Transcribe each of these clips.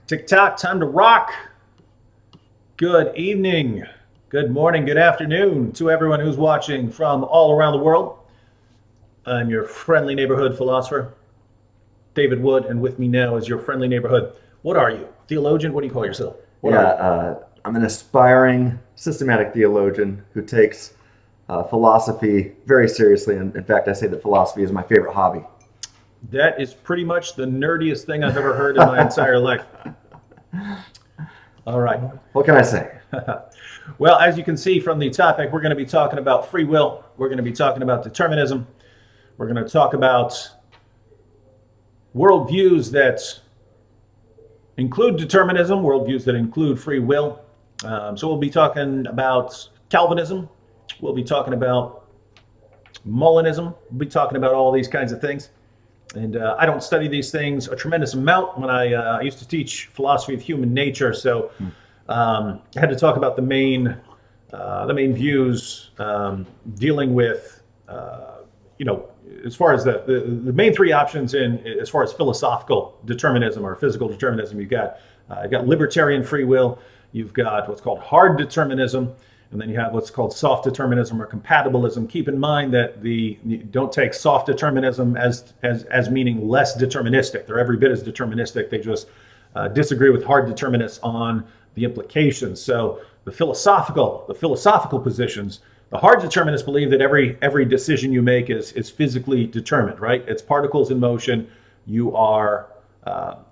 TikTok, time to rock. Good evening, good morning, good afternoon to everyone who's watching from all around the world. I'm your friendly neighborhood philosopher, David Wood, and with me now is your friendly neighborhood. What are you? Theologian? What do you call yourself? I'm an aspiring systematic theologian who takes philosophy very seriously. And in fact, I say that philosophy is my favorite hobby. That is pretty much the nerdiest thing I've ever heard in my entire life. All right. What can I say? Well, as you can see from the topic, we're going to be talking about free will. We're going to be talking about determinism. We're going to talk about worldviews that include determinism, worldviews that include free will. So we'll be talking about Calvinism. We'll be talking about Molinism. We'll be talking about all these kinds of things. And I don't study these things a tremendous amount. When I used to teach philosophy of human nature, so I had to talk about the main views dealing with, as far as the main three options as far as philosophical determinism or physical determinism. You've got libertarian free will. You've got what's called hard determinism. And then you have what's called soft determinism or compatibilism. Keep in mind that don't take soft determinism as meaning less deterministic. They're every bit as deterministic. They just disagree with hard determinists on the implications. So the philosophical positions, the hard determinists believe that every decision you make is physically determined, right? It's particles in motion. You are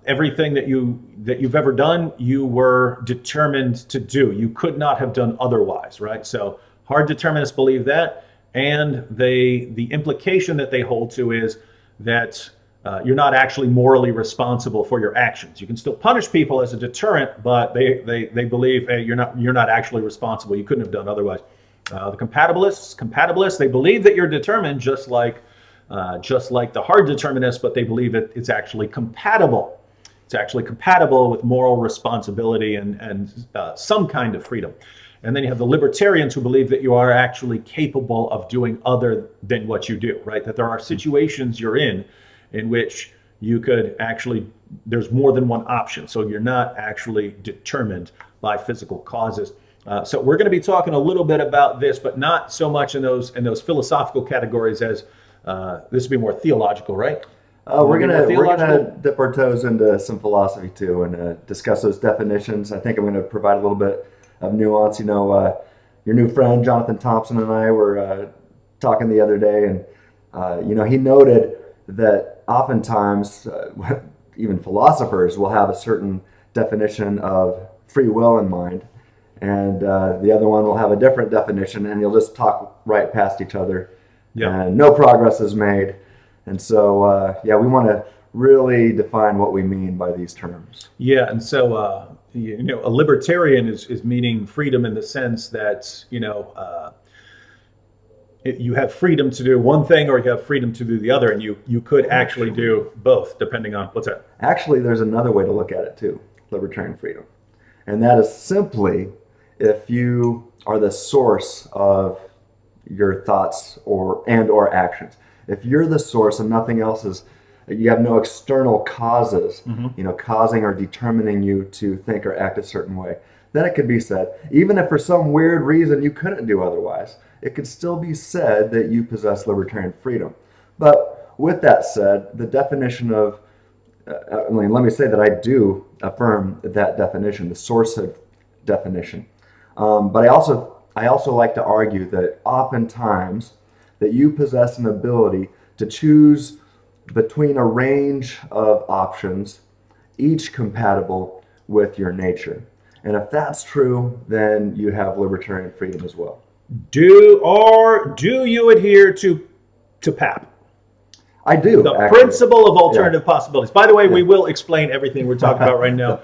everything that you've ever done, you were determined to do. You could not have done otherwise, right? So hard determinists believe that, and the implication that they hold to is that you're not actually morally responsible for your actions. You can still punish people as a deterrent, but they believe, hey, you're not actually responsible. You couldn't have done otherwise. The compatibilists, they believe that you're determined, just like the hard determinists, but they believe it's actually compatible. It's actually compatible with moral responsibility and some kind of freedom. And then you have the libertarians who believe that you are actually capable of doing other than what you do, right? That there are situations you're in which you could actually, there's more than one option. So you're not actually determined by physical causes. So we're going to be talking a little bit about this, but not so much in those philosophical categories as this would be more theological, right? We're gonna dip our toes into some philosophy too, and discuss those definitions. I think I'm going to provide a little bit of nuance. Your new friend Jonathan Thompson and I were talking the other day, and he noted that oftentimes even philosophers will have a certain definition of free will in mind, and the other one will have a different definition, and you'll just talk right past each other. Yeah. And no progress is made. And so, we want to really define what we mean by these terms. Yeah, and so, a libertarian is meaning freedom in the sense that, you have freedom to do one thing or you have freedom to do the other, and you could actually do both, depending on what's that. Actually, there's another way to look at it too, libertarian freedom. And that is simply if you are the source of your thoughts or actions. If you're the source and nothing else is, you have no external causes, causing or determining you to think or act a certain way, then it could be said, even if for some weird reason you couldn't do otherwise, it could still be said that you possess libertarian freedom. But with that said, the definition of, let me say that I do affirm that definition, the source of definition. But I also like to argue that oftentimes that you possess an ability to choose between a range of options, each compatible with your nature. And if that's true, then you have libertarian freedom as well. Do you adhere to PAP? I do. The principle of alternative possibilities. By the way, we will explain everything we're talking about right now.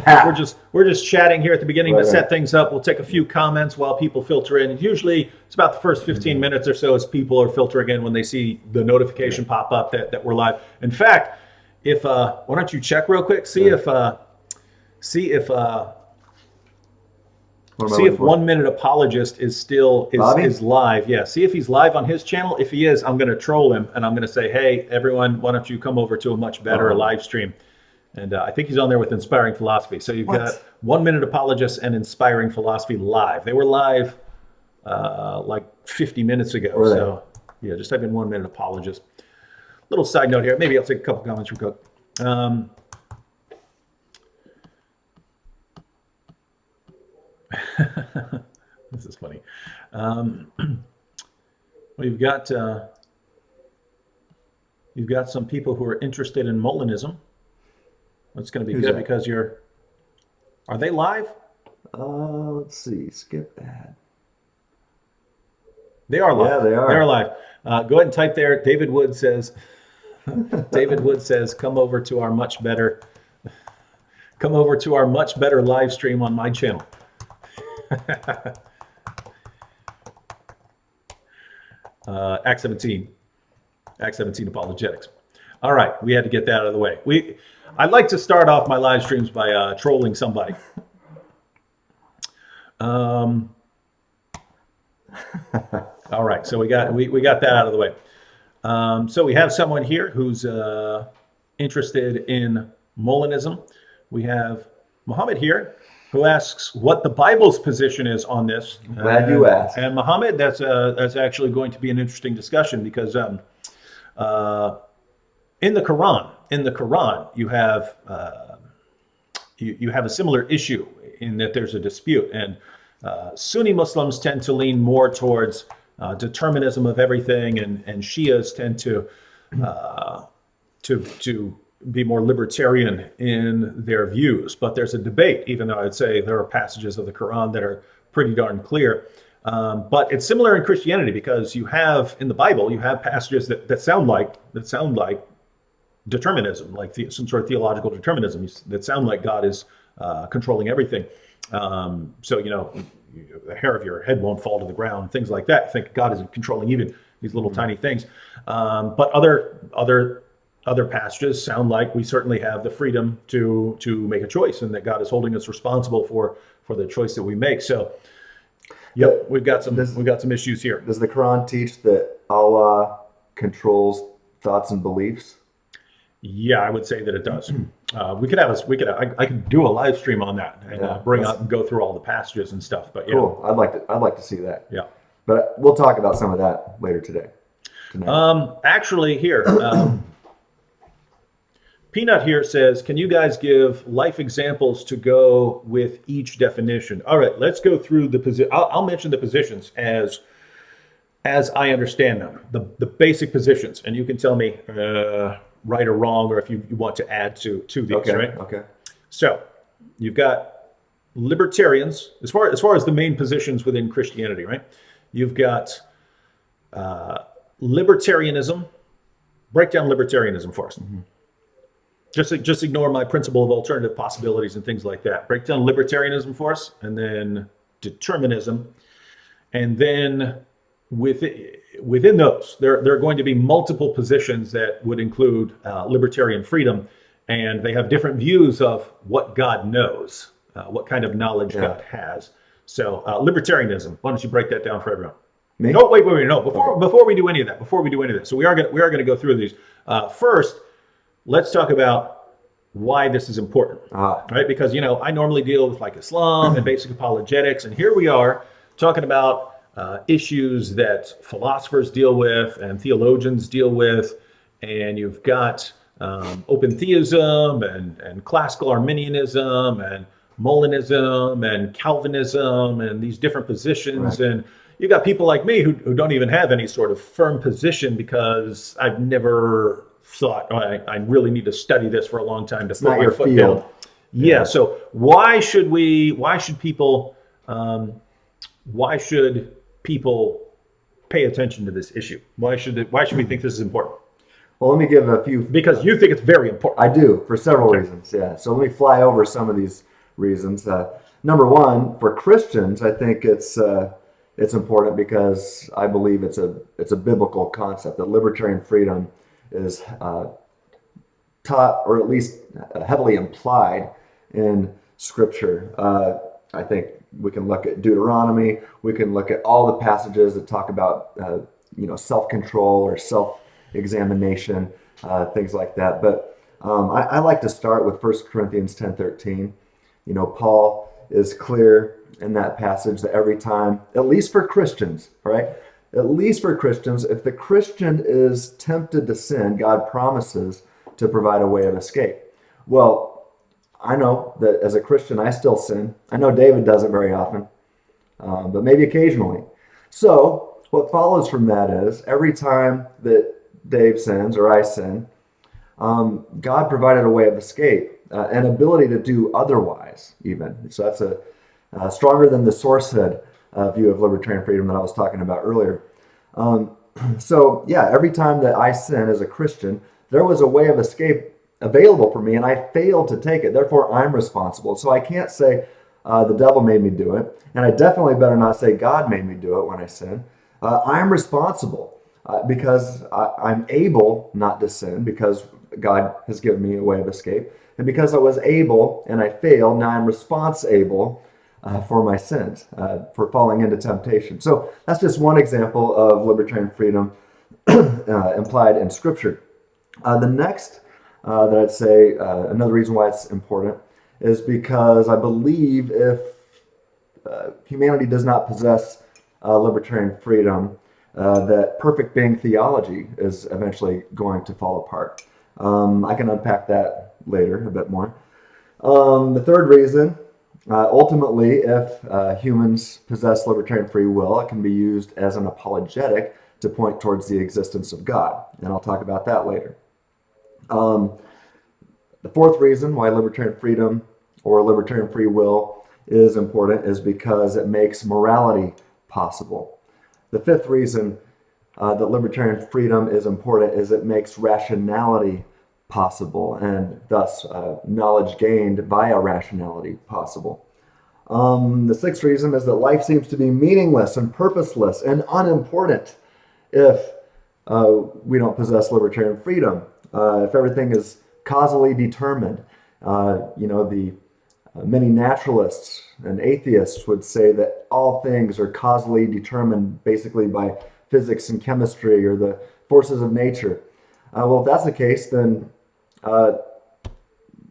We're just chatting here at the beginning to set things up. We'll take a few comments while people filter in. And usually it's about the first 15 minutes or so as people are filtering in when they see the notification pop up that we're live. In fact, if why don't you check real quick, see if 1 Minute Apologist is still is live. Yeah, see if he's live on his channel. If he is, I'm going to troll him and I'm going to say, hey, everyone, why don't you come over to a much better live stream? And I think he's on there with Inspiring Philosophy. So you've got What? 1 Minute Apologists and Inspiring Philosophy live. They were live like 50 minutes ago. Were they? So yeah, just type in 1 Minute Apologist. Little side note here. Maybe I'll take a couple comments from Cook. This is funny. We've got you've got some people who are interested in Molinism. That's going to be Who's good that? because are they live? Let's see. Skip ad. They are live. Yeah, they are. They're live. Go ahead and type there. David Wood says, come over to our much better live stream on my channel. Act 17 Apologetics. All right, we had to get that out of the way. I'd like to start off my live streams by trolling somebody. All right, so we got that out of the way. So we have someone here who's interested in Molinism. We have Muhammad here, who asks what the Bible's position is on this. Glad you asked. And Muhammad, that's actually going to be an interesting discussion because in the Quran, you have you have a similar issue in that there's a dispute, and Sunni Muslims tend to lean more towards determinism of everything, and Shias tend to be more libertarian in their views. But there's a debate, even though I'd say there are passages of the Quran that are pretty darn clear. But it's similar in Christianity because you have in the Bible, you have passages that sound like determinism, like some sort of theological determinism that sound like God is controlling everything. So, the hair of your head won't fall to the ground, things like that. I think God is controlling even these little tiny things. But other passages sound like we certainly have the freedom to make a choice, and that God is holding us responsible for the choice that we make. So, yep, we've got some issues here. Does the Quran teach that Allah controls thoughts and beliefs? Yeah, I would say that it does. I could do a live stream on that and bring up and go through all the passages and stuff. But yeah, Cool. I'd like to see that. Yeah. But we'll talk about some of that later tonight. Actually, here, Peanut here says, can you guys give life examples to go with each definition? All right, let's go through the position. I'll mention the positions as I understand them, the basic positions, and you can tell me right or wrong, or if you want to add to these, Okay. right? Okay. So you've got libertarians, as far as the main positions within Christianity, right? You've got libertarianism. Break down libertarianism for us. Mm-hmm. Just ignore my principle of alternative possibilities and things like that. Break down libertarianism for us, and then determinism, and then within those, there are going to be multiple positions that would include libertarian freedom, and they have different views of what God knows, what kind of knowledge God has. So libertarianism. Why don't you break that down for everyone? Me? No, wait, no. Before we do any of that, so we are going to go through these. First, let's talk about why this is important, right? Because I normally deal with like Islam and basic apologetics, and here we are talking about issues that philosophers deal with and theologians deal with, and you've got open theism and classical Arminianism and Molinism and Calvinism and these different positions, right. And you got people like me who don't even have any sort of firm position because I've never thought, I really need to study this for a long time to put my foot down. Yeah. So why should people pay attention to this issue? Why should we think this is important? Well, let me give a few. Because you think it's very important. I do, for several reasons. Yeah. So let me fly over some of these reasons. Number one, for Christians, I think it's important because I believe it's a biblical concept that libertarian freedom is taught, or at least heavily implied in Scripture. I think we can look at Deuteronomy. We can look at all the passages that talk about self-control or self-examination, things like that. But I like to start with 1 Corinthians 10:13. You know, Paul is clear in that passage that every time, at least for Christians, right? At least for Christians, if the Christian is tempted to sin, God promises to provide a way of escape. Well, I know that as a Christian, I still sin. I know David doesn't very often, but maybe occasionally. So what follows from that is every time that Dave sins or I sin, God provided a way of escape, an ability to do otherwise, even. So that's a stronger than the sourcehood view of libertarian freedom that I was talking about earlier. So yeah, every time that I sin as a Christian, there was a way of escape available for me, and I failed to take it. Therefore, I'm responsible. So I can't say the devil made me do it, and I definitely better not say God made me do it when I sin. I'm responsible because I'm able not to sin because God has given me a way of escape. And because I was able and I failed, now I'm responsible for my sins, for falling into temptation. So that's just one example of libertarian freedom implied in Scripture. The next that I'd say, another reason why it's important, is because I believe if humanity does not possess libertarian freedom, that perfect being theology is eventually going to fall apart. I can unpack that later a bit more. The third reason, ultimately, if humans possess libertarian free will, it can be used as an apologetic to point towards the existence of God. And I'll talk about that later. The fourth reason why libertarian freedom or libertarian free will is important is because it makes morality possible. The fifth reason that libertarian freedom is important is it makes rationality possible, and thus knowledge gained via rationality possible. The sixth reason is that life seems to be meaningless and purposeless and unimportant if we don't possess libertarian freedom. If everything is causally determined, the many naturalists and atheists would say that all things are causally determined basically by physics and chemistry or the forces of nature. Well, if that's the case, then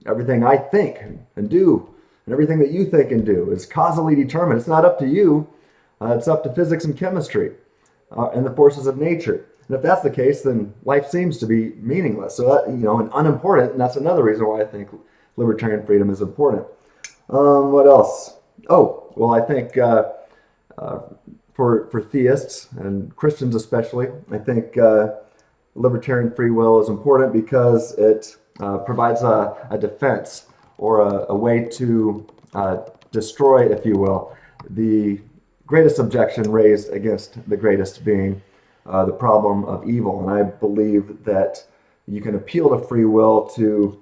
everything I think and do and everything that you think and do is causally determined. It's not up to you. It's up to physics and chemistry and the forces of nature. And if that's the case, then life seems to be meaningless. So that, and unimportant. And that's another reason why I think libertarian freedom is important. What else? Oh, well, I think for theists and Christians especially, I think libertarian free will is important because it provides a defense or a way to destroy, if you will, the greatest objection raised against the greatest being the problem of evil. And I believe that you can appeal to free will to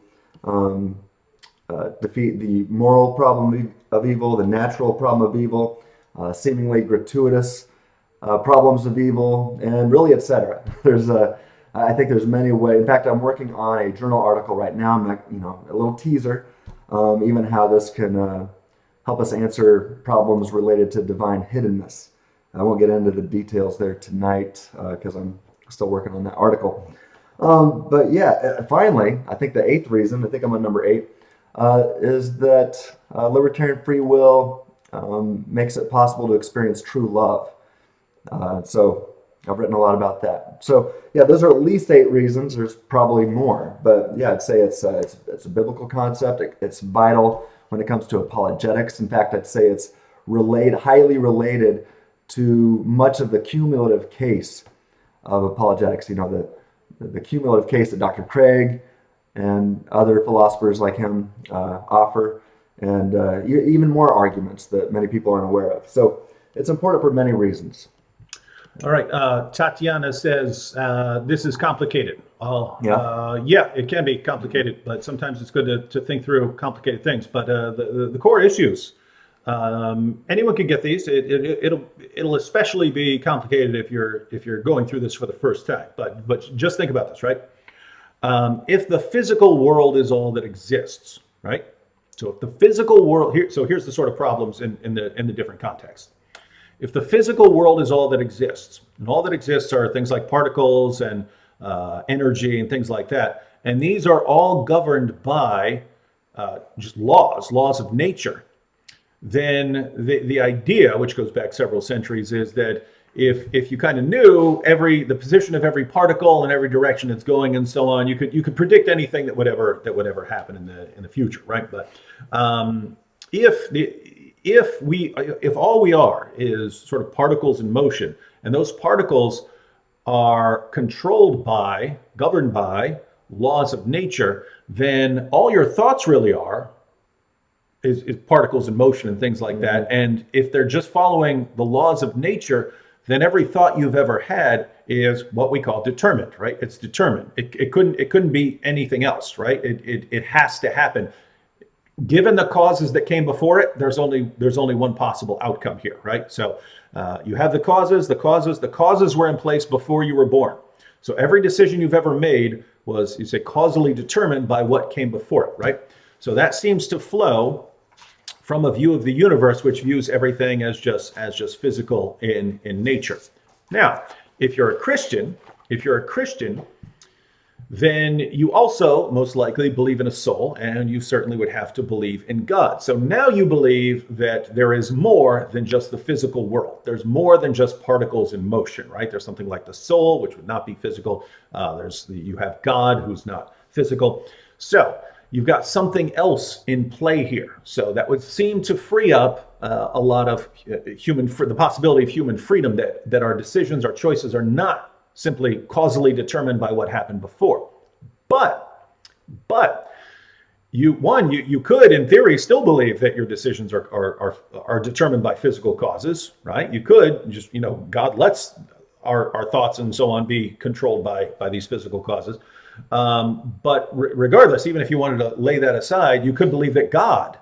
defeat the moral problem of evil, the natural problem of evil, seemingly gratuitous problems of evil, and really, etc. I think there's many ways. In fact, I'm working on a journal article right now. I'm a little teaser, even how this can help us answer problems related to divine hiddenness. I won't get into the details there tonight because I'm still working on that article. But yeah, finally, I think the eighth reason, I think I'm on number 8, is that libertarian free will makes it possible to experience true love. So I've written a lot about that. So yeah, those are at least 8 reasons. There's probably more, but yeah, I'd say it's a biblical concept. It's vital when it comes to apologetics. In fact, I'd say it's highly related to much of the cumulative case of apologetics. The cumulative case that Dr. Craig and other philosophers like him offer, and even more arguments that many people aren't aware of. So it's important for many reasons. All right. Tatiana says, this is complicated. Yeah, it can be complicated, but sometimes it's good to think through complicated things. But the core issues, anyone can get these. It'll especially be complicated if you're going through this for the first time. But just think about this, right? If the physical world is all that exists, right? So if the physical world here's the sort of problems in the different contexts. If the physical world is all that exists, and all that exists are things like particles and energy and things like that, and these are all governed by just laws of nature, then the idea, which goes back several centuries, is that if you kind of knew the position of every particle and every direction it's going and so on, you could predict anything that would ever happen in the future, right? But if all we are is sort of particles in motion, and those particles are governed by laws of nature, then all your thoughts really are is particles in motion and things like that. And if they're just following the laws of nature, then every thought you've ever had is what we call determined, right? It's determined. It couldn't be anything else, right? It has to happen. Given the causes that came before it, there's only one possible outcome here, right? So you have the causes. The causes were in place before you were born. So every decision you've ever made was, you say, causally determined by what came before it, right? So that seems to flow from a view of the universe which views everything as just physical in nature. Now, if you're a Christian, then you also most likely believe in a soul, and you certainly would have to believe in God. So now you believe that there is more than just the physical world. There's more than just particles in motion, right? There's something like the soul, which would not be physical. You have God, who's not physical. So you've got something else in play here. So that would seem to free up a lot of the possibility of human freedom, that our decisions, our choices are not simply causally determined by what happened before. But you could, in theory, still believe that your decisions are determined by physical causes, right? You could just, God lets our thoughts and so on be controlled by these physical causes. But regardless, even if you wanted to lay that aside, you could believe that God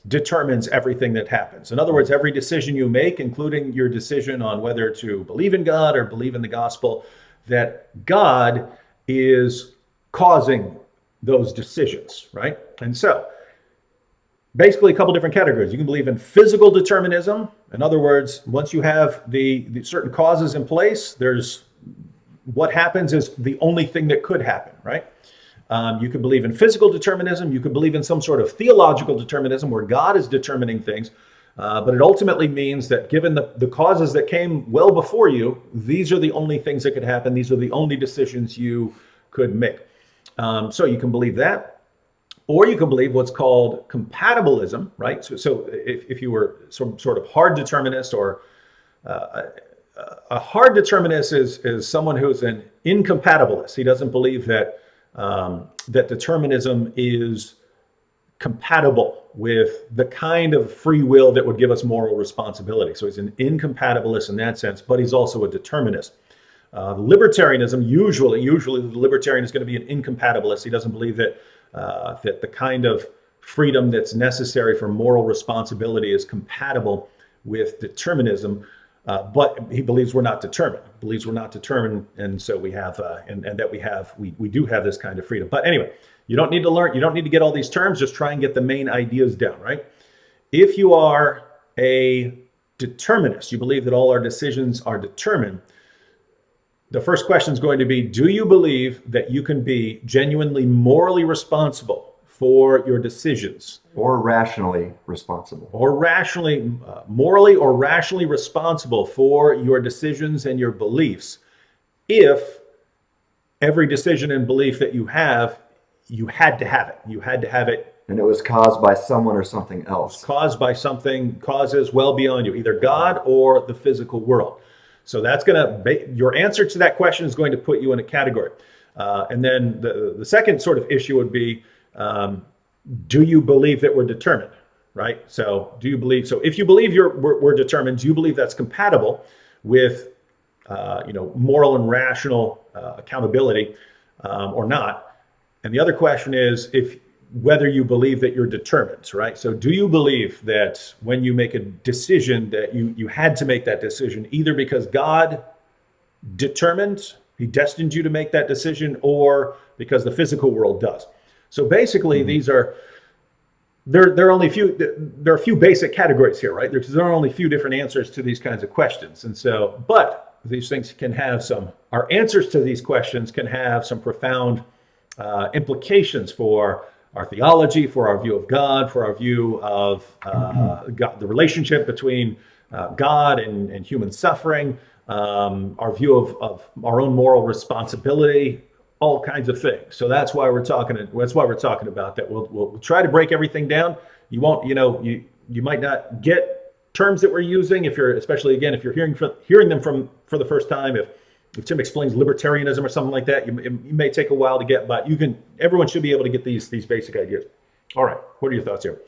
determines everything that happens. In other words, every decision you make, including your decision on whether to believe in God or believe in the gospel, that God is causing those decisions, right? And so, basically a couple different categories. You can believe in physical determinism. In other words, once you have the certain causes in place, what happens is the only thing that could happen, right? You could believe in physical determinism. You could believe in some sort of theological determinism where God is determining things. But it ultimately means that given the causes that came well before you, these are the only things that could happen. These are the only decisions you could make. So you can believe that. Or you can believe what's called compatibilism, right? So if you were some sort of hard determinist, or a hard determinist is someone who's an incompatibilist. He doesn't believe that determinism is compatible with the kind of free will that would give us moral responsibility. So he's an incompatibilist in that sense, but he's also a determinist. Libertarianism, usually the libertarian is going to be an incompatibilist. He doesn't believe that the kind of freedom that's necessary for moral responsibility is compatible with determinism. But he believes we're not determined. And so we have, and that we do have this kind of freedom. But anyway, you don't need to learn. You don't need to get all these terms. Just try and get the main ideas down, right? If you are a determinist, you believe that all our decisions are determined. The first question is going to be: do you believe that you can be genuinely morally responsible for your decisions? Or rationally responsible. Or rationally, morally or rationally responsible for your decisions and your beliefs, if every decision and belief that you have, you had to have it. You had to have it. And it was caused by someone or something else. Caused by something, causes well beyond you, either God or the physical world. So that's your answer to that question is going to put you in a category. And then the second sort of issue would be, do you believe that we're determined, right? So if you believe we're determined, do you believe that's compatible with, moral and rational accountability or not? And the other question is whether you believe that you're determined, right? So do you believe that when you make a decision that you had to make that decision either because God determined, he destined you to make that decision, or because the physical world does? So basically, there are a few basic categories here, right? There are only a few different answers to these kinds of questions. And so, but these things our answers to these questions can have some profound implications for our theology, for our view of God, for our view of God, the relationship between God and human suffering, our view of our own moral responsibility, all kinds of things. So that's why we're talking. That's why we're talking about that. We'll try to break everything down. You won't, you might not get terms that we're using if you're, especially again, if you're hearing them for the first time. If Tim explains libertarianism or something like that, you may take a while to get, but everyone should be able to get these basic ideas. All right, what are your thoughts here?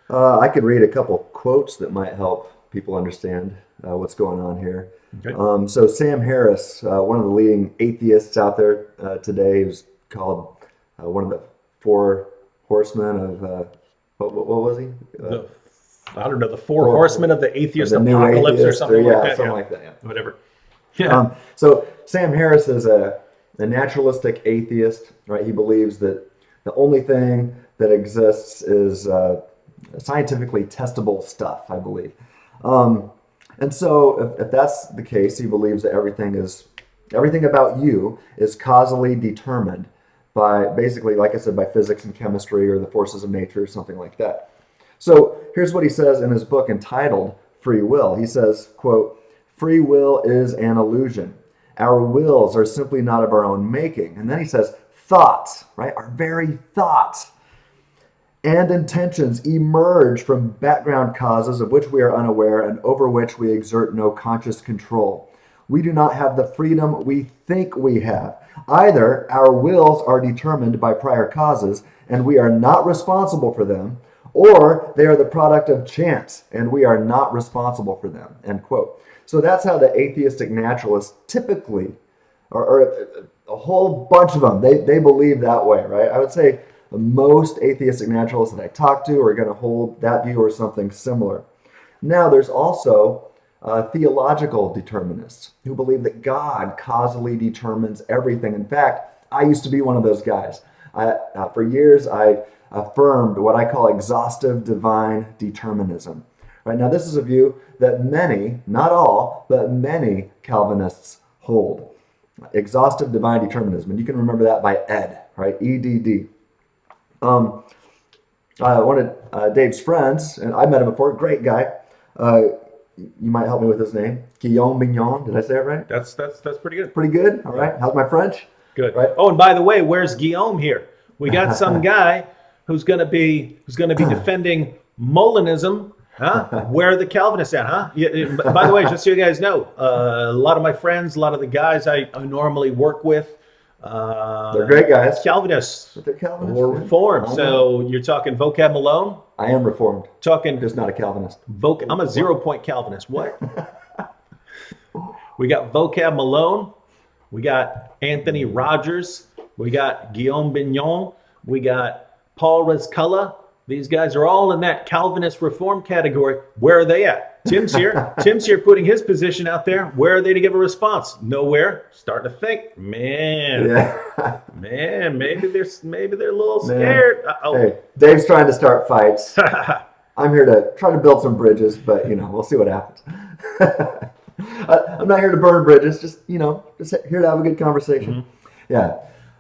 I could read a couple quotes that might help people understand what's going on here. Okay. So Sam Harris, one of the leading atheists out there today, who's called one of the four horsemen of, what was he? I don't know, the four horsemen of the atheist apocalypse or something like that. Something like that, yeah. Whatever. Yeah. So Sam Harris is a naturalistic atheist, right? He believes that the only thing that exists is scientifically testable stuff, I believe. And so if that's the case, he believes that everything about you is causally determined by, basically, like I said, by physics and chemistry or the forces of nature or something like that. So here's what he says in his book entitled Free Will. He says, quote, "Free will is an illusion. Our wills are simply not of our own making." And then he says, thoughts, right? Our very thoughts and intentions emerge from background causes of which we are unaware and over which we exert no conscious control. We do not have the freedom we think we have. Either our wills are determined by prior causes and we are not responsible for them, or they are the product of chance and we are not responsible for them, end quote. So that's how the atheistic naturalists typically, or a whole bunch of them, they believe that way, right? I would say most atheistic naturalists that I talk to are going to hold that view or something similar. Now, there's also theological determinists who believe that God causally determines everything. In fact, I used to be one of those guys. For years, I affirmed what I call exhaustive divine determinism. Right now, this is a view that many, not all, but many Calvinists hold. Exhaustive divine determinism. And you can remember that by Ed, right? EDD. One of Dave's friends, and I met him before, great guy. You might help me with his name. Guillaume Bignon. Did I say it right? That's pretty good. Pretty good. All right. How's my French? Good. Right. Oh, and by the way, where's Guillaume here? We got some guy who's gonna be defending Molinism. Huh? Where are the Calvinists at, huh? Yeah, by the way, just so you guys know, a lot of my friends, a lot of the guys I normally work with, they're great guys. Calvinists. But they're Calvinists. Or Reformed. So you're talking Vocab Malone? I am Reformed. Talking Just not a Calvinist. I'm a 0-point Calvinist. What? We got Vocab Malone. We got Anthony Rogers. We got Guillaume Bignon. We got Paul Rezculla. These guys are all in that Calvinist Reformed category. Where are they at? Tim's here. Tim's here putting his position out there. Where are they to give a response? Nowhere. Starting to think, man, maybe they're a little scared. Hey, Dave's trying to start fights. I'm here to try to build some bridges, but we'll see what happens. I'm not here to burn bridges, just here to have a good conversation. Mm-hmm. Yeah.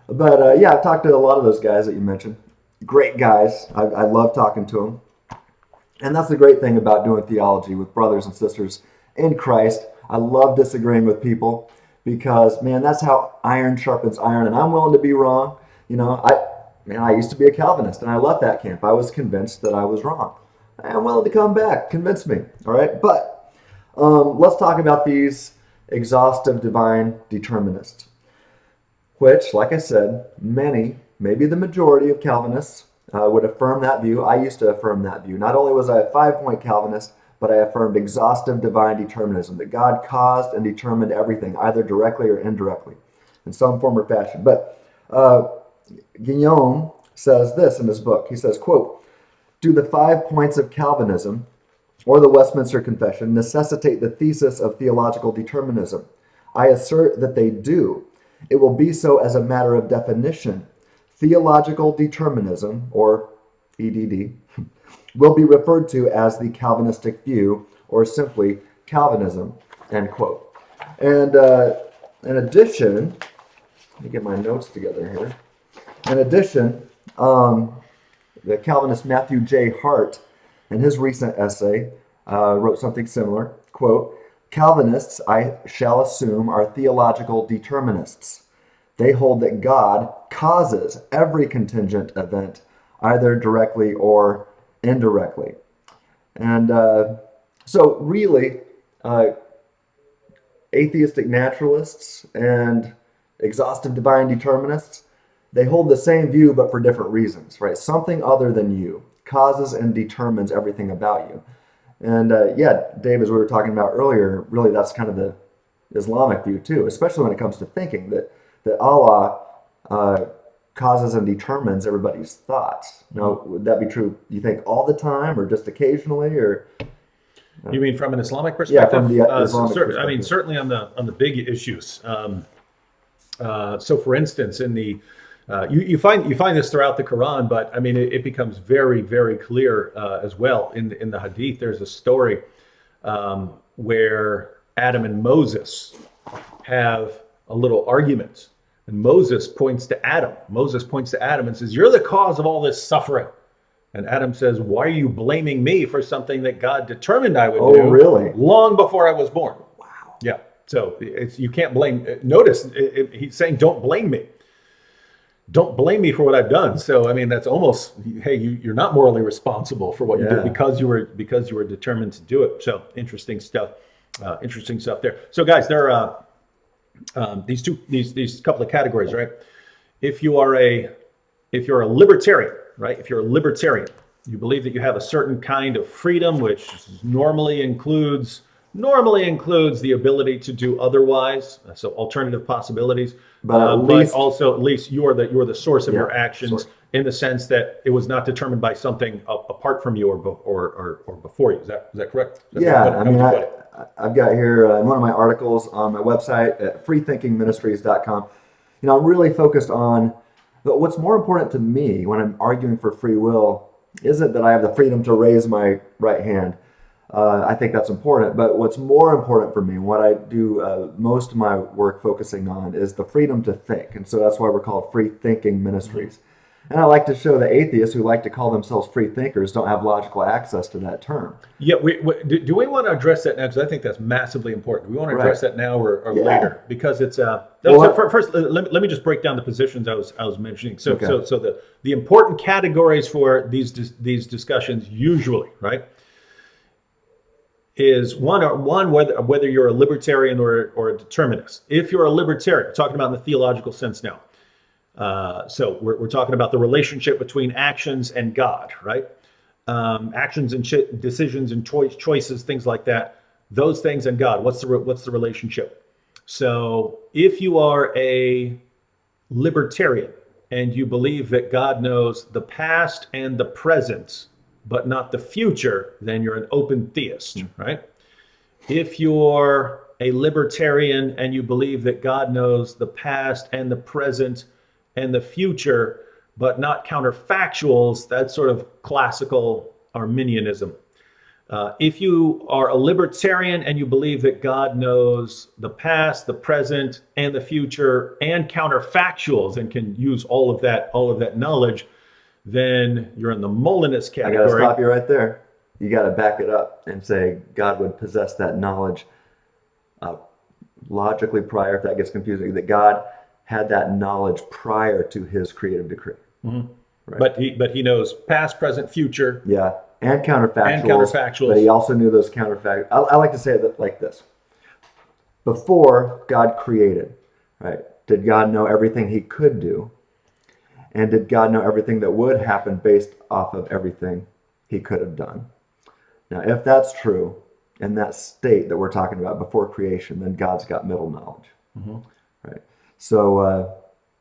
But I've talked to a lot of those guys that you mentioned. Great guys. I love talking to them. And that's the great thing about doing theology with brothers and sisters in Christ. I love disagreeing with people because, man, that's how iron sharpens iron. And I'm willing to be wrong. I used to be a Calvinist and I left that camp. I was convinced that I was wrong. I'm willing to come back. Convince me. All right. But let's talk about these exhaustive divine determinists, which, like I said, many, maybe the majority of Calvinists would affirm that view. I used to affirm that view. Not only was I a 5-point Calvinist, but I affirmed exhaustive divine determinism, that God caused and determined everything, either directly or indirectly, in some form or fashion. But Guillaume says this in his book. He says, quote, "Do the 5 points of Calvinism, or the Westminster Confession, necessitate the thesis of theological determinism? I assert that they do. It will be so as a matter of definition. Theological determinism, or EDD, will be referred to as the Calvinistic view, or simply Calvinism," end quote. And in addition, let me get my notes together here. In addition, the Calvinist Matthew J. Hart, in his recent essay, wrote something similar. Quote, Calvinists, I shall assume, are theological determinists. They hold that God causes every contingent event, either directly or indirectly. And so really, atheistic naturalists and exhaustive divine determinists, they hold the same view but for different reasons, right? Something other than you causes and determines everything about you. And yeah, Dave, as we were talking about earlier, really that's kind of the Islamic view too, especially when it comes to thinking, that Allah causes and determines everybody's thoughts. Now, would that be true, you think, all the time or just occasionally, or? You mean from an Islamic perspective? Yeah, from the Islamic perspective. I mean, certainly on the big issues. So, for instance, in the you find this throughout the Quran, but I mean, it becomes very, very clear as well in the Hadith. There's a story where Adam and Moses have a little argument, and Moses points to Adam. Moses points to Adam and says, "You're the cause of all this suffering." And Adam says, "Why are you blaming me for something that God determined I would do really? long before I was born?" Wow. Yeah. So you can't blame. Notice he's saying, "Don't blame me. Don't blame me for what I've done." So I mean, that's almost, hey, you're not morally responsible for what you did because you were determined to do it. So interesting stuff. Interesting stuff there. So guys, there are these couple of categories, right? If you're a libertarian, right? If you're a libertarian, you believe that you have a certain kind of freedom, which normally includes the ability to do otherwise, so alternative possibilities. But at least you're the source of your actions, in the sense that it was not determined by something apart from you or before you. Is that correct? I mean, I've got here in one of my articles on my website at freethinkingministries.com. I'm really focused on. But what's more important to me when I'm arguing for free will isn't that I have the freedom to raise my right hand. I think that's important. But what's more important for me, what I do most of my work focusing on, is the freedom to think. And so that's why we're called Free Thinking Ministries. And I like to show that atheists who like to call themselves free thinkers don't have logical access to that term. Yeah, do we want to address that now? Because I think that's massively important. Do we want to address that now or later? Because it's first. Let me just break down the positions I was mentioning. So the important categories for these discussions usually, right, is one whether you're a libertarian or a determinist. If you're a libertarian, we're talking about in the theological sense now. So we're talking about the relationship between actions and God, right? Actions and decisions and choices, things like that. Those things and God. What's the relationship? So if you are a libertarian and you believe that God knows the past and the present, but not the future, then you're an open theist, right? If you're a libertarian and you believe that God knows the past and the present and the future, but not counterfactuals, that's sort of classical Arminianism. If you are a libertarian and you believe that God knows the past, the present, and the future, and counterfactuals, and can use all of that knowledge, then you're in the Molinist category. I got to stop you right there. You got to back it up and say God would possess that knowledge logically prior, if that gets confusing, that God had that knowledge prior to his creative decree. Mm-hmm. Right. But he knows past, present, future. Yeah, and counterfactuals. But he also knew those counterfactuals. I like to say it like this. Before God created, right, did God know everything he could do? And did God know everything that would happen based off of everything he could have done? Now, if that's true, in that state that we're talking about before creation, then God's got middle knowledge. Mm-hmm. Right. So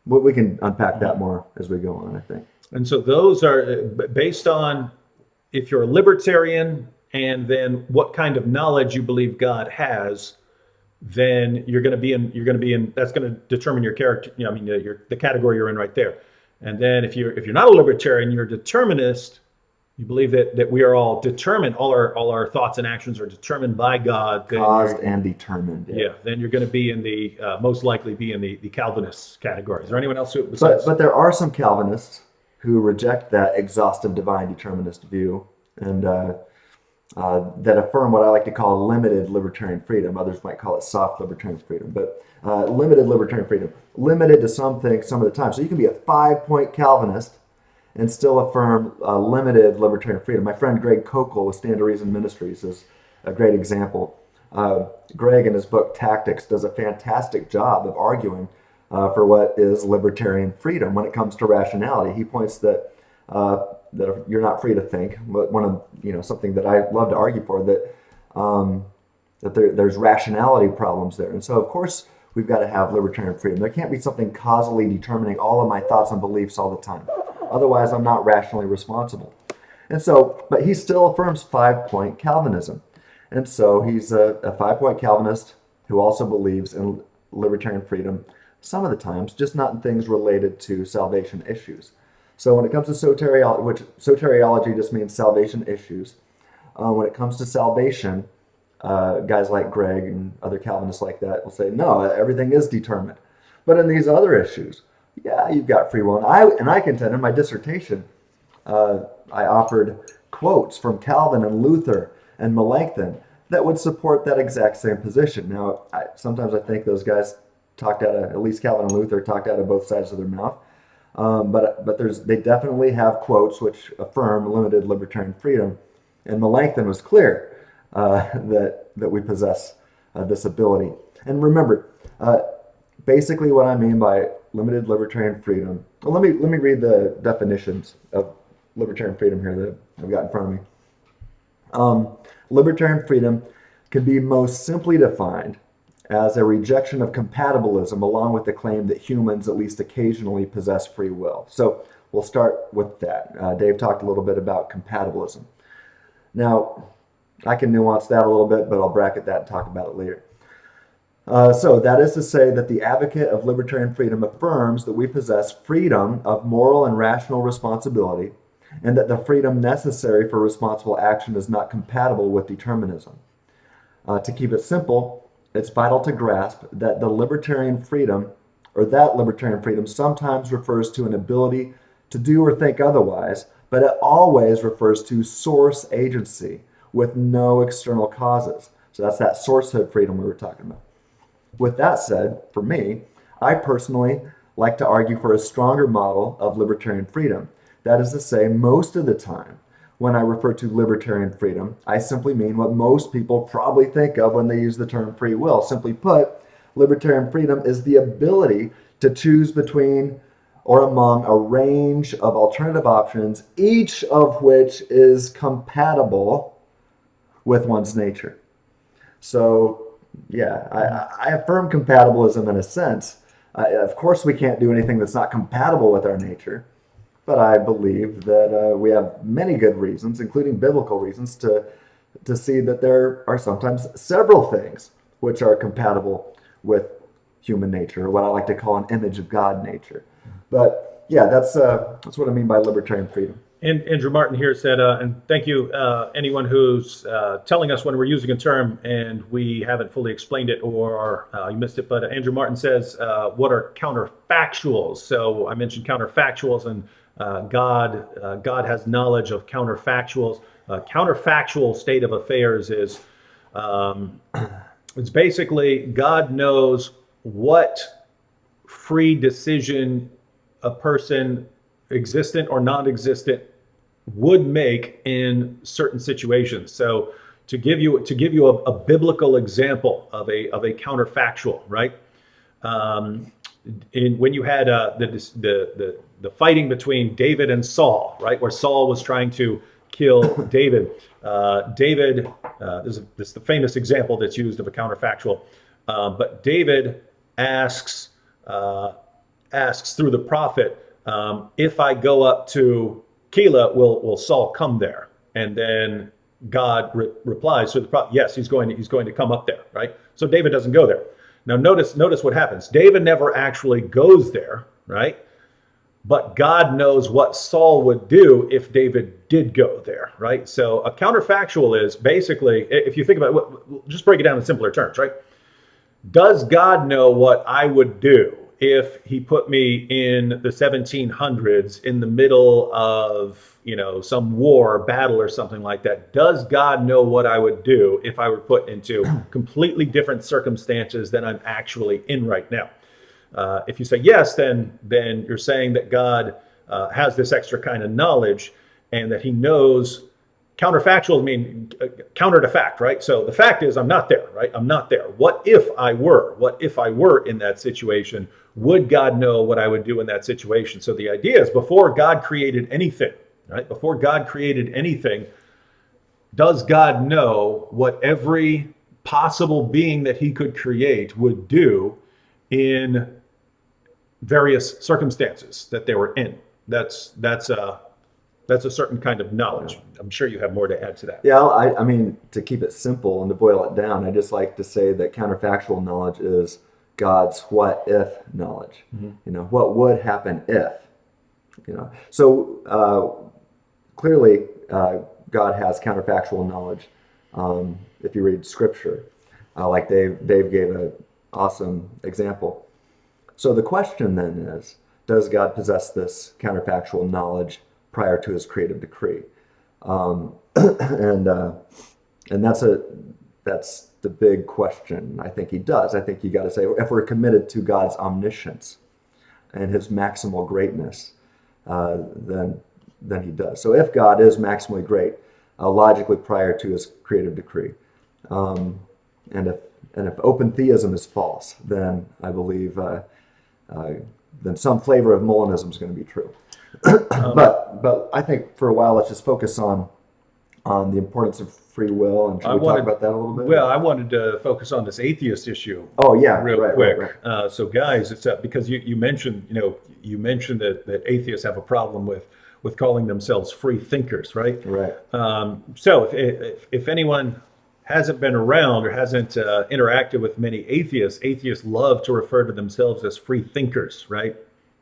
we can unpack that more as we go on, I think. And so those are based on if you're a libertarian and then what kind of knowledge you believe God has, then you're going to be in that's going to determine your character. The category you're in right there. And then if you're not a libertarian, you're a determinist, You believe that we are all determined, all our thoughts and actions are determined by God. Caused and determined. Yeah, then you're going to be in the, most likely be in the Calvinist category. Is there anyone else who, But there are some Calvinists who reject that exhaustive divine determinist view and that affirm what I like to call limited libertarian freedom. Others might call it soft libertarian freedom, but limited libertarian freedom. Limited to something some of the time. So you can be a 5-point Calvinist and still affirm limited libertarian freedom. My friend Greg Kokel with Stand to Reason Ministries is a great example. Greg, in his book Tactics, does a fantastic job of arguing for what is libertarian freedom when it comes to rationality. He points that that you're not free to think, but one of something that I love to argue for, that there's rationality problems there, and so of course we've got to have libertarian freedom. There can't be something causally determining all of my thoughts and beliefs all the time. Otherwise, I'm not rationally responsible. And so, but he still affirms 5-point Calvinism. And so he's a 5-point Calvinist who also believes in libertarian freedom some of the times, just not in things related to salvation issues. So when it comes to soteriology, which soteriology just means salvation issues, when it comes to salvation, guys like Greg and other Calvinists like that will say, no, everything is determined. But in these other issues, yeah, you've got free will. And I contend in my dissertation, I offered quotes from Calvin and Luther and Melanchthon that would support that exact same position. Now, sometimes I think those guys talked out of, at least Calvin and Luther talked out of both sides of their mouth. But they definitely have quotes which affirm limited libertarian freedom. And Melanchthon was clear that we possess this ability. And remember, basically what I mean by limited libertarian freedom. Well, let me read the definitions of libertarian freedom here that I've got in front of me. Libertarian freedom can be most simply defined as a rejection of compatibilism along with the claim that humans at least occasionally possess free will. So we'll start with that. Dave talked a little bit about compatibilism. Now, I can nuance that a little bit, but I'll bracket that and talk about it later. So that is to say that the advocate of libertarian freedom affirms that we possess freedom of moral and rational responsibility, and that the freedom necessary for responsible action is not compatible with determinism. To keep it simple, it's vital to grasp that the libertarian freedom, or that libertarian freedom, sometimes refers to an ability to do or think otherwise, but it always refers to source agency with no external causes. So that's that sourcehood freedom we were talking about. With that said, for me, I personally like to argue for a stronger model of libertarian freedom. That is to say, most of the time, when I refer to libertarian freedom, I simply mean what most people probably think of when they use the term free will. Simply put, libertarian freedom is the ability to choose between or among a range of alternative options, each of which is compatible with one's nature. So, yeah, I affirm compatibilism in a sense. Of course, we can't do anything that's not compatible with our nature. But I believe that we have many good reasons, including biblical reasons, to see that there are sometimes several things which are compatible with human nature, or what I like to call an image of God nature. But yeah, that's what I mean by libertarian freedom. And Andrew Martin here said, and thank you anyone who's telling us when we're using a term and we haven't fully explained it or you missed it. But Andrew Martin says, what are counterfactuals? So I mentioned counterfactuals, and God has knowledge of counterfactuals. Counterfactual state of affairs is it's basically God knows what free decision a person, existent or non-existent, would make in certain situations. So to give you a biblical example of a counterfactual, right? When you had the fighting between David and Saul, right, where Saul was trying to kill David. This is the famous example that's used of a counterfactual. But David asks through the prophet, if I go up to Keilah, will Saul come there? And then God replies to the prophet, yes, he's going to come up there, right? So David doesn't go there. Now notice what happens. David never actually goes there, right? but God knows what Saul would do if David did go there, right? So a counterfactual is basically, if you think about it, just break it down in simpler terms, right? Does God know what I would do if he put me in the 1700s in the middle of, some war, battle or something like that? Does God know what I would do if I were put into completely different circumstances than I'm actually in right now? If you say yes, then you're saying that God has this extra kind of knowledge and that he knows. Counterfactual mean counter to fact, right? So the fact is I'm not there, right? I'm not there. What if I were? What if I were in that situation? Would God know what I would do in that situation? So the idea is before God created anything, right? Before God created anything, does God know what every possible being that he could create would do in various circumstances that they were in? That's a certain kind of knowledge. I'm sure you have more to add to that. Yeah, I mean, to keep it simple and to boil it down, I just like to say that counterfactual knowledge is God's what if knowledge. What would happen if? So clearly God has counterfactual knowledge. If you read Scripture, like Dave gave an awesome example. So the question then is, does God possess this counterfactual knowledge prior to his creative decree? And that's the big question. I think he does. I think you got to say, if we're committed to God's omniscience and his maximal greatness, then he does. So if God is maximally great, logically prior to his creative decree, and if open theism is false, then I believe then some flavor of Molinism is going to be true. But I think for a while let's just focus on the importance of free will, and should we talk about that a little bit? Well, I wanted to focus on this atheist issue. Oh yeah, real quick. Right. So guys, it's because you mentioned that atheists have a problem with calling themselves free thinkers, right? Right. So if anyone hasn't been around or hasn't interacted with many atheists love to refer to themselves as free thinkers, right?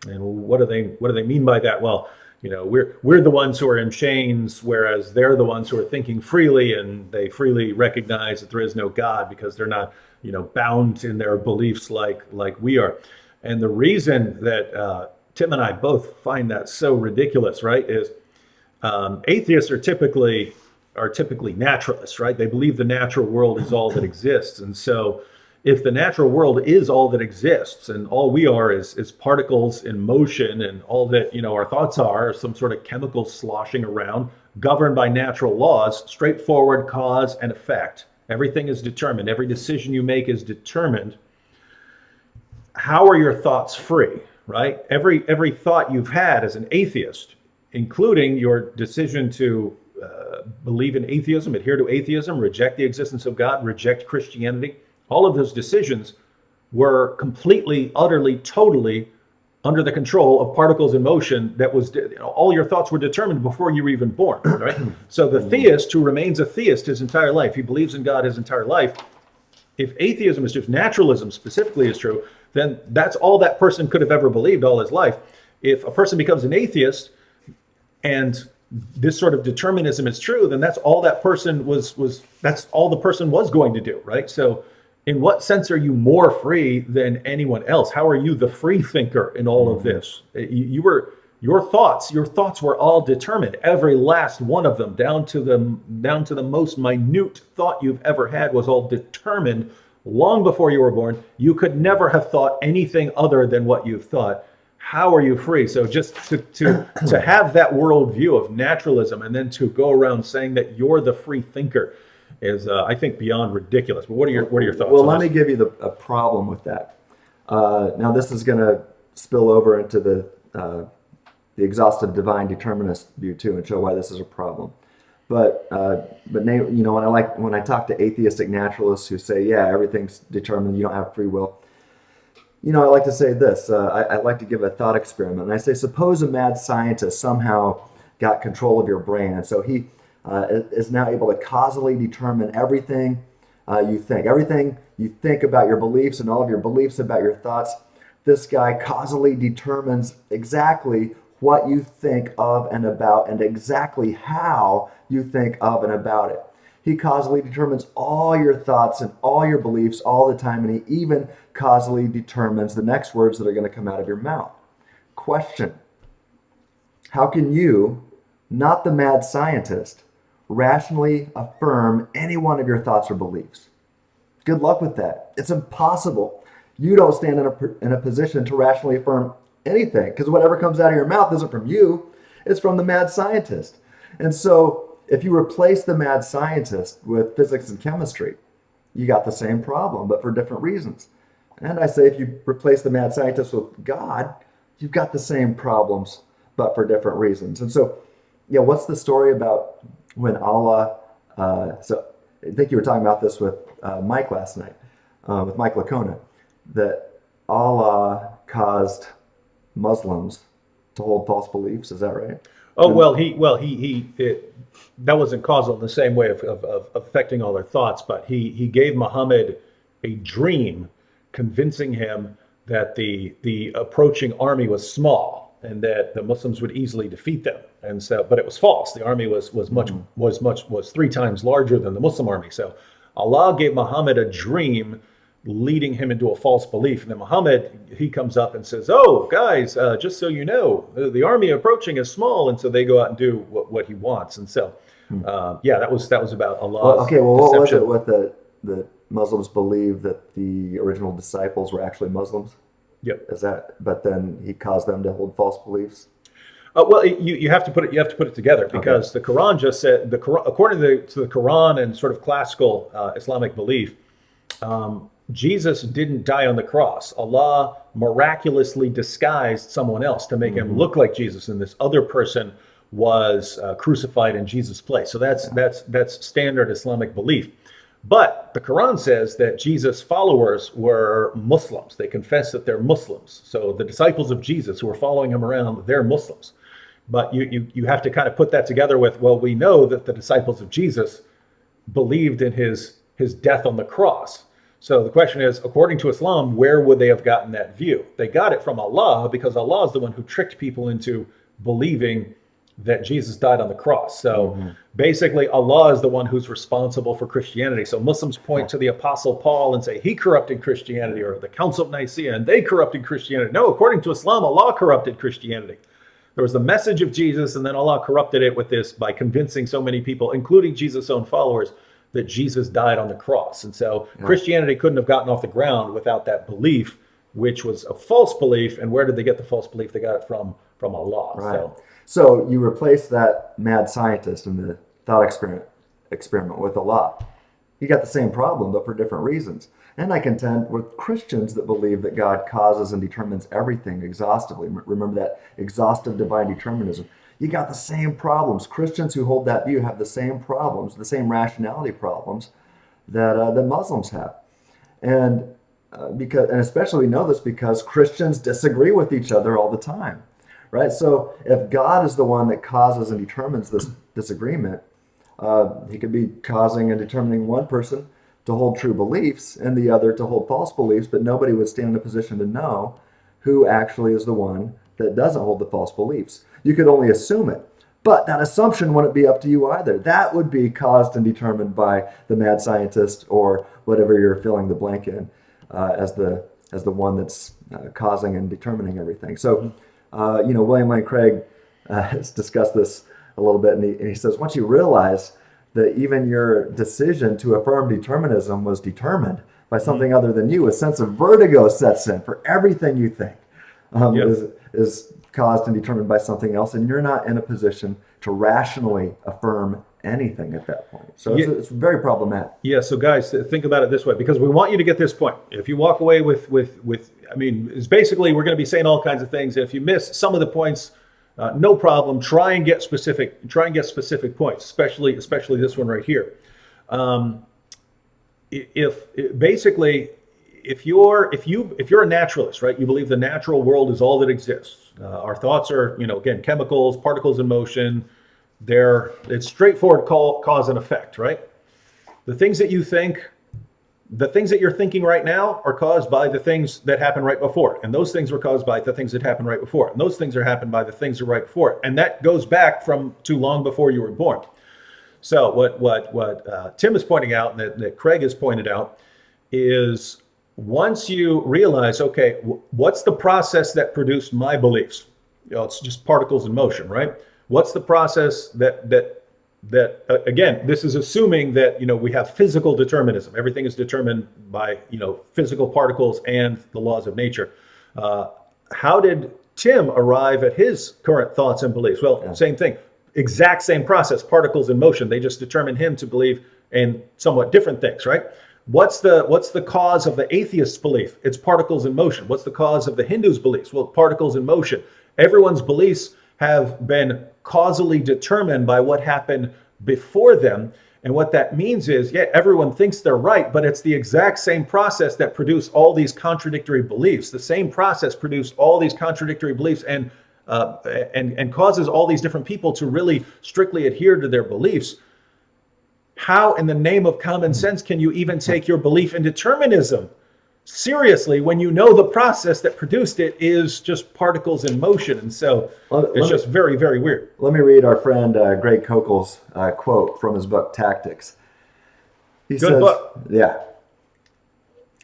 And what do they mean by that? Well, we're the ones who are in chains, whereas they're the ones who are thinking freely, and they freely recognize that there is no God because they're not, bound in their beliefs like we are. And the reason that Tim and I both find that so ridiculous, right, is atheists are typically naturalists, right? They believe the natural world is all that exists, and so if the natural world is all that exists and all we are is particles in motion, and all that our thoughts are some sort of chemical sloshing around governed by natural laws, straightforward cause and effect, everything is determined, every decision you make is determined, how are your thoughts free, right? Every thought you've had as an atheist, including your decision to believe in atheism, adhere to atheism, reject the existence of God, reject Christianity, all of those decisions were completely, utterly, totally under the control of particles in motion. That was, all your thoughts were determined before you were even born, right? So the theist who remains a theist his entire life, he believes in God his entire life. If atheism is just naturalism specifically is true, then that's all that person could have ever believed all his life. If a person becomes an atheist and this sort of determinism is true, then that's all that person that's all the person was going to do, right? So in what sense are you more free than anyone else? How are you the free thinker in all of this? Your thoughts were all determined. Every last one of them, down to the most minute thought you've ever had, was all determined long before you were born. You could never have thought anything other than what you've thought. How are you free? So just to have that worldview of naturalism and then to go around saying that you're the free thinker is, I think, beyond ridiculous. But what are your thoughts? Well, let me give you a problem with that. Now, this is going to spill over into the exhaustive divine determinist view too, and show why this is a problem. But when I talk to atheistic naturalists who say, yeah, everything's determined, you don't have free will. I like to say this. I like to give a thought experiment, and I say, suppose a mad scientist somehow got control of your brain, and so he is now able to causally determine everything you think about your beliefs, and all of your beliefs about your thoughts this guy causally determines exactly what you think of and about and exactly how you think of and about it. He causally determines all your thoughts and all your beliefs all the time, and he even causally determines the next words that are going to come out of your mouth. Question: how can you, not the mad scientist, rationally affirm any one of your thoughts or beliefs? Good luck with that. It's impossible. You don't stand in a position to rationally affirm anything, because whatever comes out of your mouth isn't from you, it's from the mad scientist. And so if you replace the mad scientist with physics and chemistry, you got the same problem, but for different reasons. And I say if you replace the mad scientist with God, you've got the same problems, but for different reasons. And so, yeah, what's the story about when Allah, so I think you were talking about this with Mike last night, with Mike Lacona, that Allah caused Muslims to hold false beliefs. Is that right? Oh, that wasn't causal in the same way of affecting all their thoughts, but he gave Muhammad a dream convincing him that the approaching army was small and that the Muslims would easily defeat them. And so, but it was false. The army was 3 times larger than the Muslim army. So Allah gave Muhammad a dream leading him into a false belief. And then Muhammad, he comes up and says, "Oh, guys, just so you know, the army approaching is small." And so they go out and do what he wants. And so, that was about Allah's what was deception. it with the Muslims believe that the original disciples were actually Muslims? Yep. But then he caused them to hold false beliefs? You have to put it together, because the Quran just said, according to the Quran and sort of classical Islamic belief, Jesus didn't die on the cross. Allah miraculously disguised someone else to make him look like Jesus, and this other person was crucified in Jesus' place. So that's standard Islamic belief. But the Quran says that Jesus' followers were Muslims. They confess that they're Muslims. So the disciples of Jesus who were following him around, they're Muslims. But you have to kind of put that together with, well, we know that the disciples of Jesus believed in his death on the cross. So the question is, according to Islam, where would they have gotten that view? They got it from Allah, because Allah is the one who tricked people into believing that Jesus died on the cross. So basically, Allah is the one who's responsible for Christianity. So Muslims point to the Apostle Paul and say he corrupted Christianity, or the Council of Nicaea, and they corrupted Christianity. No, according to Islam, Allah corrupted Christianity. There was the message of Jesus, and then Allah corrupted it with this by convincing so many people, including Jesus' own followers, that Jesus died on the cross. And so Christianity couldn't have gotten off the ground without that belief, which was a false belief. And where did they get the false belief? They got it from Allah. Right. So you replace that mad scientist in the thought experiment with Allah. You got the same problem, but for different reasons. And I contend with Christians that believe that God causes and determines everything exhaustively. Remember that exhaustive divine determinism. You got the same problems. Christians who hold that view have the same problems, the same rationality problems that Muslims have. And especially we know this because Christians disagree with each other all the time, right? So if God is the one that causes and determines this disagreement, he could be causing and determining one person to hold true beliefs and the other to hold false beliefs, but nobody would stand in a position to know who actually is the one that doesn't hold the false beliefs. You could only assume it. But that assumption wouldn't be up to you either. That would be caused and determined by the mad scientist or whatever you're filling the blank in as the one that's causing and determining everything. So, William Lane Craig has discussed this a little bit, and he says, once you realize that even your decision to affirm determinism was determined by something other than you, a sense of vertigo sets in for everything you think is caused and determined by something else, and you're not in a position to rationally affirm anything at that point. So it's very problematic. Yeah, so guys, think about it this way, because we want you to get this point. If you walk away with it's basically, we're going to be saying all kinds of things. If you miss some of the points, no problem. Try and get specific points, especially this one right here. If you're a naturalist, right, you believe the natural world is all that exists. Our thoughts are, again, chemicals, particles in motion. It's straightforward cause and effect, right? The things that you think the things that you're thinking right now are caused by the things that happened right before. And those things were caused by the things that happened right before. And those things are happened by the things that are right before. And that goes back from too long before you were born. So what Tim is pointing out, and that Craig has pointed out, is once you realize, okay, what's the process that produced my beliefs? It's just particles in motion, right? What's the process that again, this is assuming that, we have physical determinism. Everything is determined by, physical particles and the laws of nature. How did Tim arrive at his current thoughts and beliefs? Well, same thing, exact same process, particles in motion. They just determine him to believe in somewhat different things, right? What's the cause of the atheist's belief? It's particles in motion. What's the cause of the Hindu's beliefs? Well, particles in motion. Everyone's beliefs have been causally determined by what happened before them. And what that means is, everyone thinks they're right, but it's the exact same process that produced all these contradictory beliefs. The same process produced all these contradictory beliefs and causes all these different people to really strictly adhere to their beliefs. How in the name of common sense can you even take your belief in determinism seriously when you know the process that produced it is just particles in motion? And so it's just very, very weird. Let me read our friend Greg Kokel's quote from his book, Tactics. He says, book. Yeah.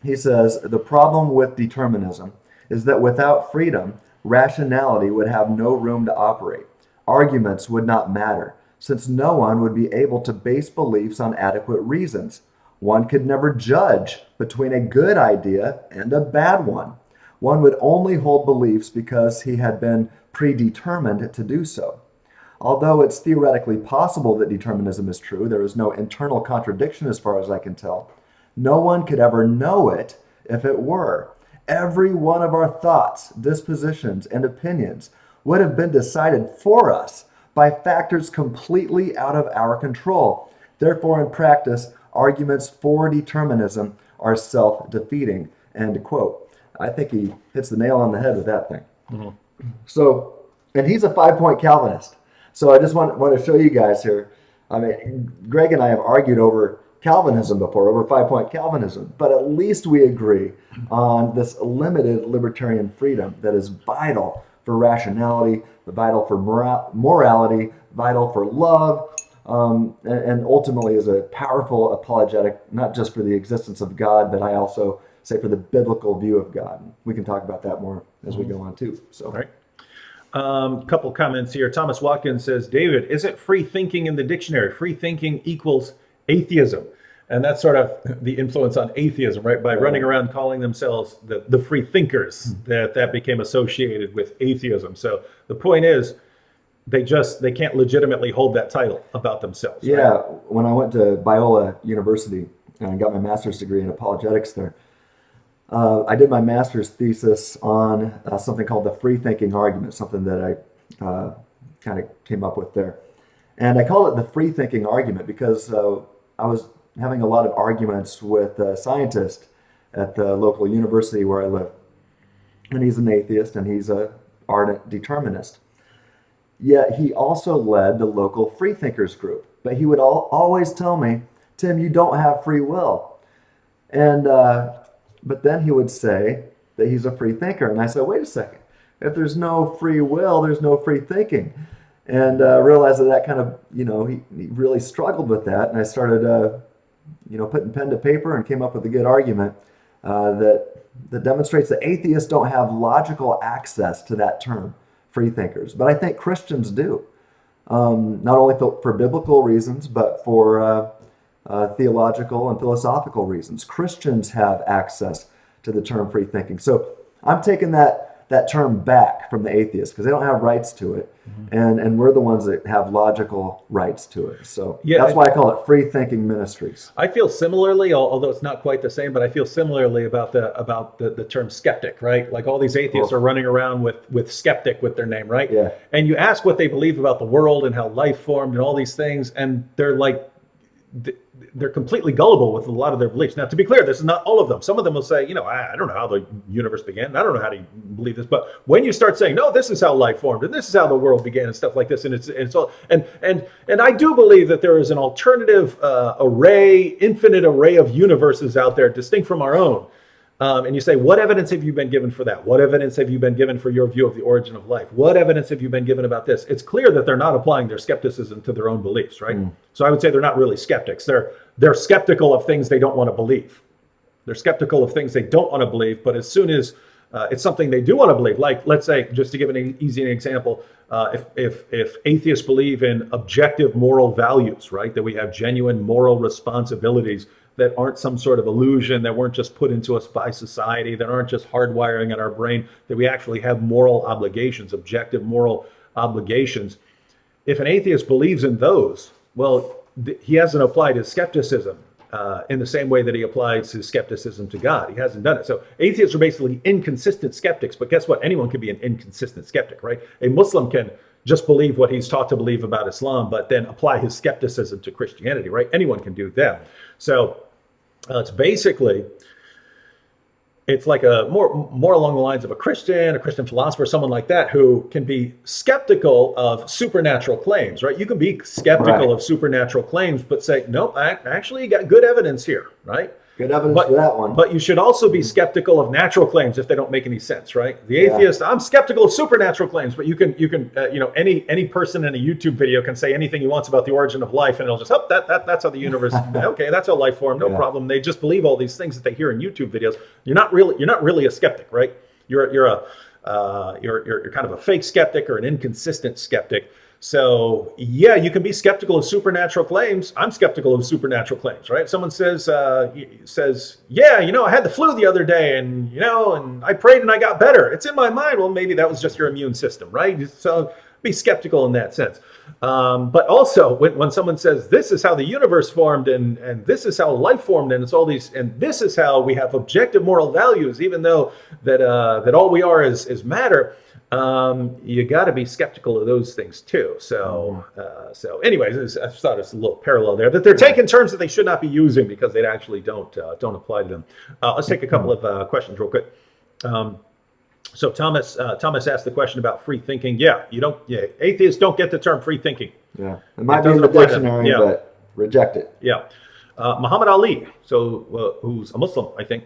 He says, the problem with determinism is that without freedom, rationality would have no room to operate. Arguments would not matter, since no one would be able to base beliefs on adequate reasons. One could never judge between a good idea and a bad one. One would only hold beliefs because he had been predetermined to do so. Although it's theoretically possible that determinism is true, there is no internal contradiction as far as I can tell. No one could ever know it if it were. Every one of our thoughts, dispositions, and opinions would have been decided for us by factors completely out of our control. Therefore, in practice, arguments for determinism are self-defeating, end quote. I think he hits the nail on the head with that thing. Mm-hmm. So, and he's a 5-point Calvinist. So I just want to show you guys here. I mean, Greg and I have argued over Calvinism before, over 5-point Calvinism, but at least we agree on this limited libertarian freedom that is vital for rationality, vital for morality, vital for love, and ultimately is a powerful apologetic, not just for the existence of God, but I also say for the biblical view of God. We can talk about that more as we go on too. So, all right. Couple comments here. Thomas Watkins says, David, isn't free thinking in the dictionary? Free thinking equals atheism. And that's sort of the influence on atheism, right? By running around calling themselves the free thinkers, that became associated with atheism. So the point is, they can't legitimately hold that title about themselves. Yeah, right? When I went to Biola University and got my master's degree in apologetics there, I did my master's thesis on something called the free thinking argument, something that I kind of came up with there. And I call it the free thinking argument because I was having a lot of arguments with a scientist at the local university where I live. And he's an atheist and he's an ardent determinist. Yet he also led the local free thinkers group. But he would always tell me, Tim, you don't have free will. And but then he would say that he's a free thinker. And I said, wait a second. If there's no free will, there's no free thinking. And realized that kind of, he really struggled with that. And I started, putting pen to paper and came up with a good argument that demonstrates that atheists don't have logical access to that term, free thinkers. But I think Christians do, not only for biblical reasons, but for theological and philosophical reasons. Christians have access to the term free thinking. So I'm taking that term back from the atheists because they don't have rights to it, and we're the ones that have logical rights to it. So that's why I call it free thinking ministries. I feel similarly, although it's not quite the same, but I feel similarly about the term skeptic, right? Like all these atheists are running around with skeptic with their name, right? Yeah. And you ask what they believe about the world and how life formed and all these things, and they're like, they're completely gullible with a lot of their beliefs. Now, to be clear, this is not all of them. Some of them will say, I don't know how the universe began. I don't know how to believe this. But when you start saying, no, this is how life formed, and this is how the world began, and stuff like this, and it's all, and I do believe that there is an alternative infinite array of universes out there, distinct from our own. And you say, what evidence have you been given for that? What evidence have you been given for your view of the origin of life? What evidence have you been given about this? It's clear that they're not applying their skepticism to their own beliefs, right? So I would say they're not really skeptics. They're skeptical of things they don't want to believe. They're skeptical of things they don't want to believe, but as soon as it's something they do want to believe, like, let's say, just to give an easy example, if atheists believe in objective moral values, right, that we have genuine moral responsibilities that aren't some sort of illusion, that weren't just put into us by society, that aren't just hardwiring in our brain, that we actually have moral obligations, objective moral obligations. If an atheist believes in those, well, he hasn't applied his skepticism in the same way that he applies his skepticism to God. He hasn't done it. So atheists are basically inconsistent skeptics, but guess what? Anyone can be an inconsistent skeptic, right? A Muslim can just believe what he's taught to believe about Islam, but then apply his skepticism to Christianity, right? Anyone can do that. So it's basically, it's like a more along the lines of a Christian philosopher, someone like that, who can be skeptical of supernatural claims, right? You can be skeptical of supernatural claims, but say, nope, I actually got good evidence here, right? Good evidence for that one. But you should also be skeptical of natural claims if they don't make any sense, right? The atheist, I'm skeptical of supernatural claims, but you can any person in a YouTube video can say anything he wants about the origin of life, and it'll just, that's how the universe, okay, that's how life formed, no problem. They just believe all these things that they hear in YouTube videos. You're not really a skeptic, right? You're kind of a fake skeptic or an inconsistent skeptic. So yeah, you can be skeptical of supernatural claims. I'm skeptical of supernatural claims, right? Someone says, yeah, I had the flu the other day, and and I prayed and I got better. It's in my mind. Well, maybe that was just your immune system, right? So be skeptical in that sense. But also when someone says this is how the universe formed, and this is how life formed, and it's all these, and this is how we have objective moral values, even though that all we are is matter. You got to be skeptical of those things too. So anyways, I thought it's a little parallel there, that they're taking terms that they should not be using because they actually don't apply to them. Let's take a couple of questions real quick. So Thomas asked the question about free thinking. Atheists don't get the term free thinking. Yeah, it might be in the dictionary, but reject it. Yeah. Muhammad Ali, who's a Muslim, I think,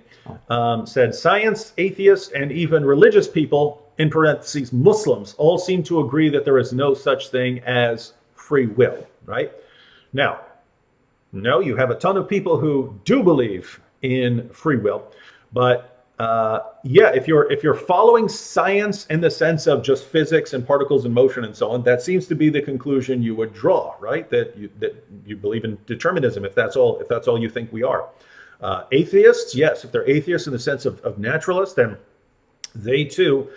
said science, atheists, and even religious people, in parentheses, Muslims, all seem to agree that there is no such thing as free will, right? Now, no, you have a ton of people who do believe in free will, but if you're following science in the sense of just physics and particles in motion and so on, that seems to be the conclusion you would draw, right? That you believe in determinism, if that's all you think we are. Atheists, yes, if they're atheists in the sense of naturalists, then they too,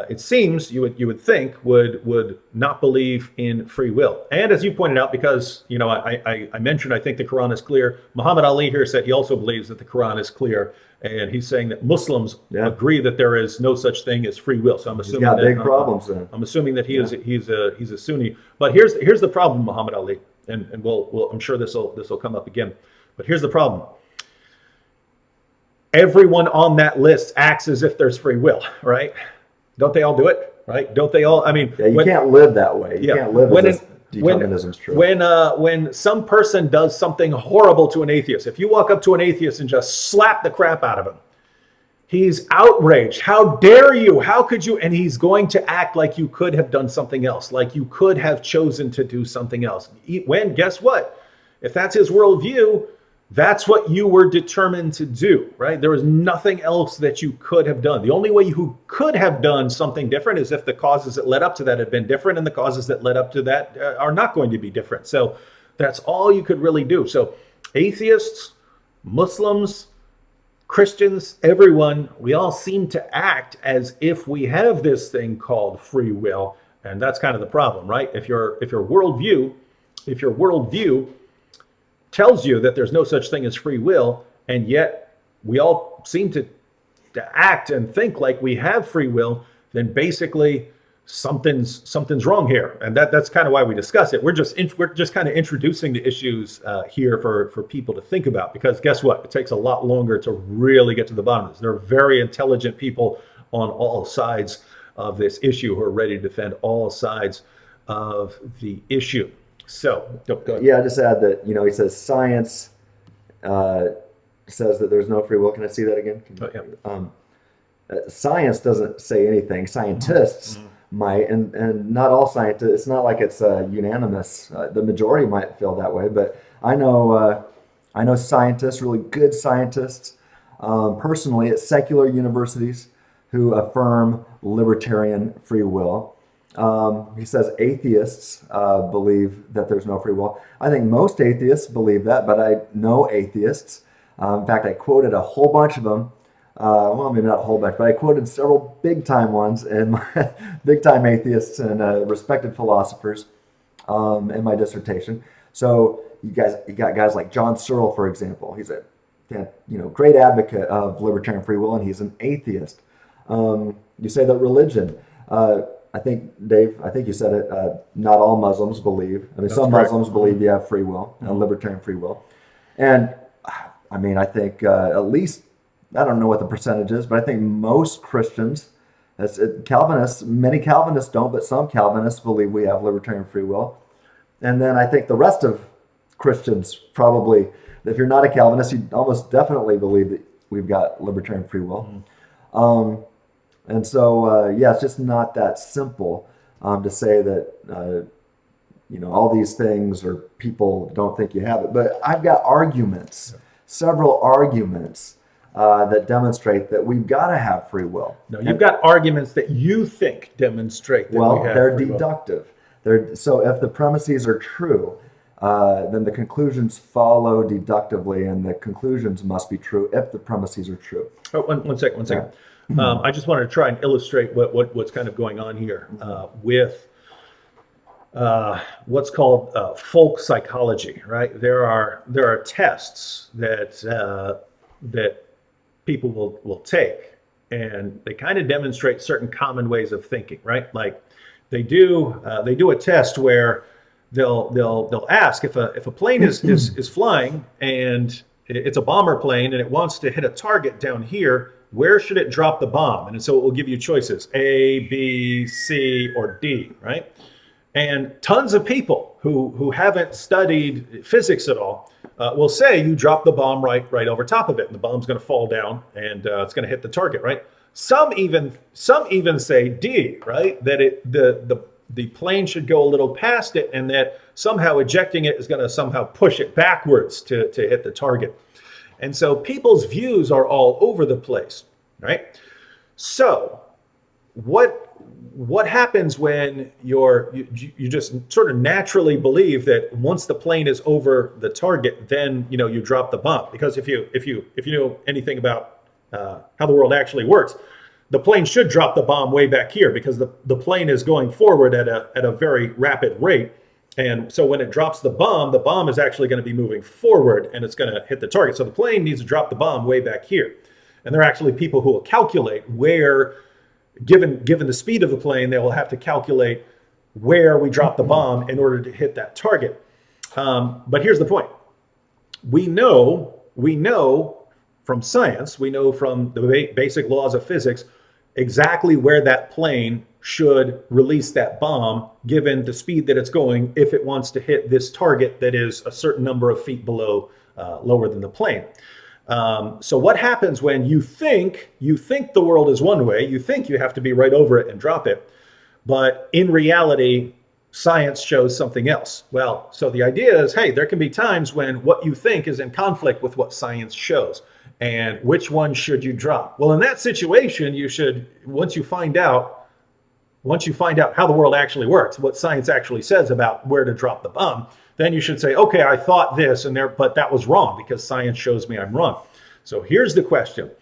it seems you would think would not believe in free will. And as you pointed out, because I mentioned, I think the Quran is clear. Muhammad Ali here said he also believes that the Quran is clear, and he's saying that Muslims agree that there is no such thing as free will. So I'm assuming he's got big problems then. I'm assuming that he's a Sunni. But here's the problem, Muhammad Ali, and we'll I'm sure this will come up again. But here's the problem. Everyone on that list acts as if there's free will, right? Don't they all do it, right? Don't they all? I mean, you can't live that way. You can't live as if determinism's true. When some person does something horrible to an atheist, if you walk up to an atheist and just slap the crap out of him, he's outraged. How dare you? How could you? And he's going to act like you could have done something else, like you could have chosen to do something else. Guess what? If that's his worldview, that's what you were determined to do, right? There is nothing else that you could have done. The only way you could have done something different is if the causes that led up to that had been different, and the causes that led up to that are not going to be different. So that's all you could really do. So atheists, Muslims, Christians, everyone, we all seem to act as if we have this thing called free will. And that's kind of the problem, right? If your worldview tells you that there's no such thing as free will, and yet we all seem to act and think like we have free will, then basically something's wrong here, and that's kind of why we discuss it. We're just kind of introducing the issues here for people to think about, because guess what? It takes a lot longer to really get to the bottom of this. There are very intelligent people on all sides of this issue who are ready to defend all sides of the issue. So, go ahead. Yeah, I just add that, he says science says that there's no free will. Can I see that again? Science doesn't say anything. Scientists might, and not all scientists. It's not like it's unanimous. The majority might feel that way, but I know scientists, really good scientists, personally at secular universities who affirm libertarian free will. He says atheists believe that there's no free will. I think most atheists believe that, but I know atheists. In fact, I quoted a whole bunch of them. Well, maybe not a whole bunch, but I quoted several big-time ones and my big-time atheists and respected philosophers in my dissertation. So you got guys like John Searle, for example. He's a great advocate of libertarian free will, and he's an atheist. You say that religion. I think, Dave, you said it, not all Muslims believe. I mean, some Muslims believe you have free will, libertarian free will. And, I mean, I think at least, I don't know what the percentage is, but I think most Christians, Calvinists, many Calvinists don't, but some Calvinists believe we have libertarian free will. And then I think the rest of Christians probably, if you're not a Calvinist, you almost definitely believe that we've got libertarian free will. And so, it's just not that simple to say that, all these things or people don't think you have it. But I've got arguments, several arguments that demonstrate that we've got to have free will. No, you've got arguments that you think demonstrate that we have they're free will. deductive. So if the premises are true, then the conclusions follow deductively, and the conclusions must be true if the premises are true. Oh, one second. Yeah. I just wanted to try and illustrate what's kind of going on here with what's called folk psychology, right? There are tests that people will take, and they kind of demonstrate certain common ways of thinking, right? Like they do a test where they'll ask if a plane is flying and it's a bomber plane and it wants to hit a target down here, where should it drop the bomb? And so it will give you choices, A, B, C, or D, right? And tons of people who haven't studied physics at all will say you drop the bomb right over top of it, and the bomb's going to fall down and it's going to hit the target, right? Some even say D, right? That the plane should go a little past it, and that somehow ejecting it is going to somehow push it backwards to hit the target. And so people's views are all over the place, right? So what happens when you just sort of naturally believe that once the plane is over the target, then you drop the bomb? Because if you know anything about how the world actually works, the plane should drop the bomb way back here, because the plane is going forward at a very rapid rate. And so when it drops the bomb is actually going to be moving forward, and it's going to hit the target. So the plane needs to drop the bomb way back here. And there are actually people who will calculate where, given the speed of the plane, they will have to calculate where we drop the bomb in order to hit that target. But here's the point. We know from science, we know from the basic laws of physics, exactly where that plane should release that bomb, given the speed that it's going, if it wants to hit this target that is a certain number of feet below, lower than the plane. So what happens when you think the world is one way, you think you have to be right over it and drop it, but in reality, science shows something else? Well, so the idea is, hey, there can be times when what you think is in conflict with what science shows. And which one should you drop? Well, in that situation, you should, once you find out how the world actually works, what science actually says about where to drop the bomb, then you should say, okay, I thought this, but that was wrong because science shows me I'm wrong. So here's the question.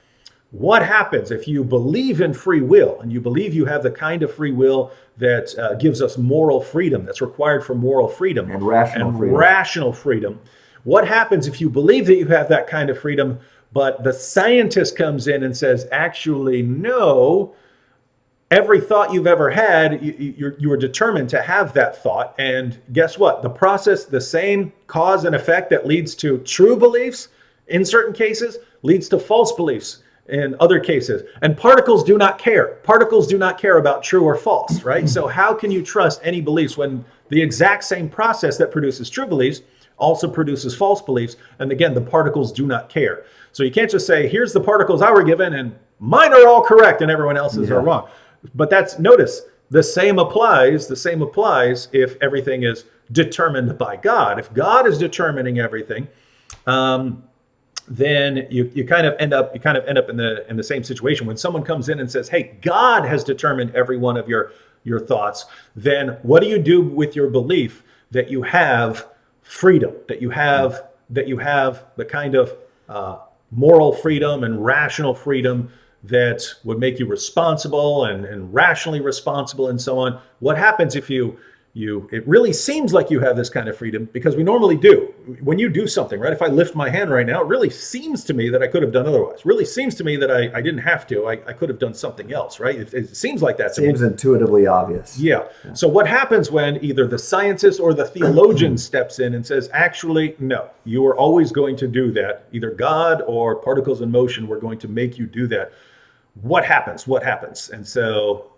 What happens if you believe in free will, and you believe you have the kind of free will that gives us moral freedom, that's required for moral freedom and rational freedom? What happens if you believe that you have that kind of freedom, but the scientist comes in and says, actually, no, every thought you've ever had, you are determined to have that thought. And guess what? The process, the same cause and effect that leads to true beliefs in certain cases, leads to false beliefs in other cases. And particles do not care. Particles do not care about true or false, right? So how can you trust any beliefs when the exact same process that produces true beliefs also produces false beliefs? And again, the particles do not care. So you can't just say, here's the particles I were given and mine are all correct and everyone else's are wrong. But notice, the same applies if everything is determined by God. If God is determining everything, then you kind of end up in the same situation. When someone comes in and says, hey, God has determined every one of your thoughts, then what do you do with your belief that you have freedom, that you have the kind of moral freedom and rational freedom that would make you responsible and rationally responsible and so on? What happens if it really seems like you have this kind of freedom, because we normally do. When you do something, right? If I lift my hand right now, it really seems to me that I could have done otherwise. Really seems to me that I didn't have to. I could have done something else, right? It seems like that to me. Seems intuitively obvious. Yeah. So what happens when either the scientist or the theologian steps in and says, actually, no, you are always going to do that. Either God or particles in motion were going to make you do that. What happens? And so,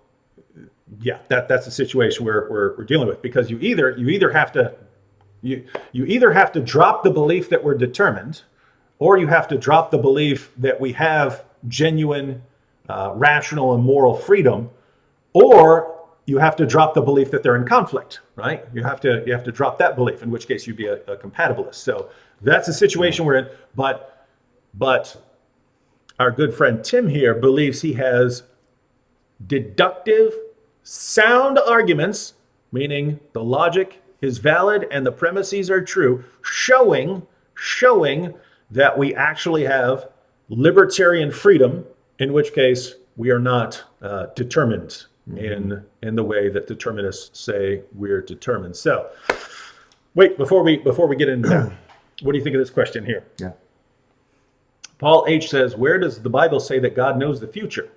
yeah, that's the situation we're dealing with, because you either have to drop the belief that we're determined, or you have to drop the belief that we have genuine, rational and moral freedom, or you have to drop the belief that they're in conflict, right? You have to drop that belief, in which case you'd be a compatibilist. So that's the situation we're in. But our good friend Tim here believes he has deductive, sound arguments, meaning the logic is valid and the premises are true, showing that we actually have libertarian freedom, in which case we are not determined in the way that determinists say we're determined. So, wait, before we get into that, what do you think of this question here? Yeah. Paul H. says, where does the Bible say that God knows the future?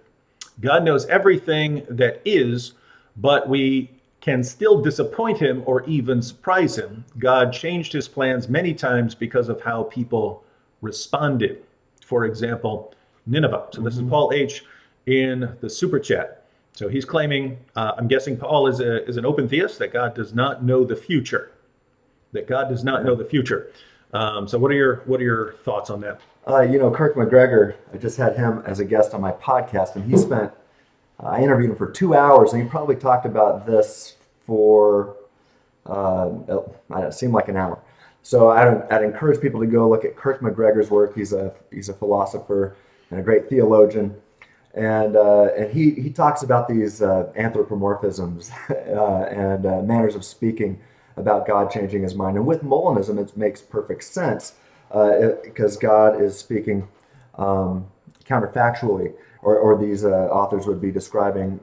God knows everything that is, but we can still disappoint him or even surprise him. God changed his plans many times because of how people responded. For example, Nineveh. So this is Paul H. in the super chat. So he's claiming, I'm guessing Paul is an open theist, that God does not know the future. That God does not know the future. So what are your thoughts on that? Kirk McGregor, I just had him as a guest on my podcast, and I interviewed him for 2 hours, and he probably talked about this for, it seemed like an hour. So I'd encourage people to go look at Kirk McGregor's work. He's a philosopher and a great theologian, and he talks about these anthropomorphisms and manners of speaking about God changing his mind. And with Molinism, it makes perfect sense. Because God is speaking counterfactually, or these authors would be describing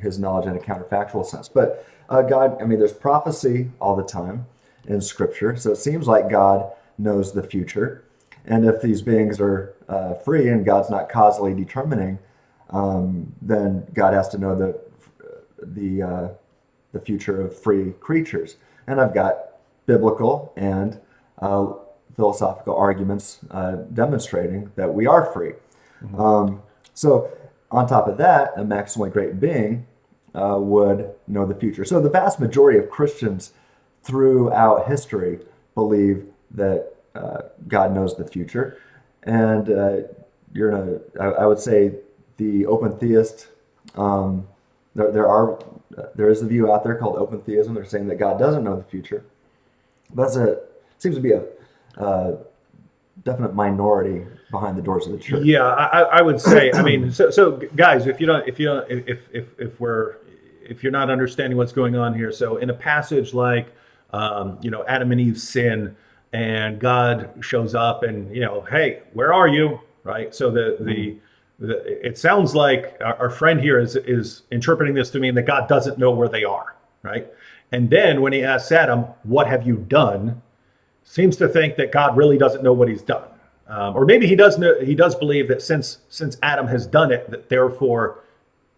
his knowledge in a counterfactual sense. But God, there's prophecy all the time in Scripture, so it seems like God knows the future. And if these beings are free and God's not causally determining, then God has to know the future of free creatures. And I've got biblical and philosophical arguments demonstrating that we are free. So on top of that, a maximally great being would know the future. So the vast majority of Christians throughout history believe that God knows the future. And I would say the open theist, there is a view out there called open theism. They're saying that God doesn't know the future. But seems to be a definite minority behind the doors of the church. Yeah, I would say. So guys, if you're not understanding what's going on here, so in a passage like Adam and Eve's sin, and God shows up and hey, where are you? Right. So it sounds like our friend here is interpreting this to mean that God doesn't know where they are. Right. And then when he asks Adam, "What have you done?" seems to think that God really doesn't know what he's done, or maybe he does know. He does believe that since Adam has done it, that therefore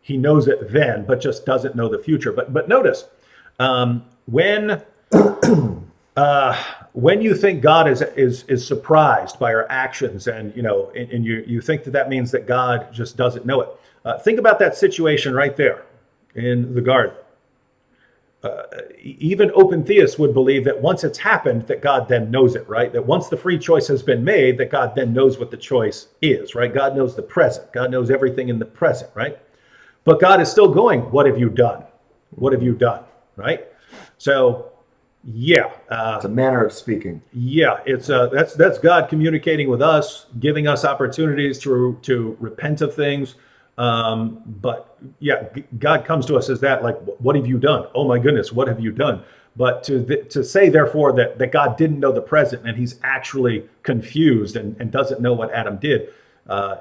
he knows it then, but just doesn't know the future. But notice, when you think God is surprised by our actions, and you think that means that God just doesn't know it. Think about that situation right there in the garden. Even open theists would believe that once it's happened, that God then knows it, right? That once the free choice has been made, that God then knows what the choice is, right? God knows the present. God knows everything in the present, right? But God is still going, what have you done? What have you done, right? So, yeah. It's a manner of speaking. Yeah, it's that's God communicating with us, giving us opportunities to repent of things. But yeah, God comes to us as that, like, what have you done? Oh my goodness, what have you done? But to say, therefore, that God didn't know the present and he's actually confused and doesn't know what Adam did,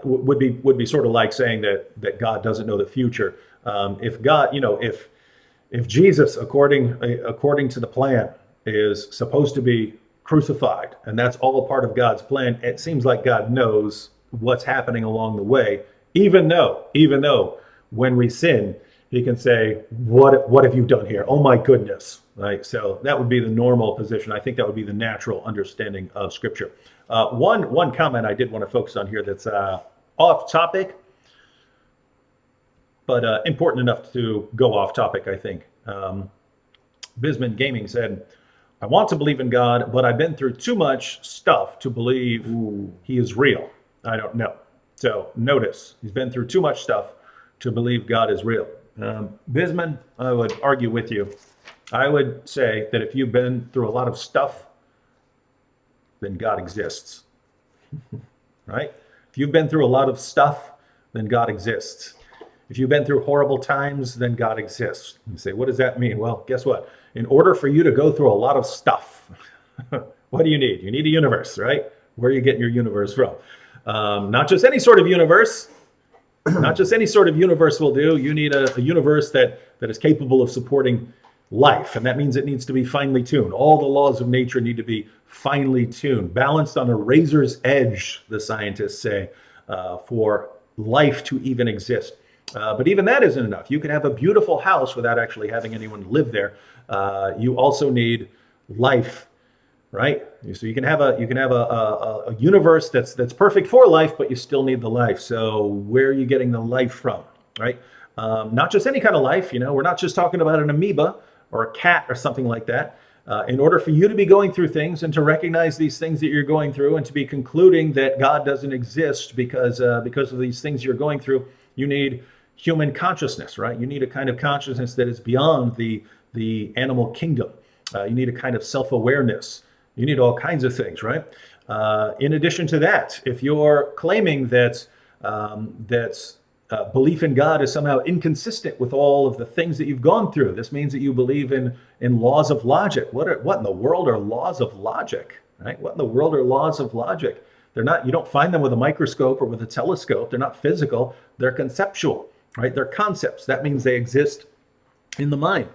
would be sort of like saying that God doesn't know the future. If God, if Jesus, according to the plan, is supposed to be crucified, and that's all a part of God's plan, it seems like God knows what's happening along the way. Even though when we sin, he can say, what have you done here? Oh my goodness, right? So that would be the normal position. I think that would be the natural understanding of Scripture. One comment I did want to focus on here that's off topic, but important enough to go off topic, I think. Bisman Gaming said, I want to believe in God, but I've been through too much stuff to believe he is real. I don't know. So notice, he's been through too much stuff to believe God is real. Bisman, I would argue with you. I would say that if you've been through a lot of stuff, then God exists. Right? If you've been through a lot of stuff, then God exists. If you've been through horrible times, then God exists. You say, what does that mean? Well, guess what? In order for you to go through a lot of stuff, what do you need? You need a universe, right? Where are you getting your universe from? Not just any sort of universe. Not just any sort of universe will do. You need a universe that is capable of supporting life. And that means it needs to be finely tuned. All the laws of nature need to be finely tuned, balanced on a razor's edge, the scientists say, for life to even exist. But even that isn't enough. You can have a beautiful house without actually having anyone live there. You also need life, right? So you can have a universe that's perfect for life, but you still need the life. So where are you getting the life from, right? Not just any kind of life. We're not just talking about an amoeba or a cat or something like that. In order for you to be going through things and to recognize these things that you're going through and to be concluding that God doesn't exist because of these things you're going through, you need human consciousness, right? You need a kind of consciousness that is beyond the animal kingdom. You need a kind of self-awareness. You need all kinds of things, right? In addition to that, if you're claiming that belief in God is somehow inconsistent with all of the things that you've gone through, this means that you believe in laws of logic. What in the world are laws of logic, right? What in the world are laws of logic? They're not. You don't find them with a microscope or with a telescope. They're not physical. They're conceptual, right? They're concepts. That means they exist in the mind.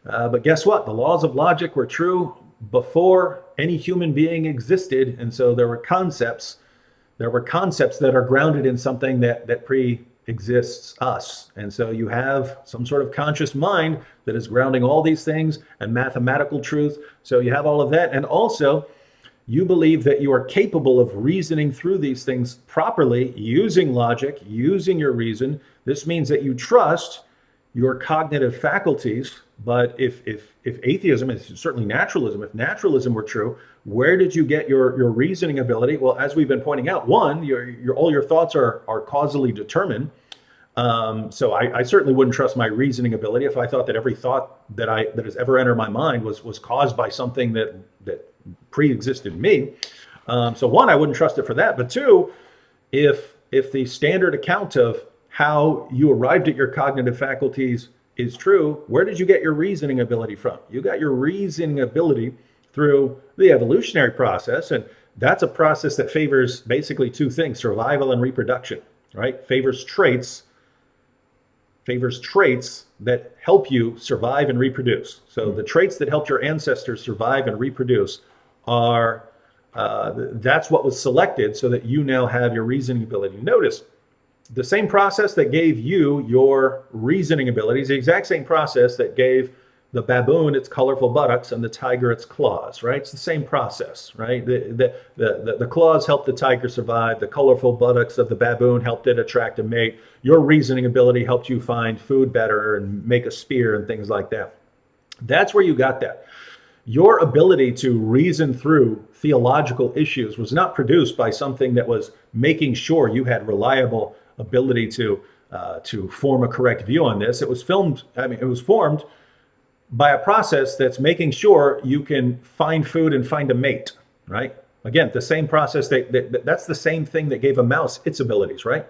But guess what? The laws of logic were true before any human being existed, and so there were concepts that are grounded in something that pre-exists us. And so you have some sort of conscious mind that is grounding all these things and mathematical truth. So you have all of that, and also you believe that you are capable of reasoning through these things properly, using logic, using your reason. This means that you trust your cognitive faculties. But if atheism is certainly naturalism, if naturalism were true, where did you get your reasoning ability? Well, as we've been pointing out, one, all your thoughts are causally determined. So I certainly wouldn't trust my reasoning ability if I thought that every thought that has ever entered my mind was caused by something that pre-existed me. So one, I wouldn't trust it for that. But two, if the standard account of how you arrived at your cognitive faculties is true, where did you get your reasoning ability from? You got your reasoning ability through the evolutionary process, and that's a process that favors basically two things: survival and reproduction, right? Favors traits that help you survive and reproduce. So the traits that helped your ancestors survive and reproduce are that's what was selected so that you now have your reasoning ability. Notice The same process that gave you your reasoning abilities, the exact same process that gave the baboon its colorful buttocks and the tiger its claws, right? It's the same process, right? The claws helped the tiger survive. The colorful buttocks of the baboon helped it attract a mate. Your reasoning ability helped you find food better and make a spear and things like that. That's where you got that. Your ability to reason through theological issues was not produced by something that was making sure you had reliable ability to form a correct view on this. It was formed by a process that's making sure you can find food and find a mate, right? Again, the same process that's the same thing that gave a mouse its abilities, right?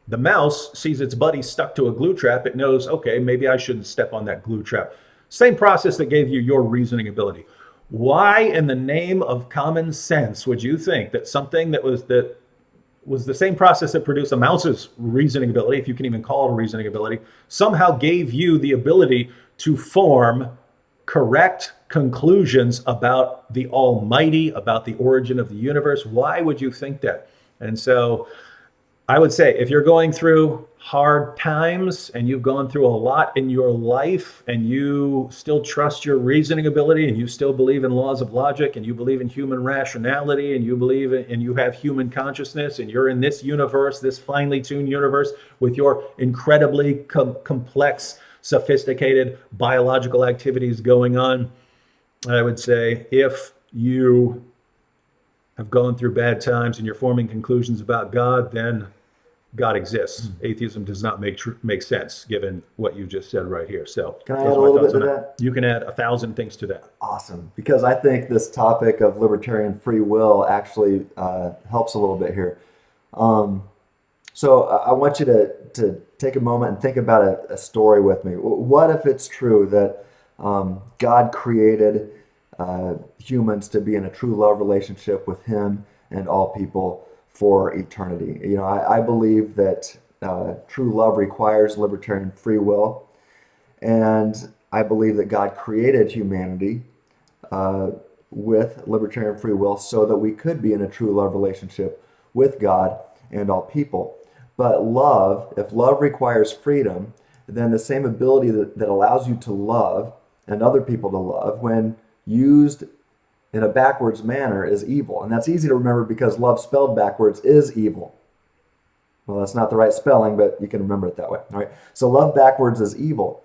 The mouse sees its buddy stuck to a glue trap. It knows, okay, maybe I shouldn't step on that glue trap. Same process that gave you your reasoning ability. Why in the name of common sense would you think that something that was the same process that produced a mouse's reasoning ability, if you can even call it a reasoning ability, somehow gave you the ability to form correct conclusions about the Almighty, about the origin of the universe? Why would you think that? And so I would say if you're going through hard times and you've gone through a lot in your life and you still trust your reasoning ability and you still believe in laws of logic and you believe in human rationality and you believe in, and you have human consciousness and you're in this universe, this finely tuned universe with your incredibly complex, sophisticated biological activities going on, I would say if you have gone through bad times and you're forming conclusions about God, then God exists. Atheism does not make sense given what you just said right here. So can I add a little bit to that? You can add 1,000 things to that. Awesome, because I think this topic of libertarian free will actually helps a little bit here. So I want you to take a moment and think about a story with me. What if it's true that God created humans to be in a true love relationship with Him and all people for eternity? You know, I believe that true love requires libertarian free will, and I believe that God created humanity with libertarian free will so that we could be in a true love relationship with God and all people. But love, if love requires freedom, then the same ability that allows you to love and other people to love, when used in a backwards manner, is evil. And that's easy to remember because love spelled backwards is evil. Well, that's not the right spelling, but you can remember it that way. All right. So love backwards is evil.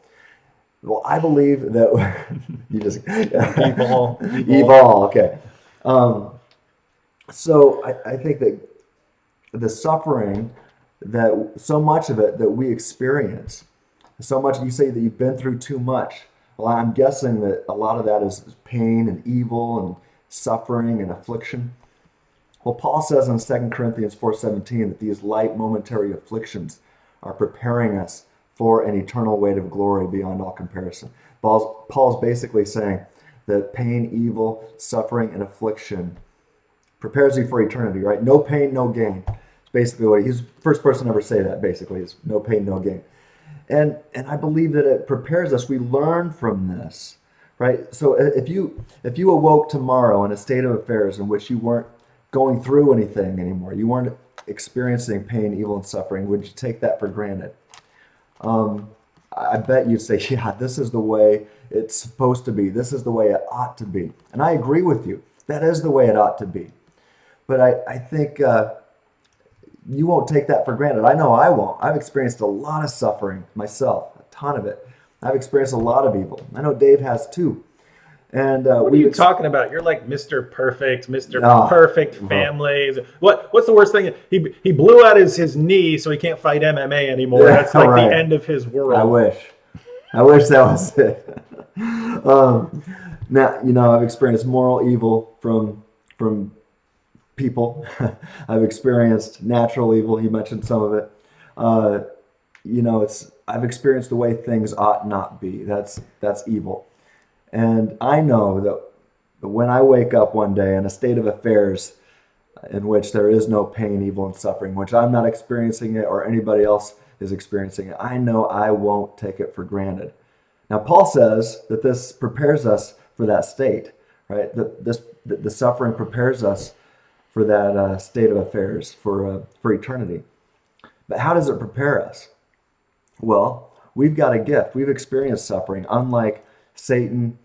Well, I believe that you just evil. Okay. So I think that the suffering, that so much of it that we experience, so much, you say that you've been through too much. Well, I'm guessing that a lot of that is pain and evil and suffering and affliction. Well, Paul says in 2 Corinthians 4:17 that these light momentary afflictions are preparing us for an eternal weight of glory beyond all comparison. Paul's basically saying that pain, evil, suffering, and affliction prepares you for eternity, right? No pain, no gain. It's basically what he's the first person to ever say that, basically, is no pain, no gain. And I believe that it prepares us. We learn from this, right? So if you awoke tomorrow in a state of affairs in which you weren't going through anything anymore, you weren't experiencing pain, evil, and suffering, would you take that for granted? I bet you'd say, yeah, this is the way it's supposed to be. This is the way it ought to be. And I agree with you. That is the way it ought to be. But I think you won't take that for granted. I know I won't. I've experienced a lot of suffering myself, a ton of it. I've experienced a lot of evil. I know Dave has too. And what are you talking about? You're like Mr. Perfect, Mr. Perfect family. What's the worst thing? He blew out his knee, so he can't fight MMA anymore. Yeah, that's like right. The end of his world. I wish that was it. Now, I've experienced moral evil from people. I've experienced natural evil. He mentioned some of it. I've experienced the way things ought not be. That's evil. And I know that when I wake up one day in a state of affairs in which there is no pain, evil, and suffering, which I'm not experiencing it or anybody else is experiencing it, I know I won't take it for granted. Now, Paul says that this prepares us for that state, right? The suffering prepares us for that state of affairs, for eternity. But how does it prepare us? Well, we've got a gift. We've experienced suffering, unlike Satan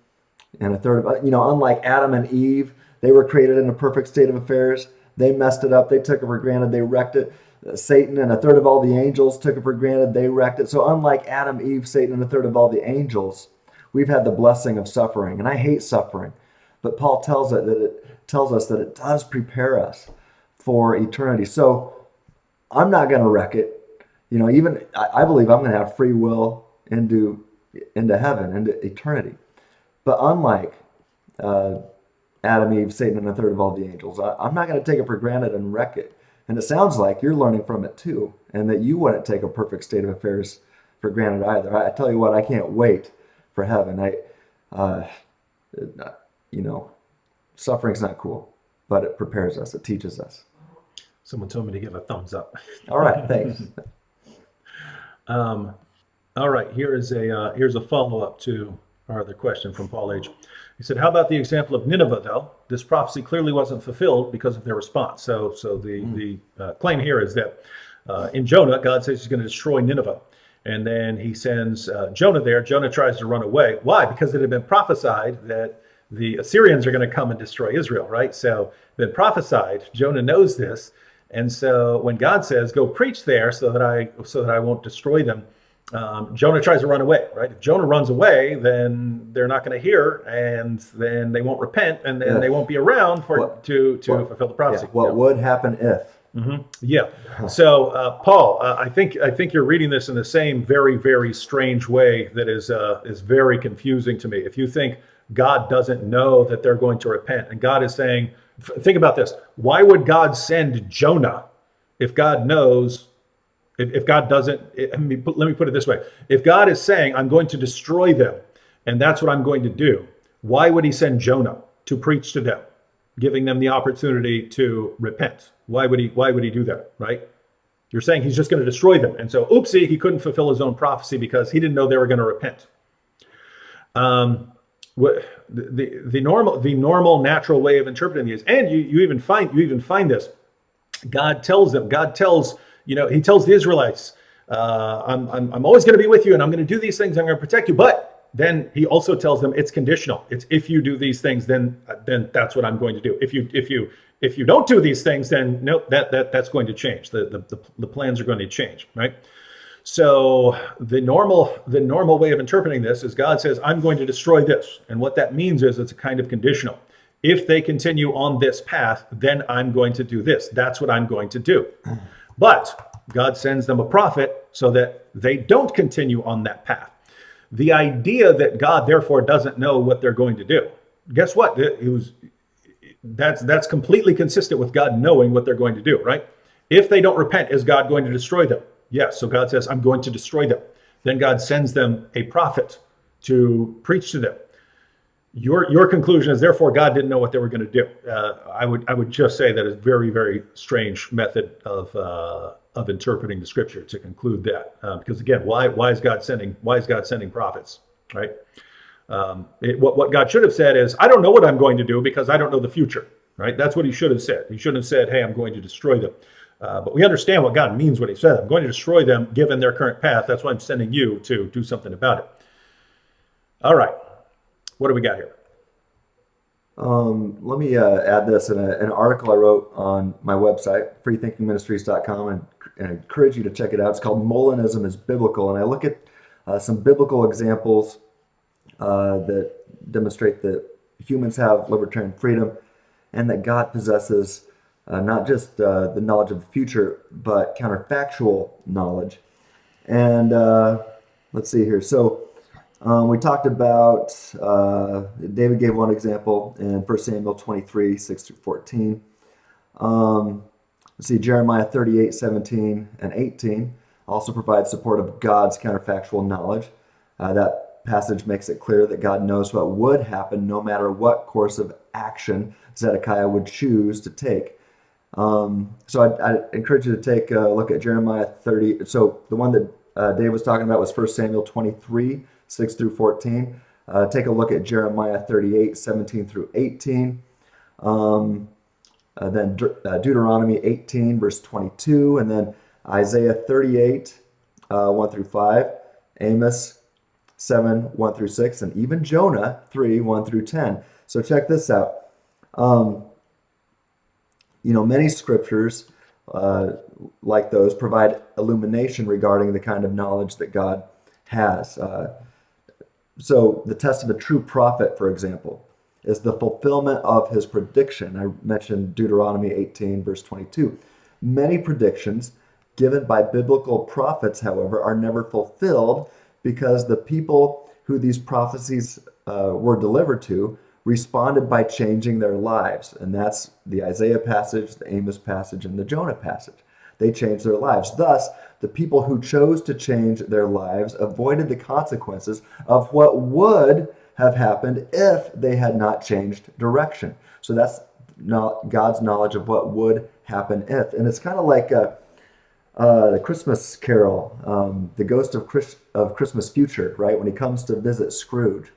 and a third of, unlike Adam and Eve. They were created in a perfect state of affairs. They messed it up. They took it for granted. They wrecked it. Satan and a third of all the angels took it for granted. They wrecked it. So unlike Adam, Eve, Satan, and a third of all the angels, we've had the blessing of suffering. And I hate suffering. But Paul tells us that it does prepare us for eternity. So I'm not going to wreck it. Even I believe I'm going to have free will into heaven, into eternity. But unlike Adam, Eve, Satan, and a third of all the angels, I'm not going to take it for granted and wreck it. And it sounds like you're learning from it too, and that you wouldn't take a perfect state of affairs for granted either. I tell you what, I can't wait for heaven. Suffering's not cool, but it prepares us. It teaches us. Someone told me to give a thumbs up. All right, thanks. All right, here's a follow-up to our other question from Paul H. He said, how about the example of Nineveh, though? This prophecy clearly wasn't fulfilled because of their response. So the claim here is that in Jonah, God says he's going to destroy Nineveh. And then he sends Jonah there. Jonah tries to run away. Why? Because it had been prophesied that the Assyrians are going to come and destroy Israel, right? So been prophesied. Jonah knows this. And so when God says, go preach there so that I won't destroy them, Jonah tries to run away, right? If Jonah runs away, then they're not going to hear, and then they won't repent, and then they won't be around to fulfill the prophecy. Yeah, what would happen if? Mm-hmm. Yeah. So, Paul, I think you're reading this in the same very, very strange way that is very confusing to me. If you think God doesn't know that they're going to repent, and God is saying, think about this: why would God send Jonah if God knows? If God doesn't, let me put it this way. If God is saying, I'm going to destroy them, and that's what I'm going to do, why would he send Jonah to preach to them, giving them the opportunity to repent? Why would he do that, right? You're saying he's just going to destroy them. And so, oopsie, he couldn't fulfill his own prophecy because he didn't know they were going to repent. The normal natural way of interpreting these, and you even find this. God tells he tells the Israelites, I'm always going to be with you, and I'm going to do these things. I'm going to protect you. But then he also tells them it's conditional. It's if you do these things, then that's what I'm going to do. If you don't do these things, then nope, that's going to change. The plans are going to change, right? So the normal way of interpreting this is God says, I'm going to destroy this. And what that means is it's a kind of conditional. If they continue on this path, then I'm going to do this. That's what I'm going to do. But God sends them a prophet so that they don't continue on that path. The idea that God therefore doesn't know what they're going to do. Guess what? That's completely consistent with God knowing what they're going to do, right? If they don't repent, is God going to destroy them? Yes. So God says, I'm going to destroy them. Then God sends them a prophet to preach to them. Your conclusion is therefore God didn't know what they were going to do. I would just say that it's a very, very strange method of interpreting the scripture to conclude that. Because again, why is God sending prophets, right? What God should have said is, I don't know what I'm going to do because I don't know the future, right? That's what he should have said. He shouldn't have said, hey, I'm going to destroy them. But we understand what God means when he said, I'm going to destroy them given their current path. That's why I'm sending you to do something about it. All right. What do we got here? Let me add this in an article I wrote on my website, freethinkingministries.com, and I encourage you to check it out. It's called Molinism is Biblical, and I look at some biblical examples that demonstrate that humans have libertarian freedom and that God possesses not just the knowledge of the future, but counterfactual knowledge. And let's see here. So we talked about, David gave one example in 1 Samuel 23, 6 through 14. Let's see, Jeremiah 38, 17 and 18 also provides support of God's counterfactual knowledge. That passage makes it clear that God knows what would happen no matter what course of action Zedekiah would choose to take. So I encourage you to take a look at Jeremiah 30. So the one that Dave was talking about was 1 Samuel 23, 6 through 14. Take a look at Jeremiah 38, 17 through 18. Then Deuteronomy 18, verse 22. And then Isaiah 38, 1 through 5, Amos 7, 1 through 6, and even Jonah 3, 1 through 10. So check this out. Many scriptures like those provide illumination regarding the kind of knowledge that God has. So the test of a true prophet, for example, is the fulfillment of his prediction. I mentioned Deuteronomy 18, verse 22. Many predictions given by biblical prophets, however, are never fulfilled because the people who these prophecies were delivered to responded by changing their lives. And that's the Isaiah passage, the Amos passage, and the Jonah passage. They changed their lives. Thus, the people who chose to change their lives avoided the consequences of what would have happened if they had not changed direction. So that's God's knowledge of what would happen if. And it's kind of like the Christmas carol, the ghost of Christmas future, right? When he comes to visit Scrooge.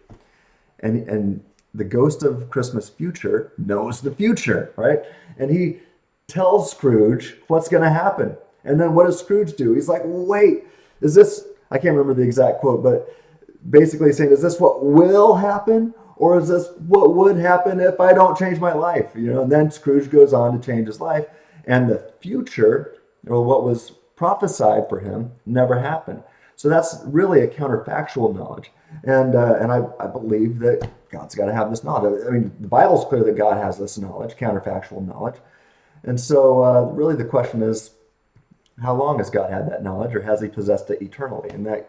And the ghost of Christmas future knows the future, right? And he tells Scrooge what's going to happen. And then what does Scrooge do? He's like, wait, is this, I can't remember the exact quote, but basically saying, is this what will happen? Or is this what would happen if I don't change my life? And then Scrooge goes on to change his life. And the future, or what was prophesied for him, never happened. So that's really a counterfactual knowledge. And I believe that God's got to have this knowledge. I mean, the Bible's clear that God has this knowledge, counterfactual knowledge. And so really the question is, how long has God had that knowledge, or has he possessed it eternally? And that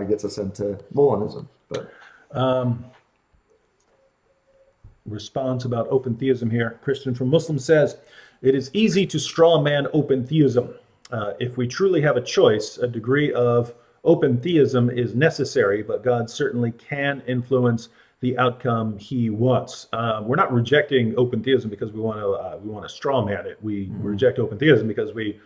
gets us into Molinism. But response about open theism here. Christian from Muslim says, it is easy to straw man open theism. If we truly have a choice, a degree of open theism is necessary, but God certainly can influence the outcome he wants. We're not rejecting open theism because we want to straw man it. We reject open theism because we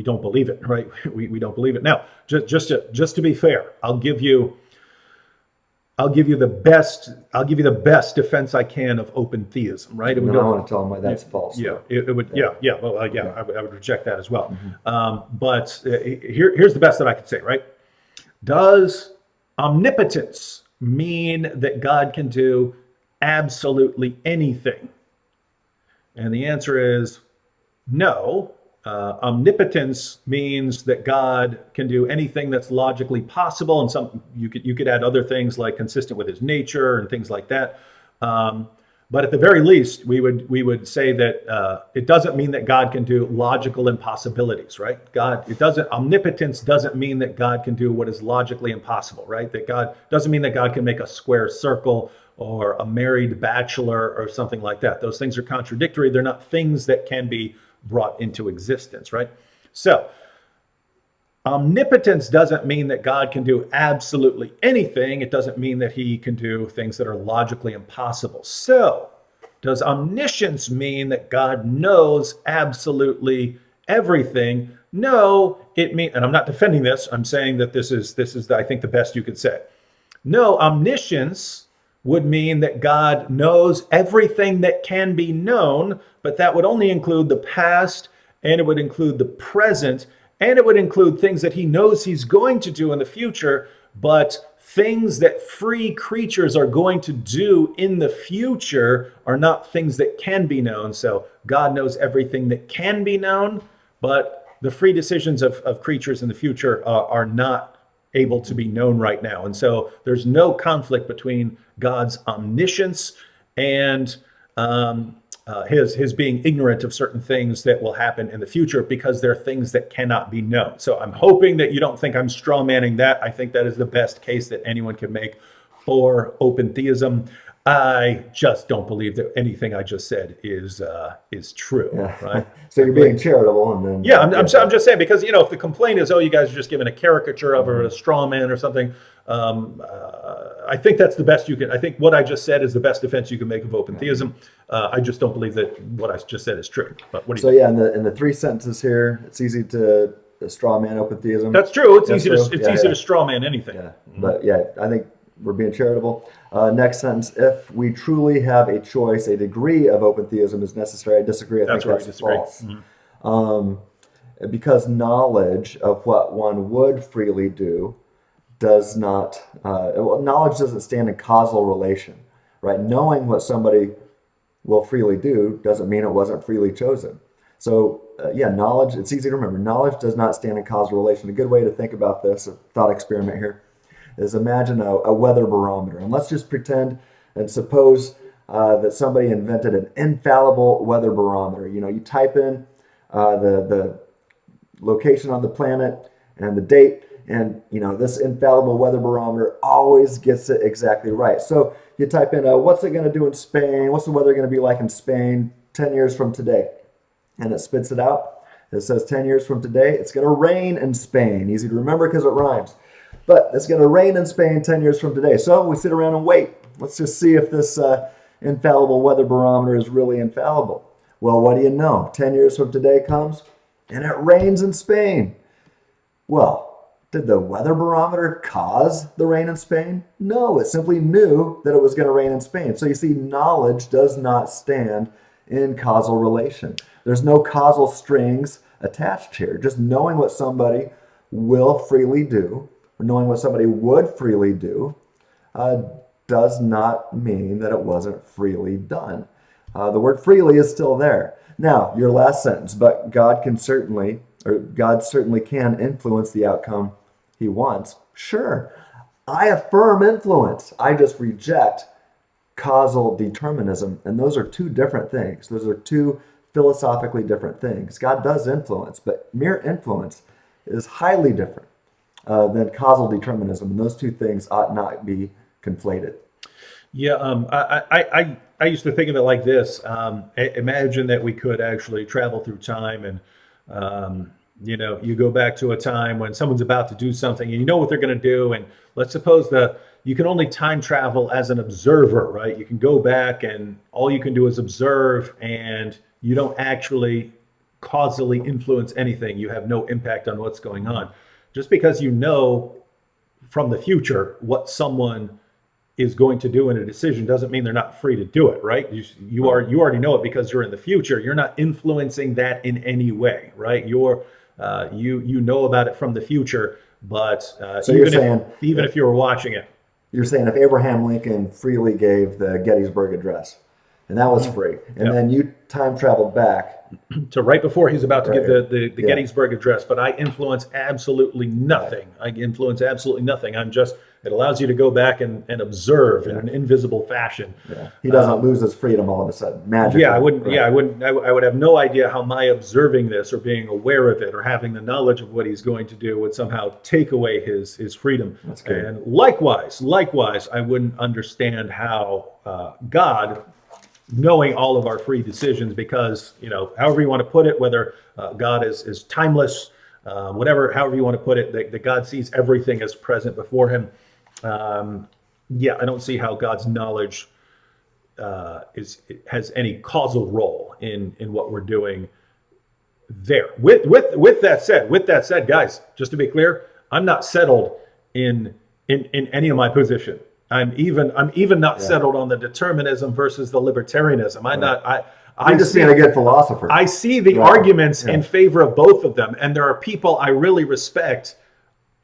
don't believe it, right? We don't believe it. Now, just to be fair, I'll give you the best defense I can of open theism, right? I want to tell them why that's false. Yeah, it would. Yeah. I would reject that as well. But here's the best that I could say, right? Does omnipotence mean that God can do absolutely anything? And the answer is no. Omnipotence means that God can do anything that's logically possible, and some you could add other things like consistent with his nature and things like that. But at the very least, we would say that it doesn't mean that God can do logical impossibilities, right? Omnipotence doesn't mean that God can do what is logically impossible, right? That God doesn't mean that God can make a square circle or a married bachelor or something like that. Those things are contradictory. They're not things that can be brought into existence, right? So omnipotence doesn't mean that God can do absolutely anything. It doesn't mean that he can do things that are logically impossible. So does omniscience mean that God knows absolutely everything? No, it means, and I'm not defending this, I'm saying that this is I think the best you could say. No, omniscience would mean that God knows everything that can be known, but that would only include the past, and it would include the present, and it would include things that he knows he's going to do in the future, but things that free creatures are going to do in the future are not things that can be known. So God knows everything that can be known, but the free decisions of creatures in the future are not able to be known right now. And so there's no conflict between God's omniscience and his being ignorant of certain things that will happen in the future, because they're things that cannot be known. So I'm hoping that you don't think I'm straw manning that. I think that is the best case that anyone can make for open theism. I just don't believe that anything I just said is true, right? So you're being charitable, and then I'm just saying, because if the complaint is, oh, you guys are just giving a caricature of or a straw man or something, I think that's the best you can. I think what I just said is the best defense you can make of open theism. I just don't believe that what I just said is true. But what do you? So in the three sentences here, it's easy to straw man open theism. That's true. It's easy to straw man anything. Yeah. But I think we're being charitable. Next sentence: if we truly have a choice, a degree of open theism is necessary. I disagree. I think that's false. because knowledge of what one would freely do does not, knowledge doesn't stand in causal relation, right? Knowing what somebody will freely do doesn't mean it wasn't freely chosen. So knowledge, it's easy to remember. Knowledge does not stand in causal relation. A good way to think about this, a thought experiment here, is imagine a weather barometer. And let's just pretend and suppose that somebody invented an infallible weather barometer. You type in the location on the planet and the date, and this infallible weather barometer always gets it exactly right. So you type in, what's it going to do in Spain? What's the weather going to be like in Spain 10 years from today? And it spits it out. It says 10 years from today, it's going to rain in Spain. Easy to remember because it rhymes. But it's going to rain in Spain 10 years from today. So we sit around and wait. Let's just see if this infallible weather barometer is really infallible. Well, what do you know? 10 years from today comes and it rains in Spain. Well, did the weather barometer cause the rain in Spain? No, it simply knew that it was going to rain in Spain. So you see, knowledge does not stand in causal relation. There's no causal strings attached here. Just knowing what somebody will freely do, or knowing what somebody would freely do, does not mean that it wasn't freely done. The word freely is still there. Now, your last sentence, but God certainly can influence the outcome he wants. Sure, I affirm influence. I just reject causal determinism. And those are two different things. Those are two philosophically different things. God does influence, but mere influence is highly different than causal determinism. And those two things ought not be conflated. Yeah, I used to think of it like this. Imagine that we could actually travel through time, and you go back to a time when someone's about to do something, and you know what they're going to do. And let's suppose that you can only time travel as an observer, right? You can go back, and all you can do is observe, and you don't actually causally influence anything. You have no impact on what's going on. Just because you know from the future what someone is going to do in a decision doesn't mean they're not free to do it, right? You already know it because you're in the future. You're not influencing that in any way, right? You know about it from the future, but So even if you were watching it, you're saying if Abraham Lincoln freely gave the Gettysburg Address, and that was free, and then you time traveled back to right before he's about to give the Gettysburg Address, but I influence absolutely nothing. Right. I influence absolutely nothing. It allows you to go back and observe in an invisible fashion. Yeah. He doesn't lose his freedom all of a sudden, magically. Yeah, I wouldn't. Right. Yeah, I would have no idea how my observing this, or being aware of it, or having the knowledge of what he's going to do would somehow take away his freedom. That's good. And likewise, I wouldn't understand how God, knowing all of our free decisions, because however you want to put it, whether God is timeless, however you want to put it, that God sees everything as present before him. I don't see how God's knowledge has any causal role in what we're doing there. With that said, guys, just to be clear, I'm not settled in any of my position. I'm even not settled on the determinism versus the libertarianism. I'm just being a good philosopher. I see the arguments in favor of both of them, and there are people I really respect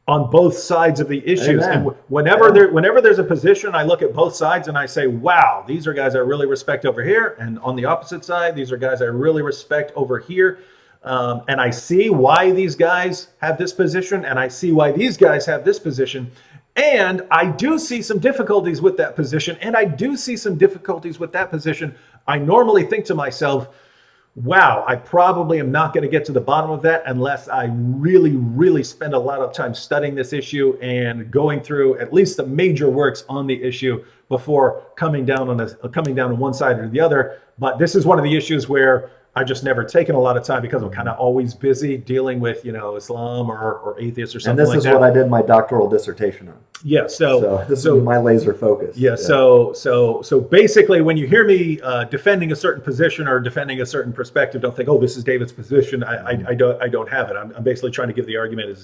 on both sides of the issues. Amen. And whenever there's a position, I look at both sides and I say, wow, these are guys I really respect over here. And on the opposite side, these are guys I really respect over here. And I see why these guys have this position, and I see why these guys have this position. And I do see some difficulties with that position, and I do see some difficulties with that position. I normally think to myself, wow, I probably am not going to get to the bottom of that unless I really, really spend a lot of time studying this issue and going through at least the major works on the issue before coming down on one side or the other. But this is one of the issues where I've just never taken a lot of time because I'm kind of always busy dealing with, Islam or atheists or something like that. And this is what I did my doctoral dissertation on. Yeah, so this is my laser focus. Yeah, so basically, when you hear me defending a certain position or defending a certain perspective, don't think, oh, this is David's position. I don't have it. I'm basically trying to give the argument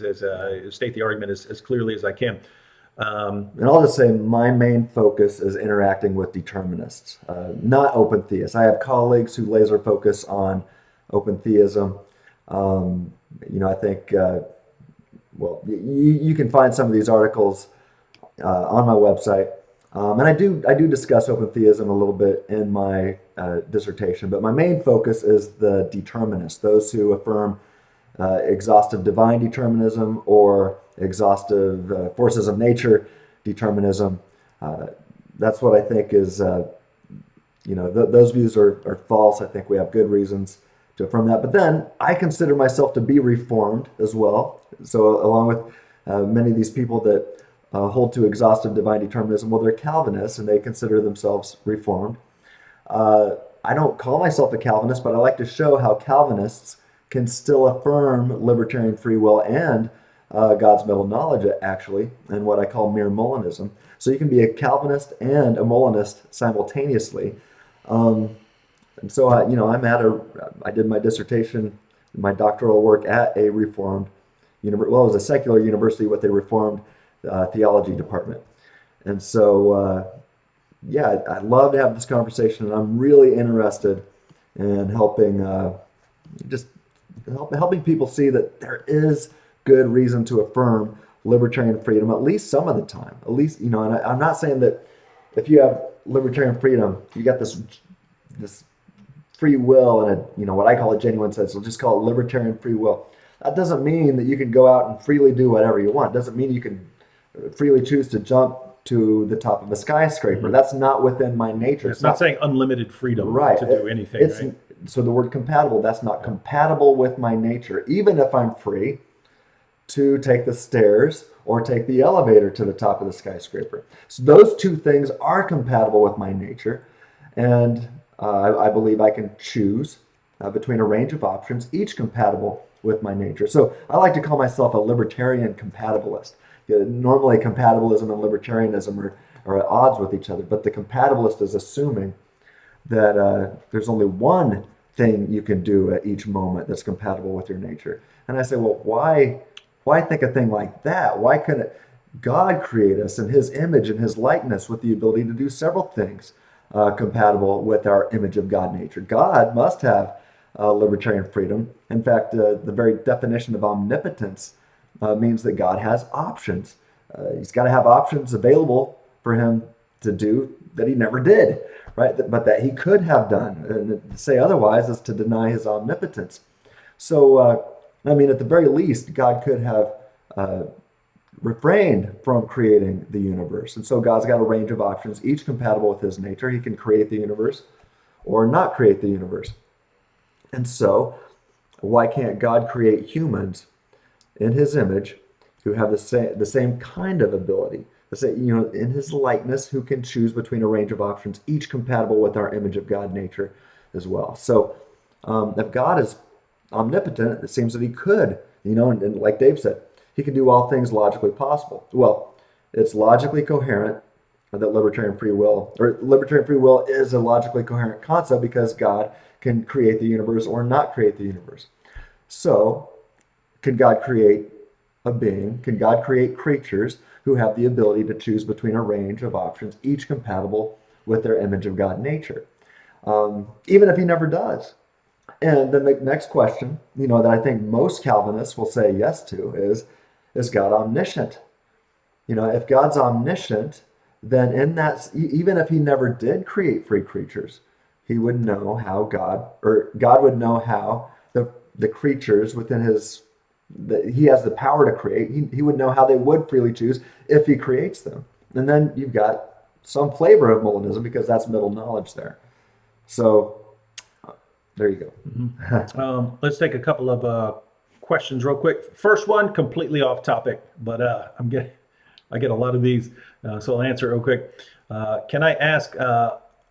state the argument as clearly as I can. And I'll just say my main focus is interacting with determinists, not open theists. I have colleagues who laser focus on open theism. I think, well, you can find some of these articles on my website. And I do discuss open theism a little bit in my dissertation, but my main focus is the determinists, those who affirm exhaustive divine determinism or exhaustive forces of nature determinism. That's what I think is, those views are false. I think we have good reasons to affirm that. But then I consider myself to be reformed as well. So along with many of these people that hold to exhaustive divine determinism, well, they're Calvinists and they consider themselves reformed. I don't call myself a Calvinist, but I like to show how Calvinists can still affirm libertarian free will and God's middle knowledge, actually, and what I call mere Molinism. So you can be a Calvinist and a Molinist simultaneously. And so, I did my dissertation, my doctoral work at a Reformed university. Well, it was a secular university with a Reformed theology department. And so, I'd love to have this conversation, and I'm really interested in helping people see that there is good reason to affirm libertarian freedom, at least some of the time. At least, and I'm not saying that if you have libertarian freedom, you got this free will and what I call a genuine sense. We'll just call it libertarian free will. That doesn't mean that you can go out and freely do whatever you want. It doesn't mean you can freely choose to jump to the top of a skyscraper. Mm-hmm. That's not within my nature. It's not saying unlimited freedom to do anything. Right? So the word compatible, that's not compatible with my nature. Even if I'm free to take the stairs or take the elevator to the top of the skyscraper. So those two things are compatible with my nature. And I believe I can choose between a range of options, each compatible with my nature. So I like to call myself a libertarian compatibilist. Normally, compatibilism and libertarianism are at odds with each other, but the compatibilist is assuming that there's only one thing you can do at each moment that's compatible with your nature. And I say, well, why think a thing like that? Why couldn't God create us in his image and his likeness with the ability to do several things compatible with our image of God nature? God must have libertarian freedom. In fact, the very definition of omnipotence means that God has options. He's got to have options available for him to do that he never did, right? But that he could have done. And to say otherwise is to deny his omnipotence. So, at the very least, God could have refrained from creating the universe. And so God's got a range of options, each compatible with his nature. He can create the universe or not create the universe. And so, why can't God create humans in his image who have the same kind of ability? In his likeness, who can choose between a range of options, each compatible with our image of God nature as well. So, if God is omnipotent, it seems that he could, and like Dave said, he can do all things logically possible. Well, it's logically coherent that libertarian free will is a logically coherent concept because God can create the universe or not create the universe. So, can God create a being? Can God create creatures who have the ability to choose between a range of options, each compatible with their image of God nature? Even if he never does. And then the next question, that I think most Calvinists will say yes to is God omniscient? If God's omniscient, then even if he never did create free creatures, he would know how God would know how the creatures within he has the power to create. He would know how they would freely choose if he creates them. And then you've got some flavor of Molinism because that's middle knowledge there. So there you go. Mm-hmm. Let's take a couple of questions real quick. First one, completely off topic, but I get a lot of these, so I'll answer it real quick. Can I ask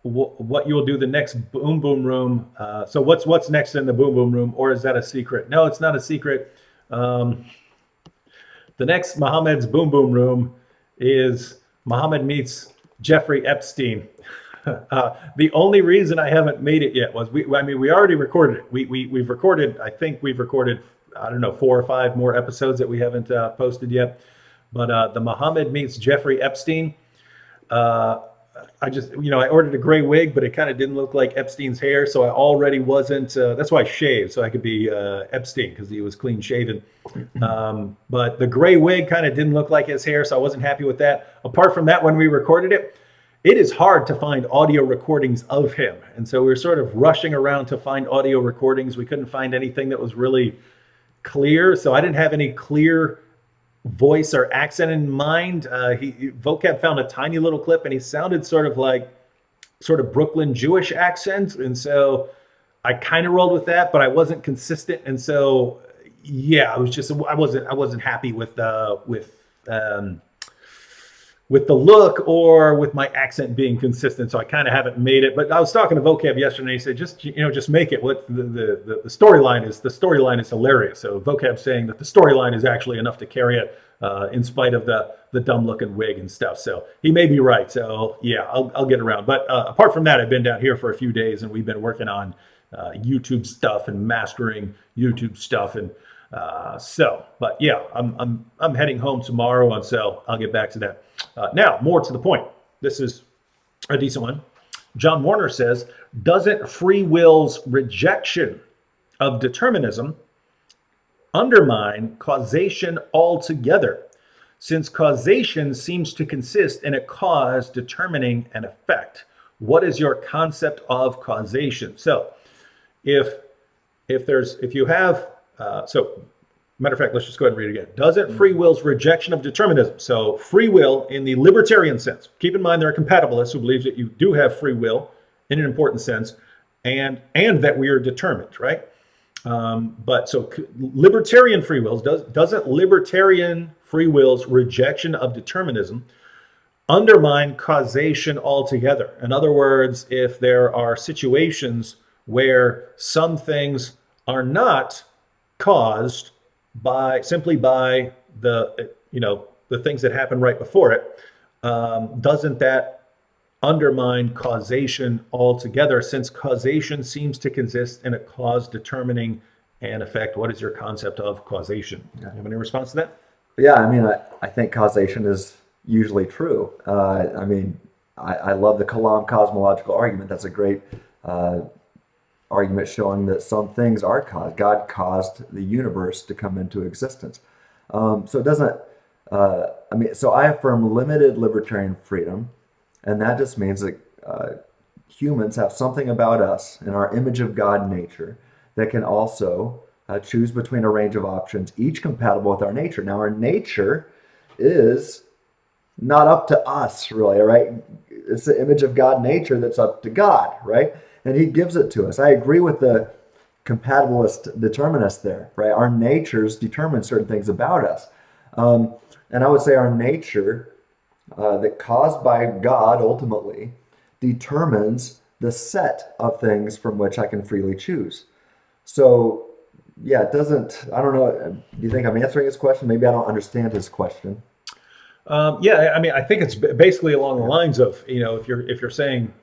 what you'll do the next Boom Boom Room? So what's next in the Boom Boom Room, or is that a secret? No, it's not a secret. The next Muhammad's Boom Boom Room is Muhammad meets Jeffrey Epstein. The only reason I haven't made it yet was we already recorded it. We've recorded, I think we've recorded, I don't know, 4 or 5 more episodes that we haven't posted yet. But the Muhammad meets Jeffrey Epstein, I just, I ordered a gray wig, but it kind of didn't look like Epstein's hair, so I already wasn't. That's why I shaved, so I could be Epstein because he was clean shaven. But the gray wig kind of didn't look like his hair, so I wasn't happy with that. Apart from that, when we recorded it, it is hard to find audio recordings of him, and so we were sort of rushing around to find audio recordings. We couldn't find anything that was really clear, so I didn't have any clear voice or accent in mind. Vocab found a tiny little clip, and he sounded sort of Brooklyn Jewish accent, and so I kind of rolled with that, but I wasn't consistent, and so yeah, I wasn't happy with the look or with my accent being consistent, so I kind of haven't made it. But I was talking to Vocab yesterday, and he said, just make it. What the storyline is. The storyline is hilarious. So Vocab saying that the storyline is actually enough to carry it, in spite of the dumb looking wig and stuff. So he may be right. So yeah, I'll get around. But apart from that, I've been down here for a few days, and we've been working on YouTube stuff and mastering YouTube stuff, and but yeah, I'm heading home tomorrow, and so I'll get back to that. Now, more to the point. This is a decent one. John Warner says, doesn't free will's rejection of determinism undermine causation altogether, since causation seems to consist in a cause determining an effect? What is your concept of causation? So if you have matter of fact, let's just go ahead and read it again. Doesn't free will's rejection of determinism, so free will in the libertarian sense, keep in mind there are compatibilists who believe that you do have free will in an important sense, and that we are determined, right? But so libertarian free wills, doesn't libertarian free will's rejection of determinism undermine causation altogether? In other words, if there are situations where some things are not caused simply by the things that happen right before it, doesn't that undermine causation altogether, since causation seems to consist in a cause determining an effect? What is your concept of causation? You have any response to that? Yeah, I mean, I think causation is usually true. I love the Kalam cosmological argument. That's a great argument showing that some things are caused. God caused the universe to come into existence. So it doesn't, so I affirm limited libertarian freedom, and that just means that humans have something about us in our image of God nature that can also choose between a range of options, each compatible with our nature. Now, our nature is not up to us, really, right? It's the image of God nature that's up to God, right? And he gives it to us. I agree with the compatibilist determinist there, right? Our natures determine certain things about us. And I would say our nature, that caused by God ultimately, determines the set of things from which I can freely choose. So, yeah, it doesn't, I don't know, do you think I'm answering his question? Maybe I don't understand his question. Yeah, I mean, I think it's basically along the lines of, if you're saying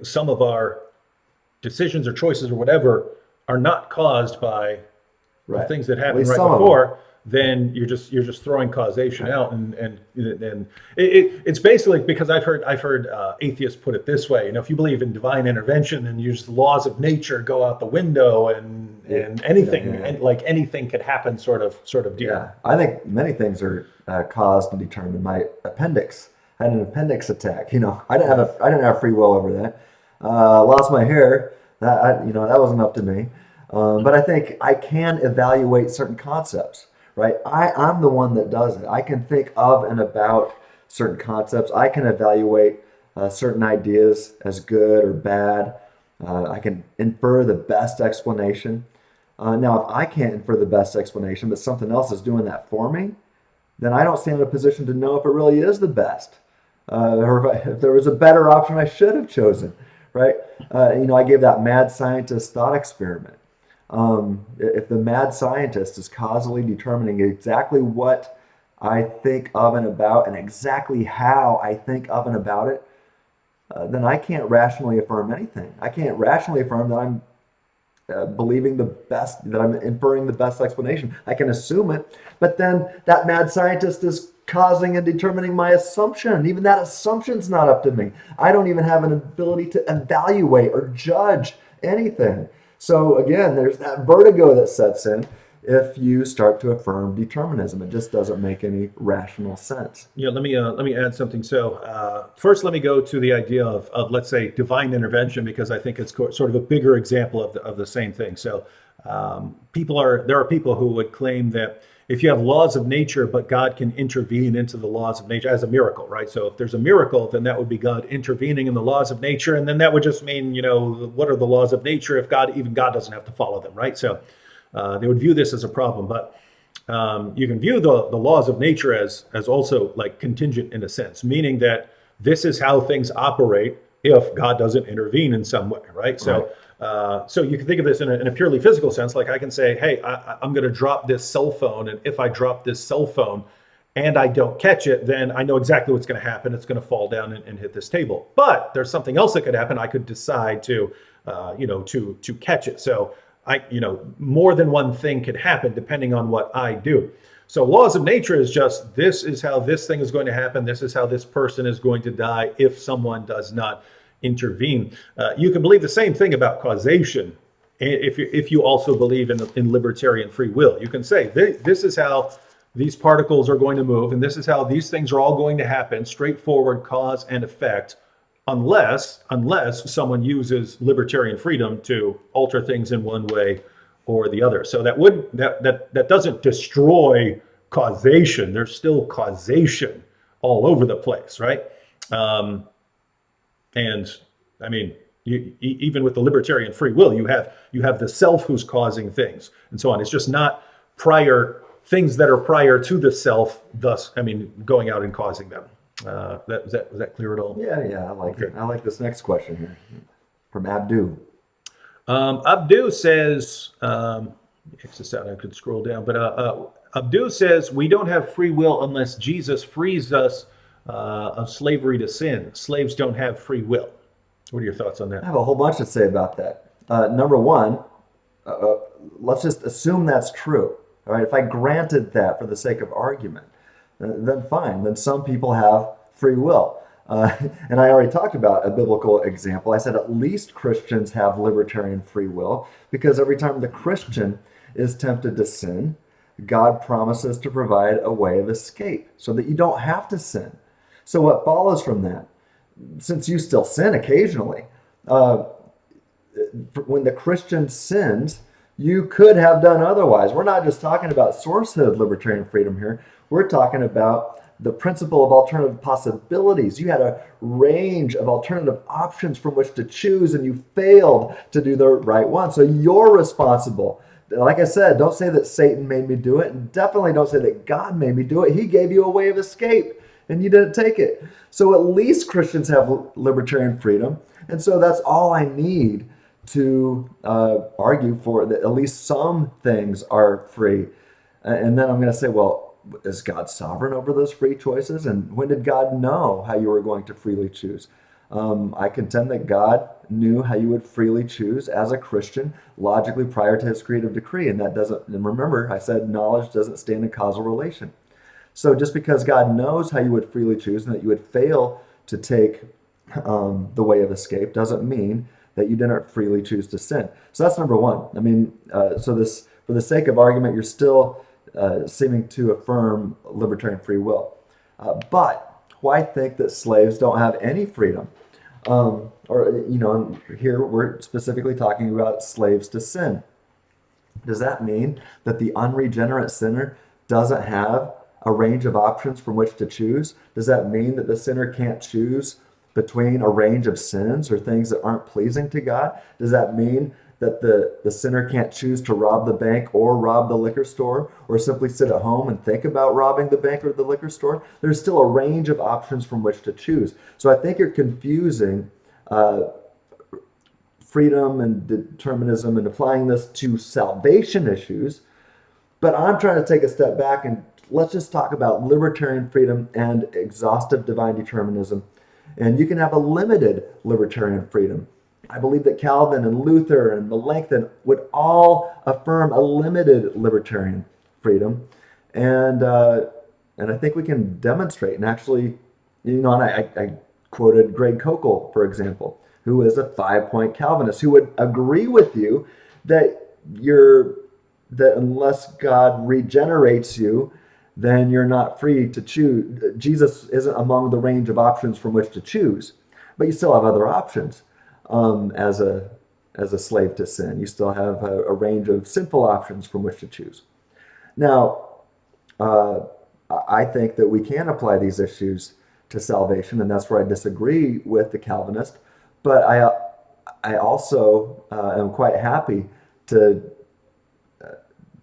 some of our decisions or choices or whatever are not caused by the things that happened right before, then you're just throwing causation out, and it's basically because I've heard atheists put it this way: if you believe in divine intervention, then the laws of nature go out the window, and anything like anything could happen, sort of deal. Yeah, I think many things are caused and determined. My appendix. I had an appendix attack. I didn't have free will over that. Lost my hair. That wasn't up to me. But I think I can evaluate certain concepts, right? I'm the one that does it. I can think of and about certain concepts. I can evaluate certain ideas as good or bad. I can infer the best explanation. Now, if I can't infer the best explanation, but something else is doing that for me, then I don't stand in a position to know if it really is the best. Or if there was a better option I should have chosen, right? I gave that mad scientist thought experiment. If the mad scientist is causally determining exactly what I think of and about and exactly how I think of and about it, then I can't rationally affirm anything. I can't rationally affirm that I'm believing the best, that I'm inferring the best explanation. I can assume it, but then that mad scientist is causing and determining my assumption. Even that assumption's not up to me. I don't even have an ability to evaluate or judge anything. So again, there's that vertigo that sets in if you start to affirm determinism. It just doesn't make any rational sense. Yeah, let me add something. So first, let me go to the idea of let's say divine intervention, because I think it's sort of a bigger example of the same thing. So there are people who would claim that if you have laws of nature, but God can intervene into the laws of nature as a miracle, right? So if there's a miracle, then that would be God intervening in the laws of nature, and then that would just mean, what are the laws of nature if even God doesn't have to follow them, right? So they would view this as a problem, but you can view the laws of nature as also like contingent in a sense, meaning that this is how things operate if God doesn't intervene in some way, right? So, so you can think of this in a purely physical sense. Like I can say, hey, I'm going to drop this cell phone, and if I drop this cell phone and I don't catch it, then I know exactly what's going to happen. It's going to fall down and hit this table. But there's something else that could happen. I could decide to catch it. So more than one thing could happen depending on what I do. So laws of nature is just, this is how this thing is going to happen. This is how this person is going to die if someone does not intervene. You can believe the same thing about causation if you also believe in libertarian free will. You can say, this is how these particles are going to move, and this is how these things are all going to happen, straightforward cause and effect, unless someone uses libertarian freedom to alter things in one way or the other. So that doesn't destroy causation. There's still causation all over the place, right? And I mean, even with the libertarian free will, you have the self who's causing things and so on. It's just not prior things that are prior to the self, thus, going out and causing them. Was that clear at all? Yeah, I like it. I like this next question here from Abdu. Abdu says, X this out, I could scroll down, but Abdu says, we don't have free will unless Jesus frees us of slavery to sin. Slaves don't have free will. What are your thoughts on that? I have a whole bunch to say about that. Number one, let's just assume that's true. All right, if I granted that for the sake of argument, then fine. Then some people have free will. And I already talked about a biblical example. I said at least Christians have libertarian free will, because every time the Christian is tempted to sin, God promises to provide a way of escape so that you don't have to sin. So what follows from that? Since you still sin occasionally, when the Christian sins, you could have done otherwise. We're not just talking about sourcehood libertarian freedom here. We're talking about the principle of alternative possibilities. You had a range of alternative options from which to choose, and you failed to do the right one. So you're responsible. Like I said, don't say that Satan made me do it, and definitely don't say that God made me do it. He gave you a way of escape, and you didn't take it. So at least Christians have libertarian freedom, and so that's all I need to argue for that at least some things are free. And then I'm going to say, well, is God sovereign over those free choices? And when did God know how you were going to freely choose? I contend that God knew how you would freely choose as a Christian logically prior to his creative decree. And that doesn't, and remember, I said knowledge doesn't stand in causal relation. So just because God knows how you would freely choose and that you would fail to take the way of escape doesn't mean that you didn't freely choose to sin. So that's number one. So this, for the sake of argument, you're still seeming to affirm libertarian free will. But why think that slaves don't have any freedom? Here we're specifically talking about slaves to sin. Does that mean that the unregenerate sinner doesn't have a range of options from which to choose? Does that mean that the sinner can't choose between a range of sins or things that aren't pleasing to God? Does that mean that the sinner can't choose to rob the bank or rob the liquor store, or simply sit at home and think about robbing the bank or the liquor store? There's still a range of options from which to choose. So I think you're confusing freedom and determinism and applying this to salvation issues. But I'm trying to take a step back and let's just talk about libertarian freedom and exhaustive divine determinism. And you can have a limited libertarian freedom. I believe that Calvin and Luther and Melanchthon would all affirm a limited libertarian freedom. And And I think we can demonstrate and actually, and I quoted Greg Kokel, for example, who is a 5-point Calvinist, who would agree with you that that unless God regenerates you, then you're not free to choose. Jesus isn't among the range of options from which to choose, but you still have other options as a slave to sin. You still have a range of sinful options from which to choose. Now, I think that we can apply these issues to salvation, and that's where I disagree with the Calvinist. But I also am quite happy to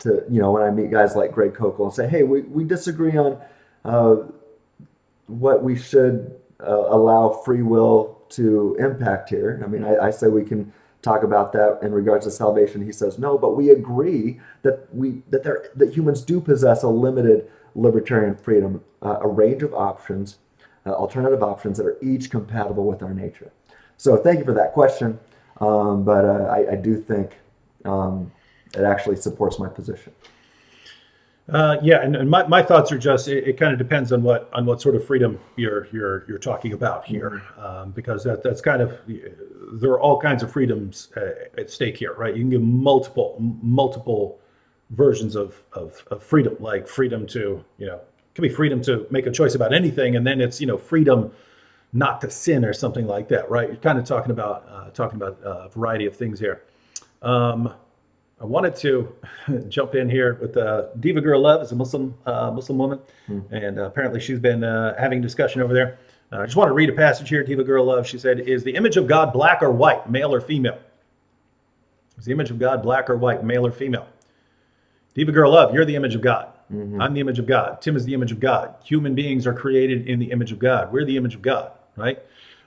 when I meet guys like Greg Kokel and say, hey, we disagree on what we should allow free will to impact here. I mean, I say we can talk about that in regards to salvation. He says no, but we agree that humans do possess a limited libertarian freedom, a range of options, alternative options that are each compatible with our nature. So thank you for that question, but I do think it actually supports my position. Yeah, and my thoughts are just it kind of depends on what sort of freedom you're talking about here, because that's kind of, there are all kinds of freedoms at stake here, right? You can give multiple versions of freedom, like freedom to, it can be freedom to make a choice about anything, and then it's freedom not to sin or something like that, right? You're kind of talking about a variety of things here. I wanted to jump in here with Diva Girl Love is a Muslim woman, and apparently she's been having discussion over there. I just want to read a passage here. Diva Girl Love, she said, "Is the image of God black or white, male or female? Is the image of God black or white, male or female?" Diva Girl Love, you're the image of God. Mm-hmm. I'm the image of God. Tim is the image of God. Human beings are created in the image of God. We're the image of God, right?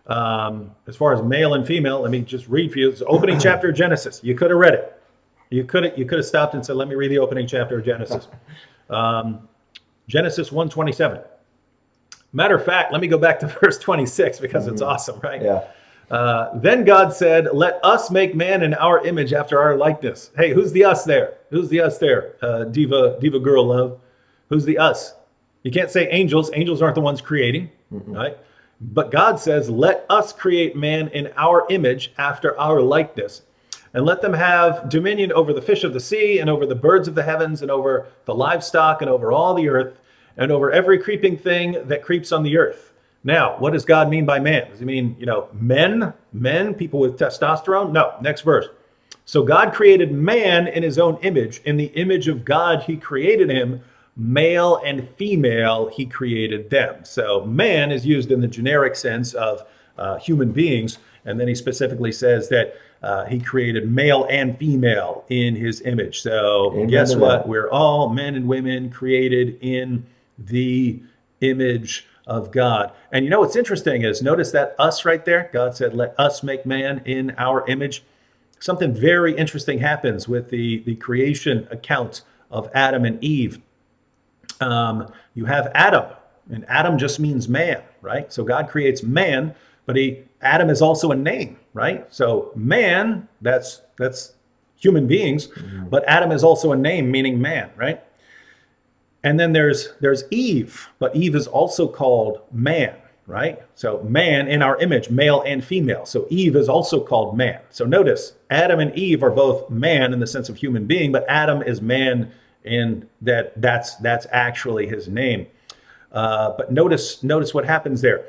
As far as male and female, let me just read for you. It's the opening chapter of Genesis. You could have read it. You could have stopped and said, let me read the opening chapter of Genesis. Genesis 1:27. Matter of fact, let me go back to verse 26 because it's awesome, right? Yeah. Then God said, let us make man in our image after our likeness. Hey, who's the us there? Who's the us there? Diva Girl Love. Who's the us? You can't say angels. Angels aren't the ones creating, right? But God says, let us create man in our image after our likeness, and let them have dominion over the fish of the sea, and over the birds of the heavens, and over the livestock, and over all the earth, and over every creeping thing that creeps on the earth. Now, what does God mean by man? Does he mean, men, people with testosterone? No, next verse. So God created man in his own image. In the image of God, he created him. Male and female, he created them. So man is used in the generic sense of human beings. And then he specifically says that he created male and female in his image. So Amen. Guess what? We're all men and women created in the image of God. And what's interesting is, notice that us right there. God said, let us make man in our image. Something very interesting happens with the creation account of Adam and Eve. You have Adam, and Adam just means man, right? So God creates man, but Adam is also a name, right? So man, that's human beings, but Adam is also a name meaning man, right? And then there's Eve, but Eve is also called man, right? So man in our image, male and female. So Eve is also called man. So notice, Adam and Eve are both man in the sense of human being, but Adam is man in that's actually his name. But notice what happens there.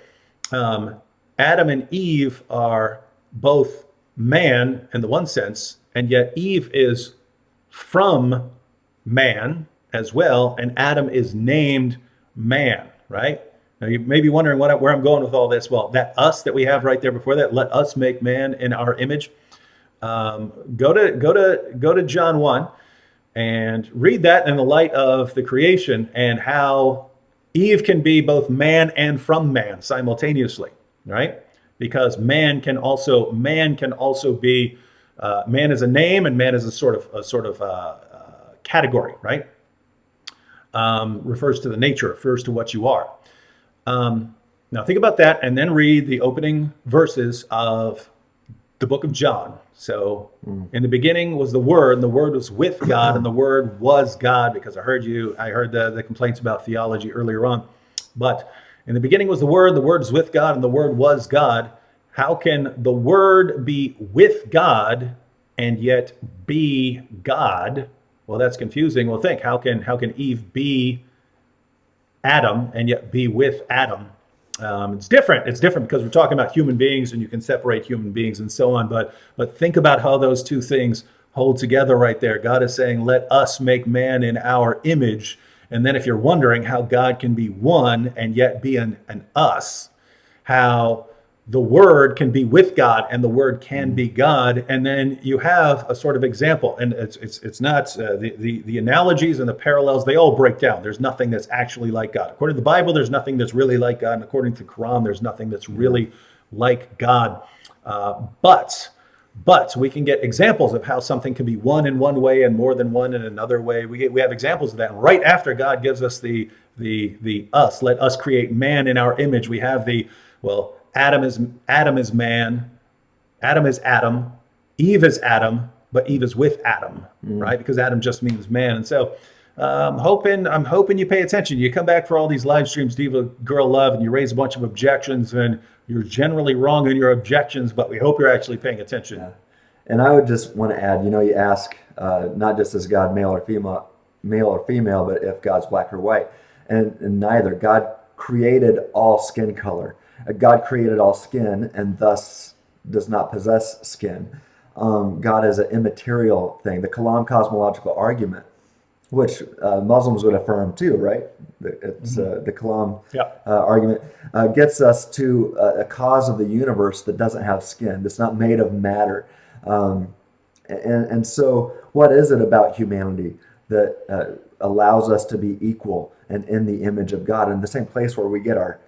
Adam and Eve are both man in the one sense, and yet Eve is from man as well, and Adam is named man, right? Now you may be wondering where I'm going with all this. Well, that us that we have right there before that, let us make man in our image. Go to John 1 and read that in the light of the creation and how Eve can be both man and from man simultaneously, right? Because man can also be man is a name, and man is a sort of category, right? Refers to the nature, refers to what you are. Now think about that, and then read the opening verses of the book of John. So in the beginning was the Word, and the Word was with God, and the Word was God, because I heard the complaints about theology earlier on. But in the beginning was the Word is with God, and the Word was God. How can the Word be with God and yet be God? Well, that's confusing. Well, think, how can Eve be Adam and yet be with Adam? It's different. It's different because we're talking about human beings, and you can separate human beings and so on. But think about how those two things hold together right there. God is saying, "Let us make man in our image." And then if you're wondering how God can be one and yet be an us, how the Word can be with God and the Word can be God, and then you have a sort of example, and it's not the analogies and the parallels, they all break down. There's nothing that's actually like God. According to the Bible, there's nothing that's really like God, and according to the Quran, there's nothing that's really like God. But we can get examples of how something can be one in one way and more than one in another way. We have examples of that. And right after God gives us the us, let us create man in our image, we have Adam is man, Adam is Adam, Eve is Adam, but Eve is with Adam, right? Because Adam just means man. And so I'm hoping you pay attention. You come back for all these live streams, Diva Girl Love, and you raise a bunch of objections, and you're generally wrong in your objections, but we hope you're actually paying attention. Yeah. And I would just want to add, you ask not just is God male or female, but if God's black or white. And neither. God created all skin color. God created all skin and thus does not possess skin. God is an immaterial thing. The Kalam cosmological argument, which Muslims would affirm too, right? It's the Kalam argument gets us to a cause of the universe that doesn't have skin, that's not made of matter. And so what is it about humanity that allows us to be equal and in the image of God, in the same place where we get our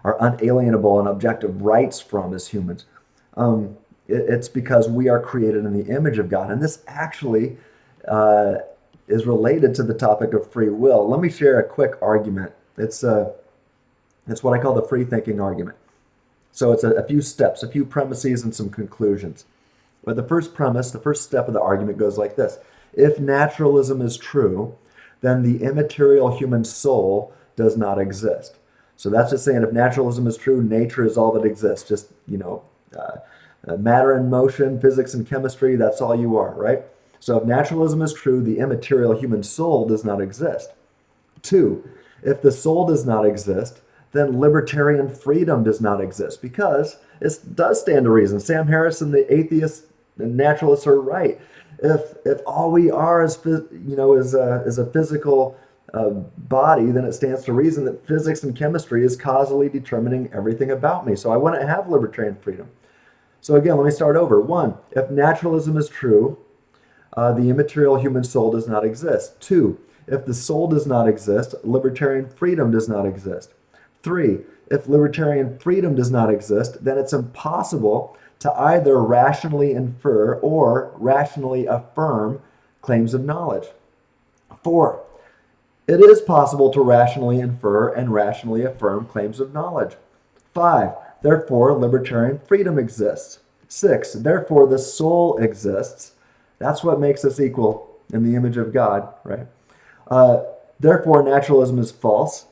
unalienable and objective rights from as humans? It's because we are created in the image of God. And this actually is related to the topic of free will. Let me share a quick argument. It's what I call the free thinking argument. So it's a few steps, a few premises, and some conclusions. But the first premise, the first step of the argument goes like this. If naturalism is true, then the immaterial human soul does not exist. So that's just saying if naturalism is true, nature is all that exists. Just, matter and motion, physics and chemistry, that's all you are, right? So if naturalism is true, the immaterial human soul does not exist. 2, if the soul does not exist, then libertarian freedom does not exist, because it does stand to reason. Sam Harris and the atheists and naturalists are right. If all we are is a physical body, then it stands to reason that physics and chemistry is causally determining everything about me. So I wouldn't have libertarian freedom. So again, let me start over. 1, if naturalism is true, the immaterial human soul does not exist. 2, if the soul does not exist, libertarian freedom does not exist. 3, if libertarian freedom does not exist, then it's impossible to either rationally infer or rationally affirm claims of knowledge. 4, it is possible to rationally infer and rationally affirm claims of knowledge. 5, therefore libertarian freedom exists. 6, therefore the soul exists. That's what makes us equal in the image of God, right? Therefore naturalism is false.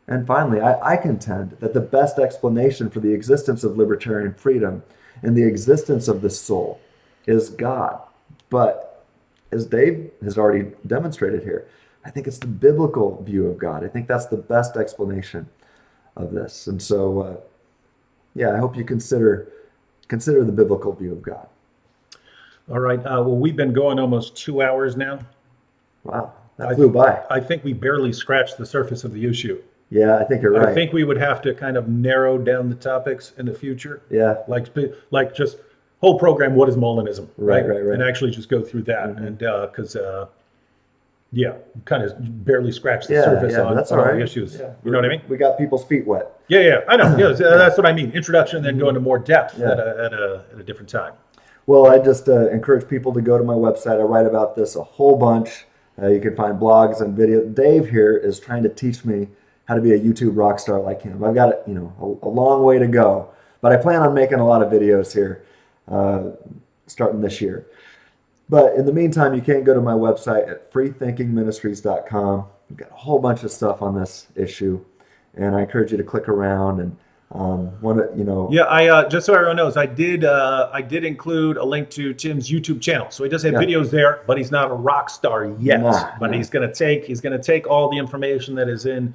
And finally, I contend that the best explanation for the existence of libertarian freedom and the existence of the soul is God. But as Dave has already demonstrated here, I think it's the biblical view of God. I think that's the best explanation of this. And so, I hope you consider the biblical view of God. All right. Well, we've been going almost 2 hours now. Wow, that flew by. I think we barely scratched the surface of the issue. Yeah, I think you're right. I think we would have to kind of narrow down the topics in the future. Yeah. Like just whole program, what is Molinism? Right. And actually just go through that. And because, kind of barely scratched the surface on that's all all right. the issues. Yeah. You know what I mean? We got people's feet wet. Yeah, I know. Yeah, that's what I mean. Introduction, then go into more depth at a different time. Well, I just encourage people to go to my website. I write about this a whole bunch. You can find blogs and videos. Dave here is trying to teach me how to be a YouTube rock star like him. I've got a long way to go, But I plan on making a lot of videos here starting this year. But in the meantime, you can go to my website at freethinkingministries.com. We've got a whole bunch of stuff on this issue, and I encourage you to click around and Yeah, I just so everyone knows, I did include a link to Tim's YouTube channel. So he does have videos there, but he's not a rock star yet. But he's gonna take all the information that is in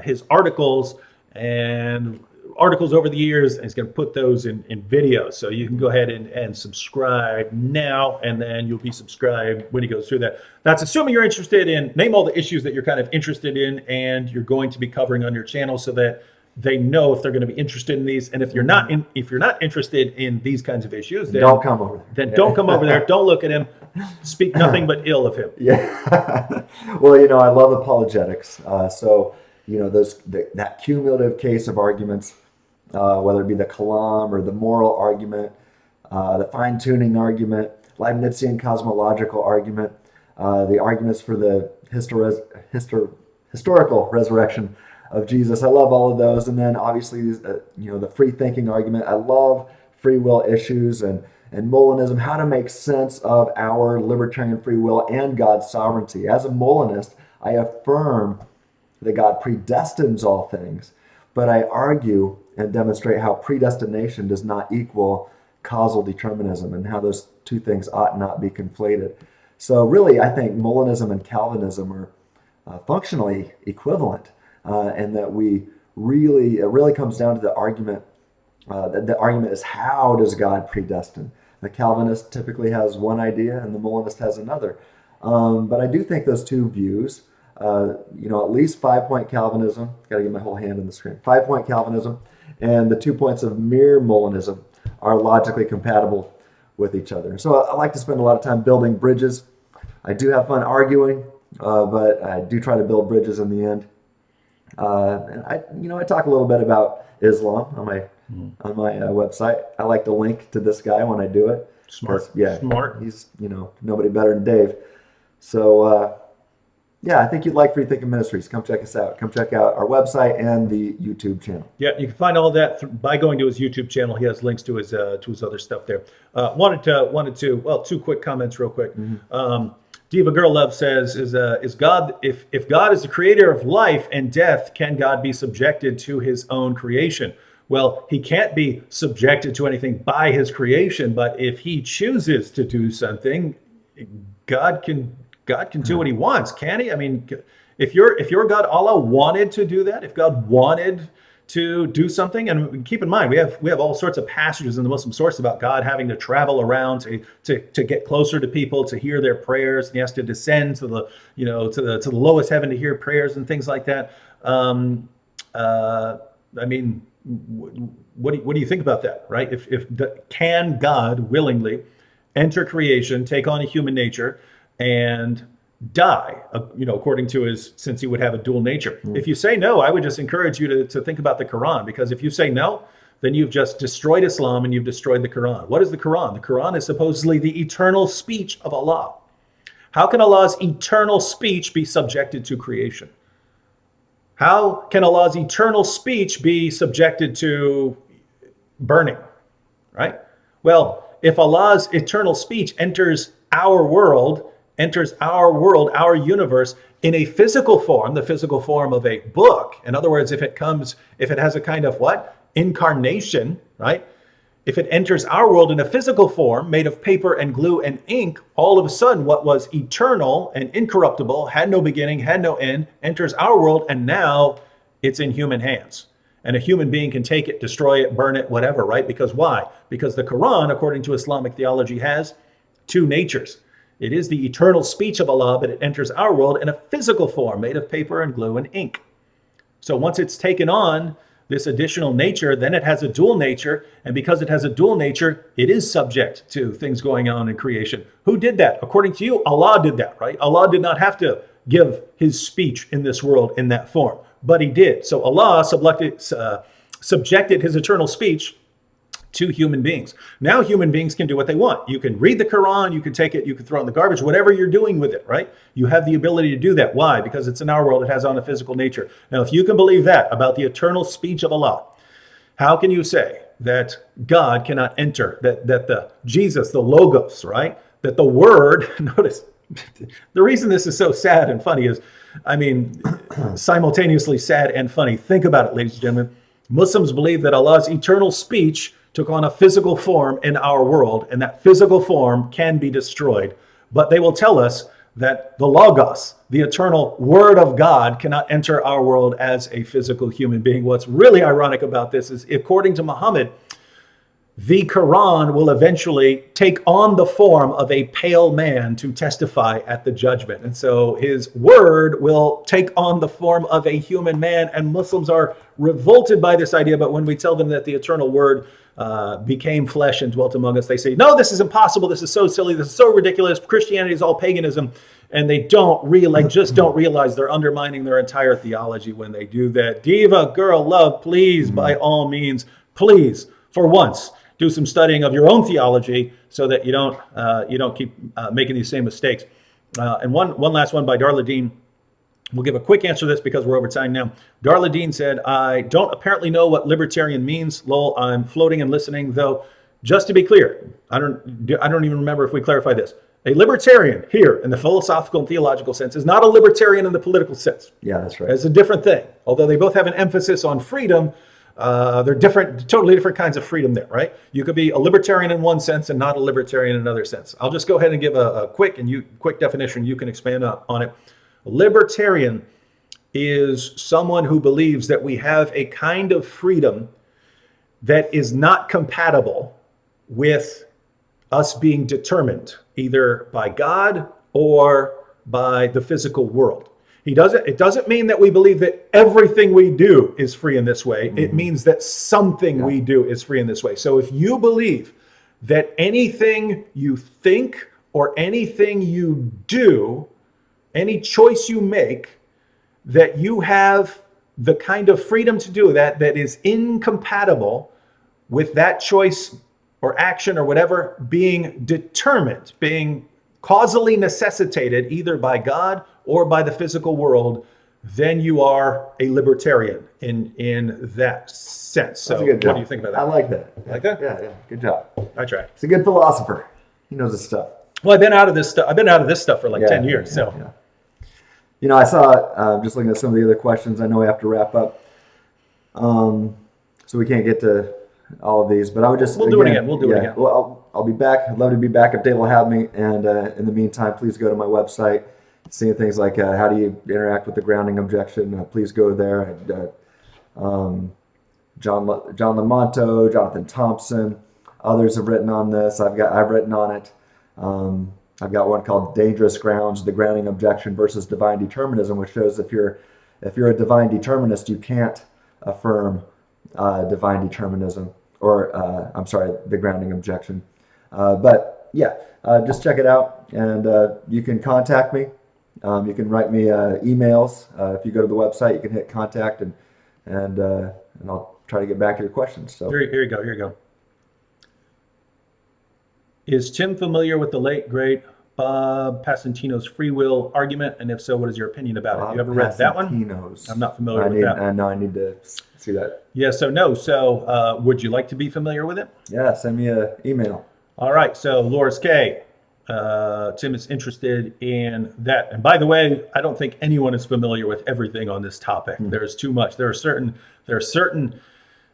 his articles and articles over the years, and he's going to put those in videos. So you can go ahead and subscribe now, and then you'll be subscribed when he goes through that. That's assuming you're interested in, name all the issues that you're kind of interested in and you're going to be covering on your channel, so that they know if they're going to be interested in these. And if you're not interested in these kinds of issues, then don't come over there. Then don't come over there. Don't look at him. Speak nothing but ill of him. Yeah. Well, I love apologetics. So that cumulative case of arguments, whether it be the kalam or the moral argument, the fine-tuning argument, Leibnizian cosmological argument, the arguments for the historical resurrection of Jesus. I love all of those. And then obviously, the free thinking argument. I love free will issues and Molinism, how to make sense of our libertarian free will and God's sovereignty. As a Molinist, I affirm that God predestines all things, but I argue and demonstrate how predestination does not equal causal determinism, and how those two things ought not be conflated. So really, I think Molinism and Calvinism are functionally equivalent, and that it really comes down to the argument. The argument is, how does God predestine? The Calvinist typically has one idea, and the Molinist has another. But I do think those two views, at least 5-point Calvinism, got to get my whole hand in the screen, 5-point Calvinism, and the 2 points of mere Molinism are logically compatible with each other. So I like to spend a lot of time building bridges. I do have fun arguing, but I do try to build bridges in the end. And I talk a little bit about Islam on my website. I like to link to this guy when I do it. Smart. Yeah, Smart. He's nobody better than Dave. So I think you'd like Free Thinking Ministries. Come check us out. Come check out our website and the YouTube channel. Yeah, you can find all that by going to his YouTube channel. He has links to his other stuff there. Wanted to 2 quick comments real quick. Diva Girl Love says, is God, if God is the creator of life and death, can God be subjected to his own creation? Well, he can't be subjected to anything by his creation, but if he chooses to do something, God can do what he wants, can he? I mean, if your God, Allah, wanted to do that, if God wanted to do something, and keep in mind, we have all sorts of passages in the Muslim source about God having to travel around to get closer to people, to hear their prayers, and he has to descend to the lowest heaven to hear prayers and things like that. I mean, what do you think about that, right? Can God willingly enter creation, take on a human nature, and die, according to since he would have a dual nature? If you say no, I would just encourage you to think about the Quran, because if you say no, then you've just destroyed Islam and you've destroyed the Quran. What is the Quran? The Quran is supposedly the eternal speech of Allah. How can Allah's eternal speech be subjected to creation? How can Allah's eternal speech be subjected to burning, right? Well, if Allah's eternal speech enters our world, our universe, in a physical form, the physical form of a book. In other words, if it has a kind of incarnation, right? If it enters our world in a physical form made of paper and glue and ink, all of a sudden what was eternal and incorruptible, had no beginning, had no end, enters our world, and now it's in human hands. And a human being can take it, destroy it, burn it, whatever, right? Because why? Because the Quran, according to Islamic theology, has 2 natures. It is the eternal speech of Allah, but it enters our world in a physical form made of paper and glue and ink. So once it's taken on this additional nature, then it has a dual nature. And because it has a dual nature, it is subject to things going on in creation. Who did that? According to you, Allah did that, right? Allah did not have to give his speech in this world in that form, but he did. So Allah subjected his eternal speech to human beings. Now human beings can do what they want. You can read the Quran, you can take it, you can throw it in the garbage, whatever you're doing with it, right? You have the ability to do that. Why? Because it's in our world, it has on a physical nature. Now, if you can believe that about the eternal speech of Allah, how can you say that God cannot enter, that the Jesus, the Logos, right? That the Word, notice, the reason this is so sad and funny is, I mean, simultaneously sad and funny. Think about it, ladies and gentlemen. Muslims believe that Allah's eternal speech took on a physical form in our world, and that physical form can be destroyed. But they will tell us that the Logos, the eternal Word of God, cannot enter our world as a physical human being. What's really ironic about this is, according to Muhammad, the Quran will eventually take on the form of a pale man to testify at the judgment. And so his word will take on the form of a human man, and Muslims are revolted by this idea. But when we tell them that the eternal word became flesh and dwelt among us, they say, no, this is impossible. This is so silly. This is so ridiculous. Christianity is all paganism. And they don't realize they're undermining their entire theology when they do that. Diva, girl, love, please, by all means, please, for once, do some studying of your own theology so that you don't keep making these same mistakes. And one last one by Darla Dean. We'll give a quick answer to this because we're over time now. Darla Dean said, I don't apparently know what libertarian means. Lol, I'm floating and listening, though. Just to be clear, I don't even remember if we clarified this. A libertarian here in the philosophical and theological sense is not a libertarian in the political sense. Yeah, that's right. It's a different thing. Although they both have an emphasis on freedom, they're different, totally different kinds of freedom there, right? You could be a libertarian in one sense and not a libertarian in another sense. I'll just go ahead and give a quick definition. You can expand on it. A libertarian is someone who believes that we have a kind of freedom that is not compatible with us being determined either by God or by the physical world. It doesn't mean that we believe that everything we do is free in this way. It means that something we do is free in this way. So if you believe that anything you think or anything you do, any choice you make, that you have the kind of freedom to do that is incompatible with that choice or action or whatever being determined, being causally necessitated either by God or by the physical world, then you are a libertarian in that sense. So what do you think about that? I like that. Like that? Yeah. Good job. I try. He's a good philosopher. He knows his stuff. Well, I've been out of this stuff for like 10 years. So, You know, I saw, just looking at some of the other questions, I know we have to wrap up. So we can't get to all of these, but I would just... We'll do it again. Well, I'll be back. I'd love to be back if Dave will have me. And in the meantime, please go to my website. Seeing things like how do you interact with the grounding objection, please go there. John Lamonto, Jonathan Thompson, others have written on this. I've written on it. I've got one called Dangerous Grounds, the Grounding Objection versus Divine Determinism, which shows if you're a divine determinist, you can't affirm divine determinism, or the grounding objection. Just check it out, and you can contact me. You can write me emails. If you go to the website, you can hit contact, and I'll try to get back to your questions. So here you go. Is Tim familiar with the late, great Bob Pasentino's free will argument? And if so, what is your opinion about it? You ever read that one? I'm not familiar with that. No, I need to see that. Yeah, so would you like to be familiar with it? Yeah, send me an email. All right, so Loris K. Tim is interested in that. And by the way, I don't think anyone is familiar with everything on this topic. There's too much. There are certain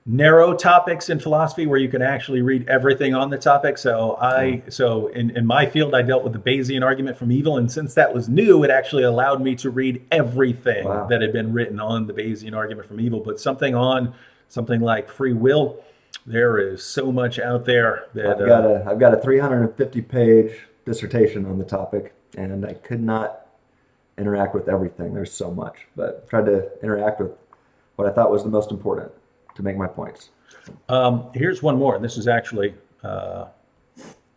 narrow topics in philosophy where you can actually read everything on the topic. So in my field, I dealt with the Bayesian argument from evil, and since that was new, it actually allowed me to read everything that had been written on the Bayesian argument from evil. But something like free will, there is so much out there that I've got a 350-page dissertation on the topic, and I could not interact with everything. There's so much, but tried to interact with what I thought was the most important to make my points. Here's one more, and this is actually a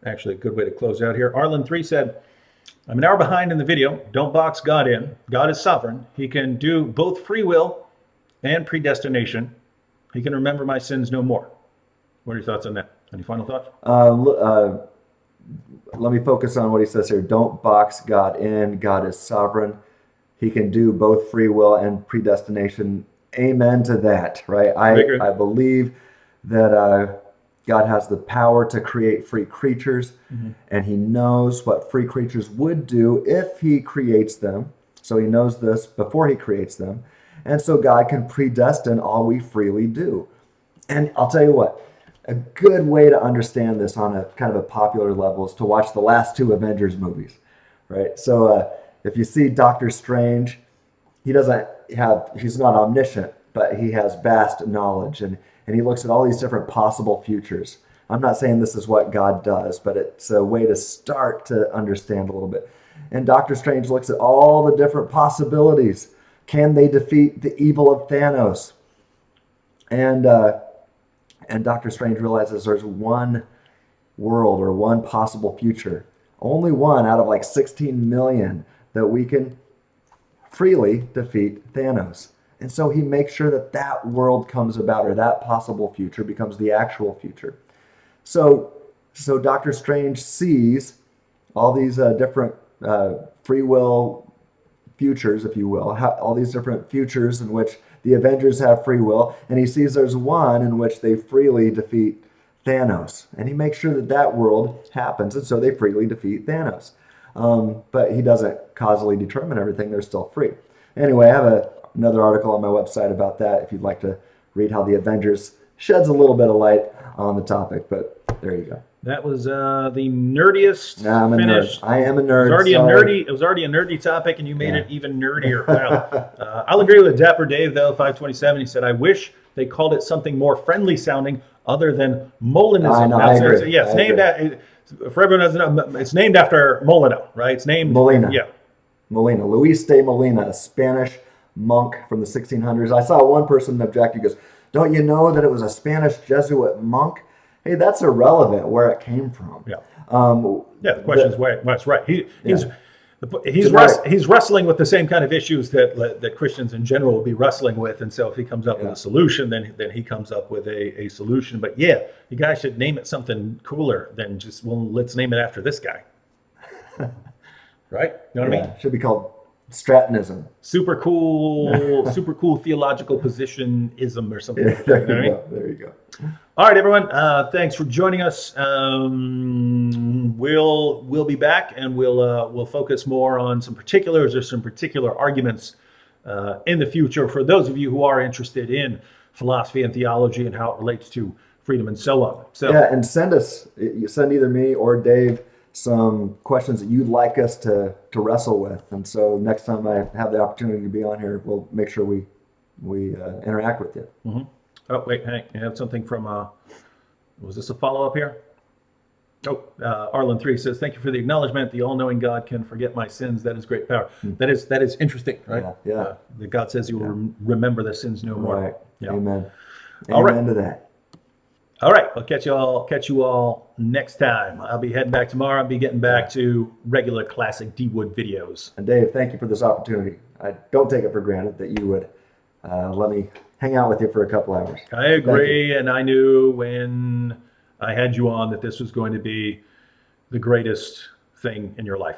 good way to close out here. Arlen 3 said, I'm an hour behind in the video. Don't box God in. God is sovereign. He can do both free will and predestination. He can remember my sins no more. What are your thoughts on that? Any final thoughts? Let me focus on what he says here. Don't box God in. God is sovereign. He can do both free will and predestination. Amen to that, right? I believe that God has the power to create free creatures, and he knows what free creatures would do if he creates them. So he knows this before he creates them. And so God can predestine all we freely do. And I'll tell you what, a good way to understand this on a kind of a popular level is to watch the last two Avengers movies, right? So if you see Doctor Strange, he's not omniscient, but he has vast knowledge, and he looks at all these different possible futures. I'm not saying this is what God does, but it's a way to start to understand a little bit. And Doctor Strange looks at all the different possibilities. Can they defeat the evil of Thanos? And Doctor Strange realizes there's one world or one possible future, only one out of like 16 million, that we can freely defeat Thanos. And so he makes sure that that world comes about, or that possible future becomes the actual future. So Doctor Strange sees all these different free will futures, if you will, all these different futures in which the Avengers have free will, and he sees there's one in which they freely defeat Thanos. And he makes sure that that world happens, and so they freely defeat Thanos. But he doesn't causally determine everything. They're still free. Anyway, I have another article on my website about that if you'd like to read how the Avengers sheds a little bit of light on the topic, but there you go. That was the nerdiest finish. I am a nerd. It was already a nerdy topic, and you made it even nerdier. Wow. I'll agree with Dapper Dave, though, 527. He said, I wish they called it something more friendly sounding other than Molinism. I know, I agree. Yeah, for everyone who doesn't know, it's named after Molino, right? It's named Molina. Yeah. Molina. Luis de Molina, a Spanish monk from the 1600s. I saw one person object. He goes, don't you know that it was a Spanish Jesuit monk? Hey, that's irrelevant where it came from. Yeah. The question is where that's right. He's wrestling with the same kind of issues that Christians in general will be wrestling with, and so if he comes up with a solution, then he comes up with a solution. But yeah, you guys should name it something cooler than just, well, let's name it after this guy. Right? You know what I mean? It should be called Strattonism. Super cool theological positionism or something like that. There you go. All right, everyone. Thanks for joining us. We'll be back, and we'll focus more on some particulars or some particular arguments in the future for those of you who are interested in philosophy and theology and how it relates to freedom and so on. So and send either me or Dave some questions that you'd like us to wrestle with, and so next time I have the opportunity to be on here, we'll make sure we interact with you. Mm-hmm. Oh, wait, Hank, you have something from, was this a follow-up here? Oh, Arlen 3 says, thank you for the acknowledgement. The all-knowing God can forget my sins. That is great power. That is interesting, right? Yeah. That God says he will remember the sins no more. Right. Yeah. Amen. All right. Amen to that. All right. I'll catch you all next time. I'll be heading back tomorrow. I'll be getting back to regular classic D Wood videos. And Dave, thank you for this opportunity. I don't take it for granted that you would let me hang out with you for a couple hours. I agree, and I knew when I had you on that this was going to be the greatest thing in your life.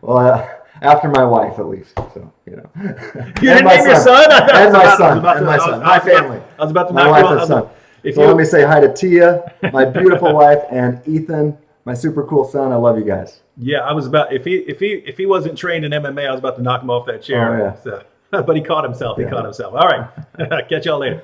Well, after my wife, at least. So, you know. You didn't name your son? And my son. My family. I was about to my knock wife you and son. If So let me say hi to Tia, my beautiful wife, and Ethan, my super cool son. I love you guys. Yeah, I was about, if he wasn't trained in MMA, I was about to knock him off that chair. Oh, yeah. So, but he caught himself. He caught himself. All right. Catch y'all later.